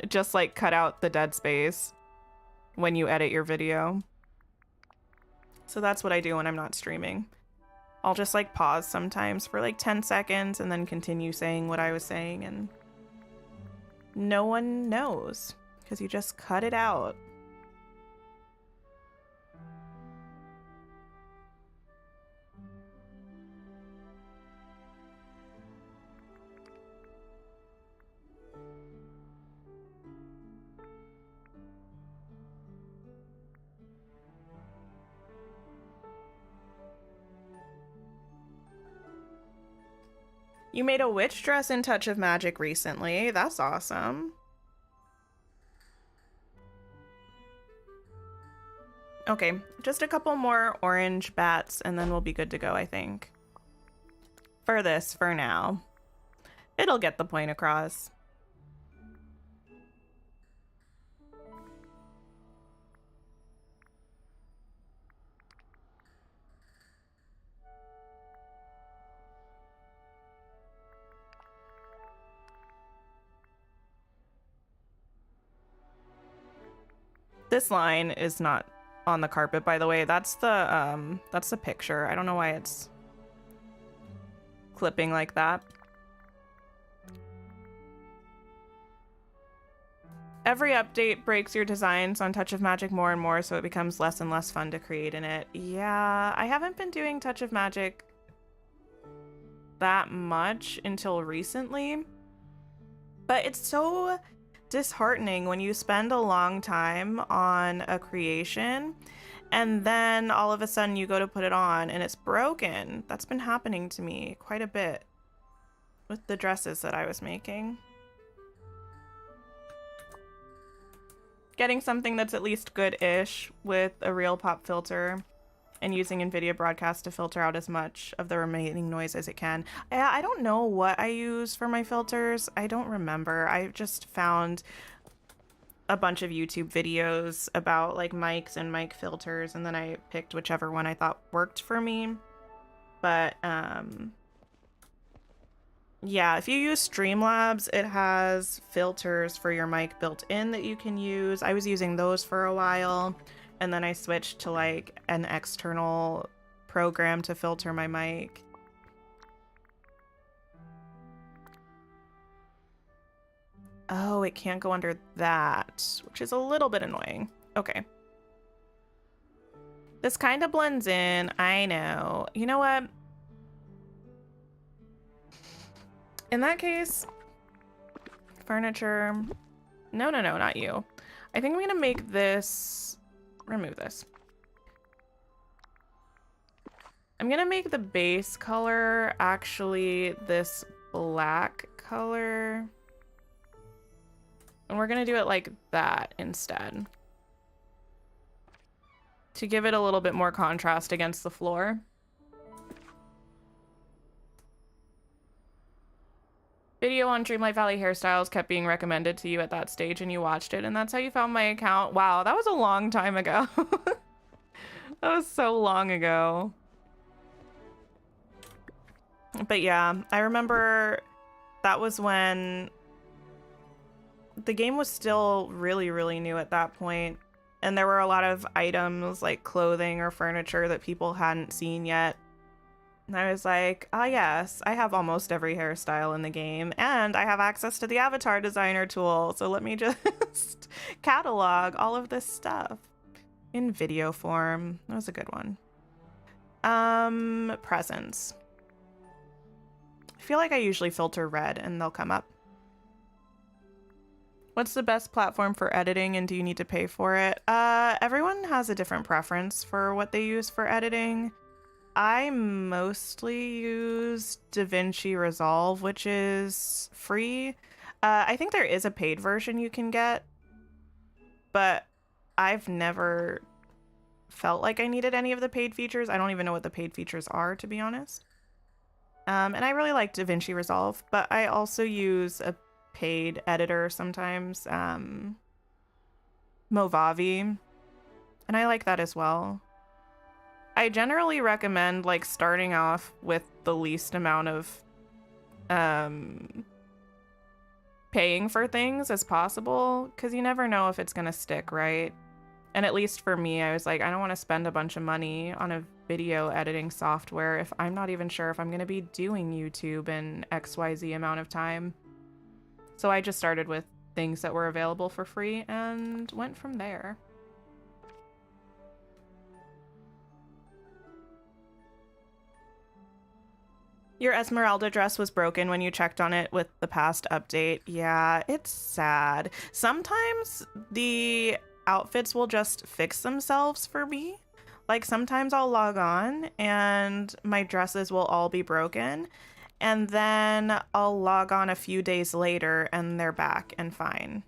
just like cut out the dead space when you edit your video. So that's what I do when I'm not streaming. I'll just like pause sometimes for like 10 seconds and then continue saying what I was saying, and no one knows because you just cut it out. You made a witch dress in Touch of Magic recently. That's awesome. Okay, just a couple more orange bats and then we'll be good to go, I think. For this, for now. It'll get the point across. This line is not on the carpet, by the way. That's the picture. I don't know why it's clipping like that. Every update breaks your designs on Touch of Magic more and more, so it becomes less and less fun to create in it. Yeah, I haven't been doing Touch of Magic that much until recently, but it's so disheartening when you spend a long time on a creation and then all of a sudden you go to put it on and it's broken. That's been happening to me quite a bit with the dresses that I was making. Getting something that's at least good-ish with a real pop filter and using NVIDIA Broadcast to filter out as much of the remaining noise as it can. I don't know what I use for my filters. I don't remember. I just found a bunch of YouTube videos about like mics and mic filters, and then I picked whichever one I thought worked for me. But yeah, if you use Streamlabs, it has filters for your mic built in that you can use. I was using those for a while, and then I switched to like an external program to filter my mic. Oh, it can't go under that, which is a little bit annoying. Okay. This kind of blends in. I know. You know what? In that case, furniture. No, not you. I think I'm gonna make this, remove this. I'm gonna make the base color actually this black color. And we're gonna do it like that instead, to give it a little bit more contrast against the floor. Video on Dreamlight Valley hairstyles kept being recommended to you at that stage and you watched it, and that's how you found my account. Wow, that was a long time ago. That was so long ago. But yeah, I remember that was when the game was still really, really new at that point, and there were a lot of items like clothing or furniture that people hadn't seen yet. And I was like, ah, yes, I have almost every hairstyle in the game, and I have access to the avatar designer tool, so let me just catalog all of this stuff in video form. That was a good one. Presents. I feel like I usually filter red and they'll come up. What's the best platform for editing, and do you need to pay for it? Everyone has a different preference for what they use for editing. I mostly use DaVinci Resolve, which is free. I think there is a paid version you can get, but I've never felt like I needed any of the paid features. I don't even know what the paid features are, to be honest. And I really like DaVinci Resolve, but I also use a paid editor sometimes, Movavi, and I like that as well. I generally recommend like starting off with the least amount of paying for things as possible, because you never know if it's gonna stick, right? And at least for me, I was like, I don't want to spend a bunch of money on a video editing software if I'm not even sure if I'm gonna be doing YouTube in XYZ amount of time. So I just started with things that were available for free and went from there. Your Esmeralda dress was broken when you checked on it with the past update. Yeah, it's sad. Sometimes the outfits will just fix themselves for me. Like sometimes I'll log on and my dresses will all be broken, and then I'll log on a few days later and they're back and fine.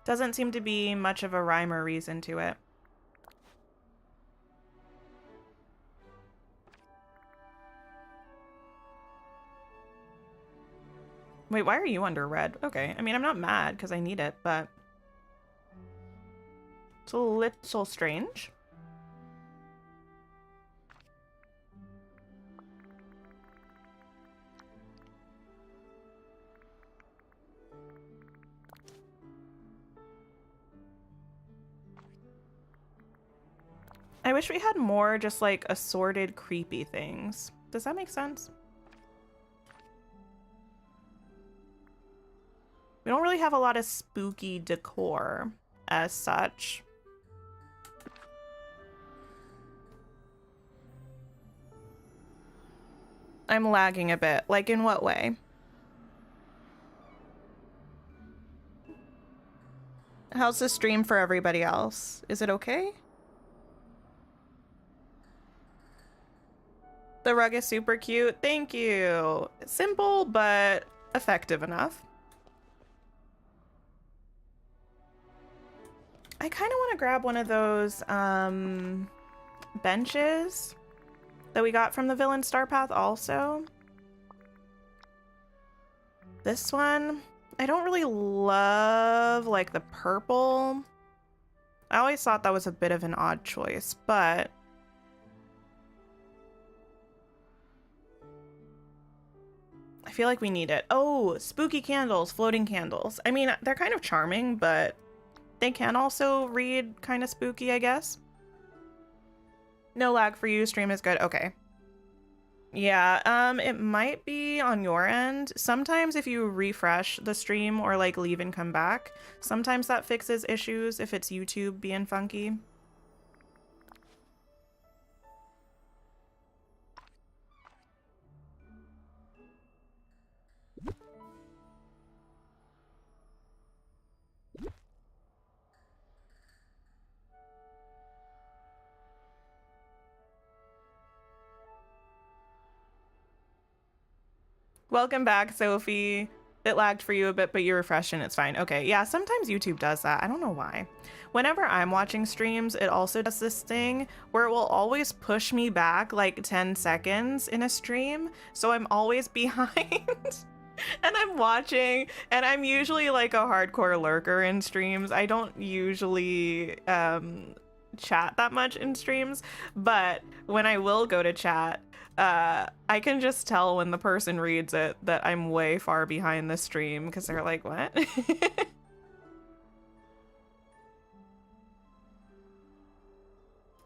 Doesn't seem to be much of a rhyme or reason to it. Wait, why are you under red? Okay, I mean, I'm not mad because I need it, but it's a little strange. I wish we had more just like assorted creepy things. Does that make sense? We don't really have a lot of spooky decor as such. I'm lagging a bit. Like in what way? How's the stream for everybody else? Is it okay? The rug is super cute. Thank you. Simple, but effective enough. I kind of want to grab one of those benches that we got from the Villain Star Path also. This one, I don't really love like the purple. I always thought that was a bit of an odd choice, but I feel like we need it. Oh, spooky candles, floating candles. I mean, they're kind of charming, but they can also read kind of spooky, I guess. No lag for you. Stream is good. Okay. Yeah, it might be on your end. Sometimes if you refresh the stream or like leave and come back, sometimes that fixes issues if it's YouTube being funky. Welcome back, Sophie. It lagged for you a bit, but you refreshed and it's fine. Okay, yeah, sometimes YouTube does that. I don't know why. Whenever I'm watching streams, it also does this thing where it will always push me back like 10 seconds in a stream. So I'm always behind and I'm watching, and I'm usually like a hardcore lurker in streams. I don't usually chat that much in streams, but when I will go to chat, I can just tell when the person reads it that I'm way far behind the stream because they're like, what?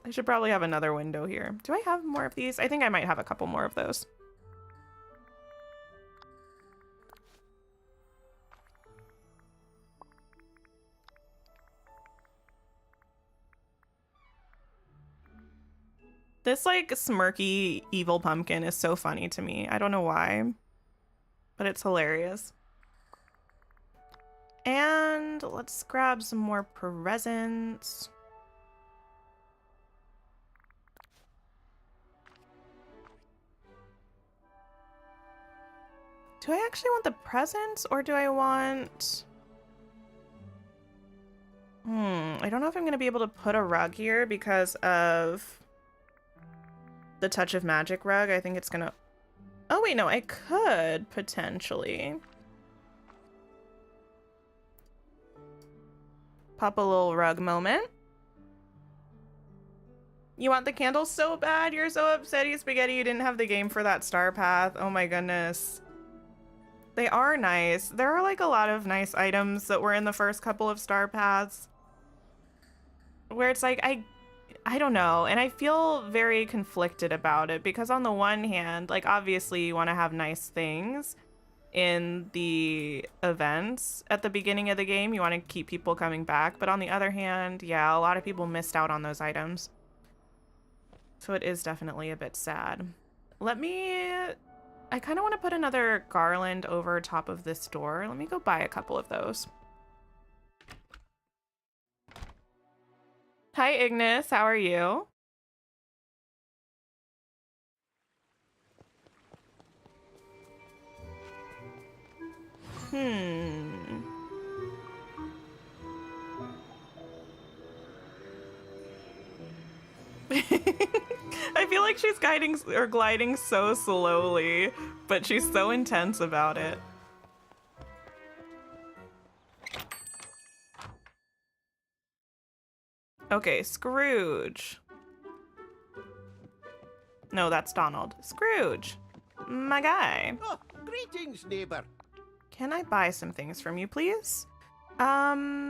I should probably have another window here. Do I have more of these? I think I might have a couple more of those. This like smirky evil pumpkin is so funny to me. I don't know why, but it's hilarious. And let's grab some more presents. Do I actually want the presents or do I want... I don't know if I'm gonna be able to put a rug here because of the Touch of Magic rug. I think it's gonna... Oh wait, no, I could potentially pop a little rug moment. You want the candles so bad? You're so upset, you spaghetti, you didn't have the game for that star path. Oh my goodness. They are nice. There are like a lot of nice items that were in the first couple of star paths where it's like, I don't know, and I feel very conflicted about it because on the one hand, like obviously you want to have nice things in the events at the beginning of the game. You want to keep people coming back, but on the other hand, yeah, a lot of people missed out on those items. So it is definitely a bit sad. I kind of want to put another garland over top of this door. Let me go buy a couple of those. Hi, Ignis. How are you? I feel like she's gliding so slowly, but she's so intense about it. Okay, Scrooge. No, that's Donald. Scrooge, my guy. Oh, greetings, neighbor. Can I buy some things from you, please? I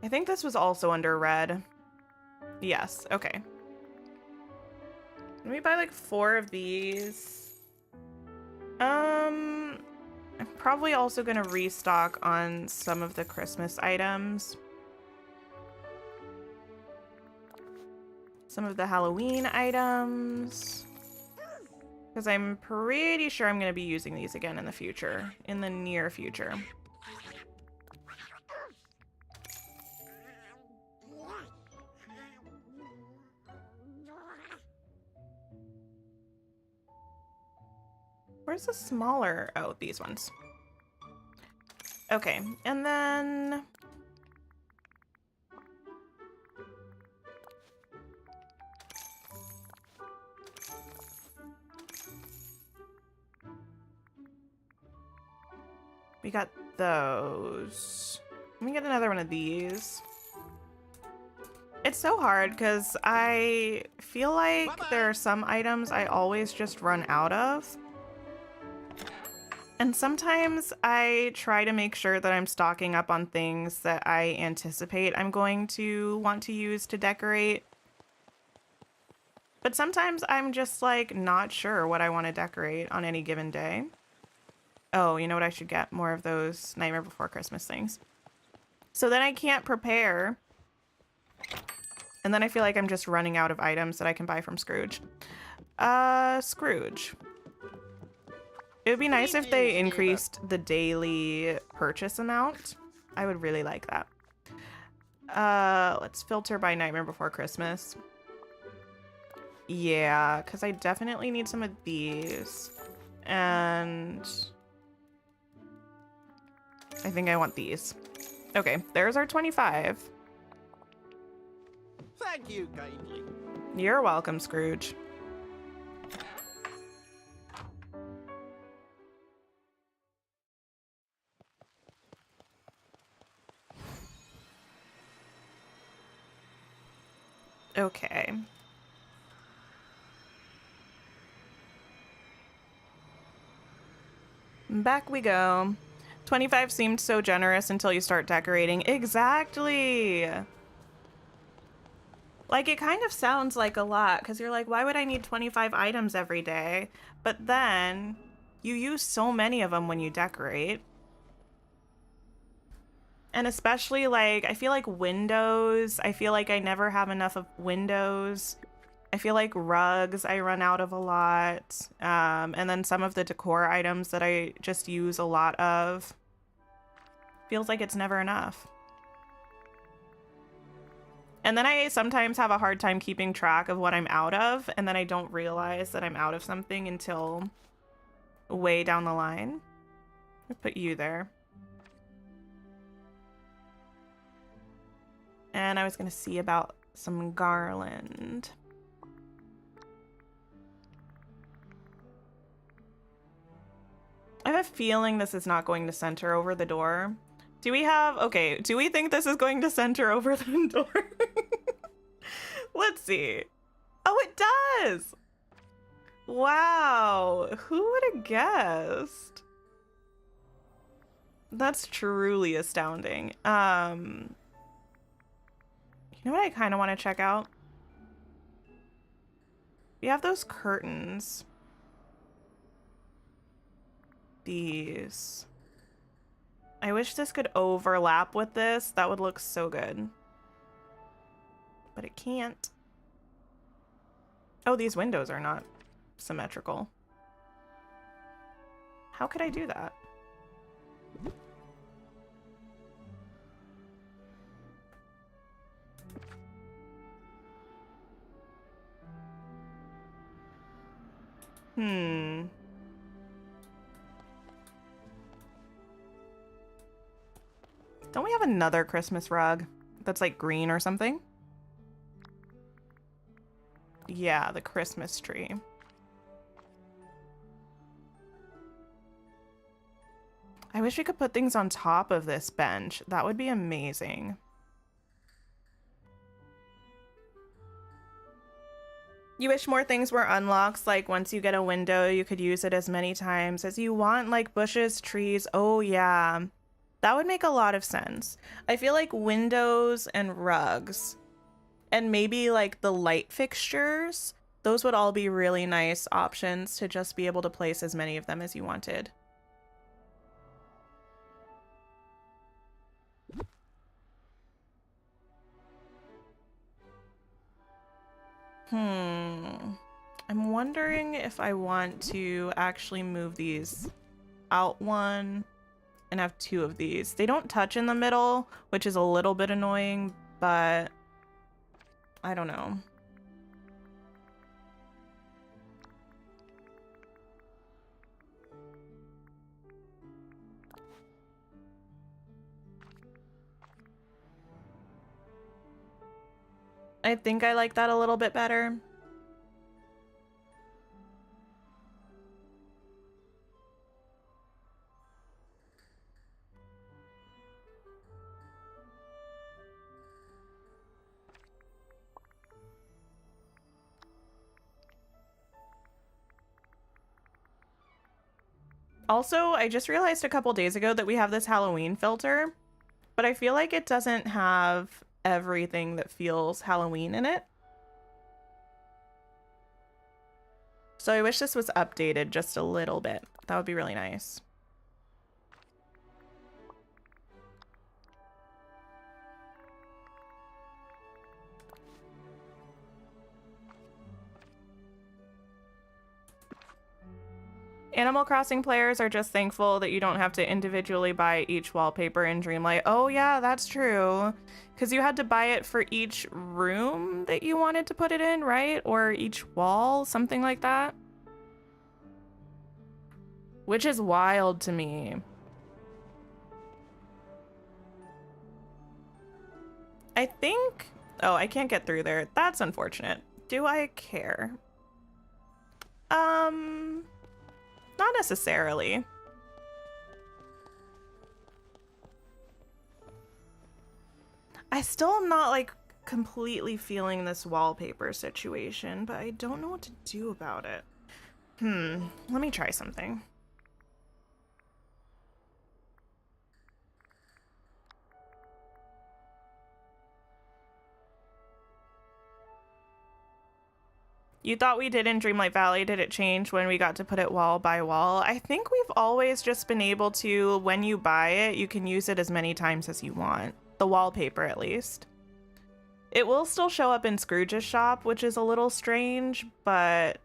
think this was also under red. Yes, okay. Let me buy like 4 of these. I'm probably also gonna restock on some of the Christmas items. Some of the Halloween items. Because I'm pretty sure I'm gonna be using these again in the future. In the near future. Where's the smaller? Oh, these ones. Okay, and then... we got those. Let me get another one of these. It's so hard because I feel like there are some items I always just run out of. And sometimes I try to make sure that I'm stocking up on things that I anticipate I'm going to want to use to decorate. But sometimes I'm just like not sure what I want to decorate on any given day. Oh, you know what? I should get more of those Nightmare Before Christmas things. So then I can't prepare. And then I feel like I'm just running out of items that I can buy from Scrooge. Scrooge. It would be nice if they increased the daily purchase amount. I would really like that. Let's filter by Nightmare Before Christmas. Yeah, because I definitely need some of these. And I think I want these. Okay, there's our 25. Thank you kindly. You're welcome, Scrooge. Okay. Back we go. 25 seemed so generous until you start decorating. Exactly. Like, it kind of sounds like a lot because you're like, why would I need 25 items every day? But then you use so many of them when you decorate. And especially, like, I feel like windows. I feel like I never have enough of windows. I feel like rugs I run out of a lot. And then some of the decor items that I just use a lot of. Feels like it's never enough. And then I sometimes have a hard time keeping track of what I'm out of, and then I don't realize that I'm out of something until way down the line. I'll put you there. And I was gonna see about some garland. I have a feeling this is not going to center over the door. Do we have, okay, do we think this is going to center over the door? Let's see. Oh, it does! Wow, who would have guessed? That's truly astounding. You know what I kind of want to check out? We have those curtains. These. I wish this could overlap with this. That would look so good. But it can't. Oh, these windows are not symmetrical. How could I do that? Don't we have another Christmas rug that's like green or something? Yeah, the Christmas tree. I wish we could put things on top of this bench. That would be amazing. You wish more things were unlocks, like once you get a window, you could use it as many times as you want, like bushes, trees. Oh, yeah. That would make a lot of sense. I feel like windows and rugs and maybe like the light fixtures, those would all be really nice options to just be able to place as many of them as you wanted. I'm wondering if I want to actually move these out one and have two of these. They don't touch in the middle, which is a little bit annoying, but I don't know. I think I like that a little bit better. Also, I just realized a couple days ago that we have this Halloween filter, but I feel like it doesn't have everything that feels Halloween in it. So I wish this was updated just a little bit. That would be really nice. Animal Crossing players are just thankful that you don't have to individually buy each wallpaper in Dreamlight. Oh yeah, that's true. Because you had to buy it for each room that you wanted to put it in, right? Or each wall, something like that. Which is wild to me. I think... Oh, I can't get through there. That's unfortunate. Do I care? Not necessarily. I still am not, like, completely feeling this wallpaper situation, but I don't know what to do about it. Let me try something. You thought we did in Dreamlight Valley. Did it change when we got to put it wall by wall? I think we've always just been able to, when you buy it, you can use it as many times as you want. The wallpaper, at least. It will still show up in Scrooge's shop, which is a little strange, but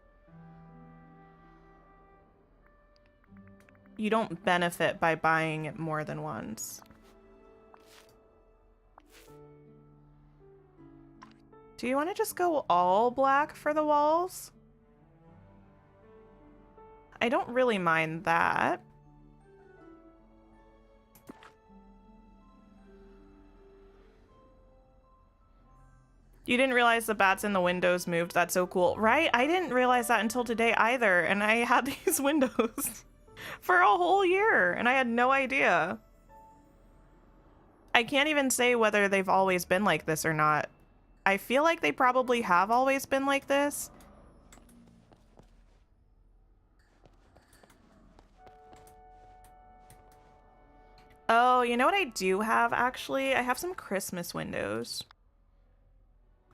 you don't benefit by buying it more than once. Do you want to just go all black for the walls? I don't really mind that. You didn't realize the bats in the windows moved. That's so cool. Right? I didn't realize that until today either. And I had these windows for a whole year and I had no idea. I can't even say whether they've always been like this or not. I feel like they probably have always been like this. Oh, you know what I do have, actually? I have some Christmas windows.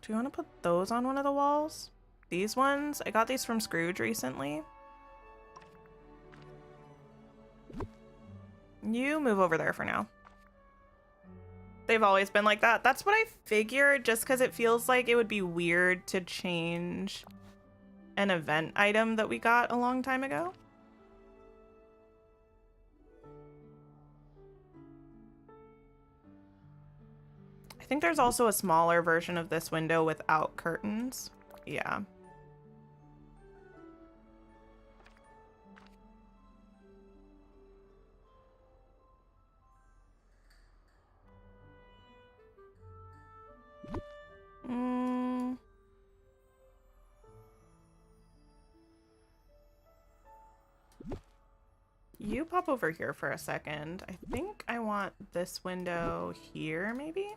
Do you want to put those on one of the walls? These ones? I got these from Scrooge recently. You move over there for now. They've always been like that. That's what I figured, just because it feels like it would be weird to change an event item that we got a long time ago. I think there's also a smaller version of this window without curtains. Yeah. You pop over here for a second. I think I want this window here, maybe?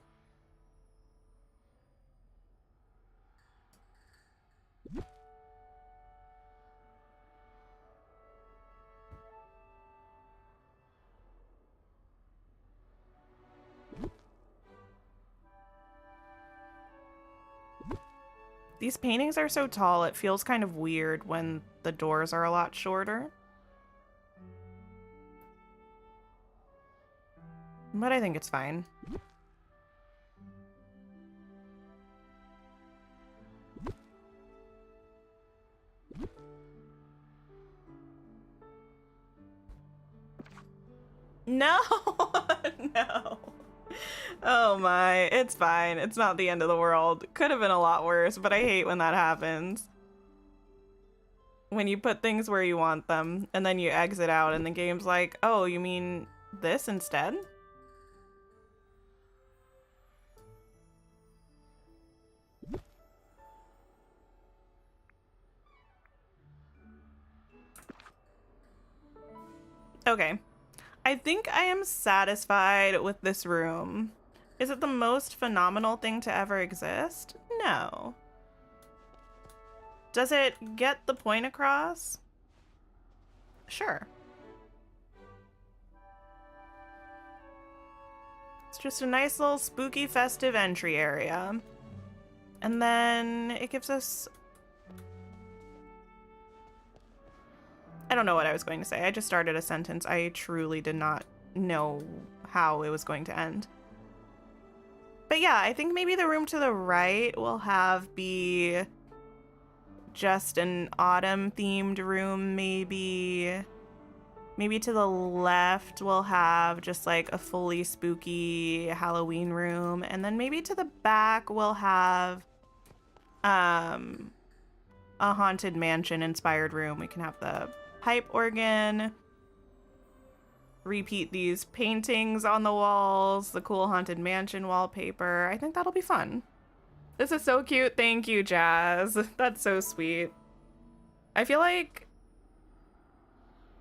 These paintings are so tall, it feels kind of weird when the doors are a lot shorter. But I think it's fine. No! No. Oh my, it's fine. It's not the end of the world. Could have been a lot worse, but I hate when that happens. When you put things where you want them, and then you exit out and the game's like, oh, you mean this instead? Okay. I think I am satisfied with this room. Is it the most phenomenal thing to ever exist? No. Does it get the point across? Sure. just a nice little spooky festive entry area. And then it gives us... I don't know what I was going to say. I just started a sentence. I truly did not know how it was going to end. But yeah, I think maybe the room to the right will be just an autumn themed room, maybe. Maybe to the left we'll have just like a fully spooky Halloween room. And then maybe to the back we'll have a haunted mansion inspired room. We can have the pipe organ, repeat these paintings on the walls, the cool haunted mansion wallpaper. I think that'll be fun. This is so cute. Thank you, Jazz. That's so sweet. I feel like,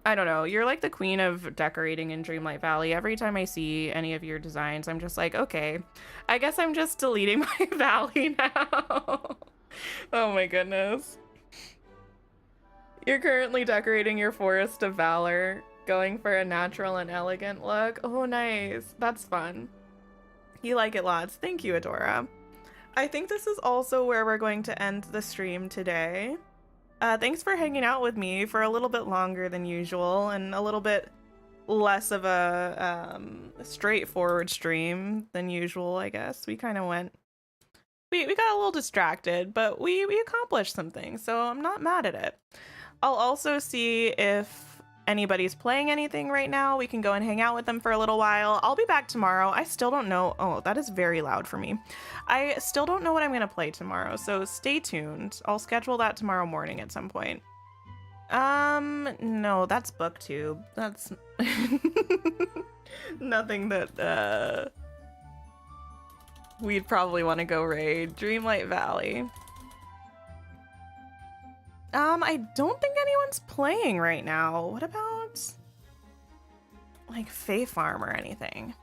I don't know, you're like the queen of decorating in Dreamlight Valley. Every time I see any of your designs, I'm just like, okay, I guess I'm just deleting my valley now. Oh my goodness. You're currently decorating your Forest of Valor, going for a natural and elegant look. Oh, nice. That's fun. You like it lots. Thank you, Adora. I think this is also where we're going to end the stream today. Thanks for hanging out with me for a little bit longer than usual and a little bit less of a straightforward stream than usual, I guess. We kind of went... We got a little distracted, but we accomplished some things, so I'm not mad at it. I'll also see if anybody's playing anything right now. We can go and hang out with them for a little while. I'll be back tomorrow. I still don't know. Oh, that is very loud for me. I still don't know what I'm going to play tomorrow, so stay tuned. I'll schedule that tomorrow morning at some point. No, that's BookTube. That's nothing that, we'd probably want to go raid. Dreamlight Valley. I don't think anyone's playing right now. What about like Fae Farm or anything?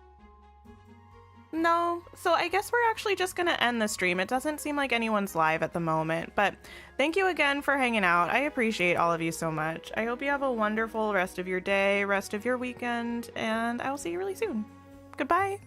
No. So I guess we're actually just gonna end the stream. It doesn't seem like anyone's live at the moment, but thank you again for hanging out. I appreciate all of you so much. I hope you have a wonderful rest of your day, rest of your weekend, and I will see you really soon. Goodbye.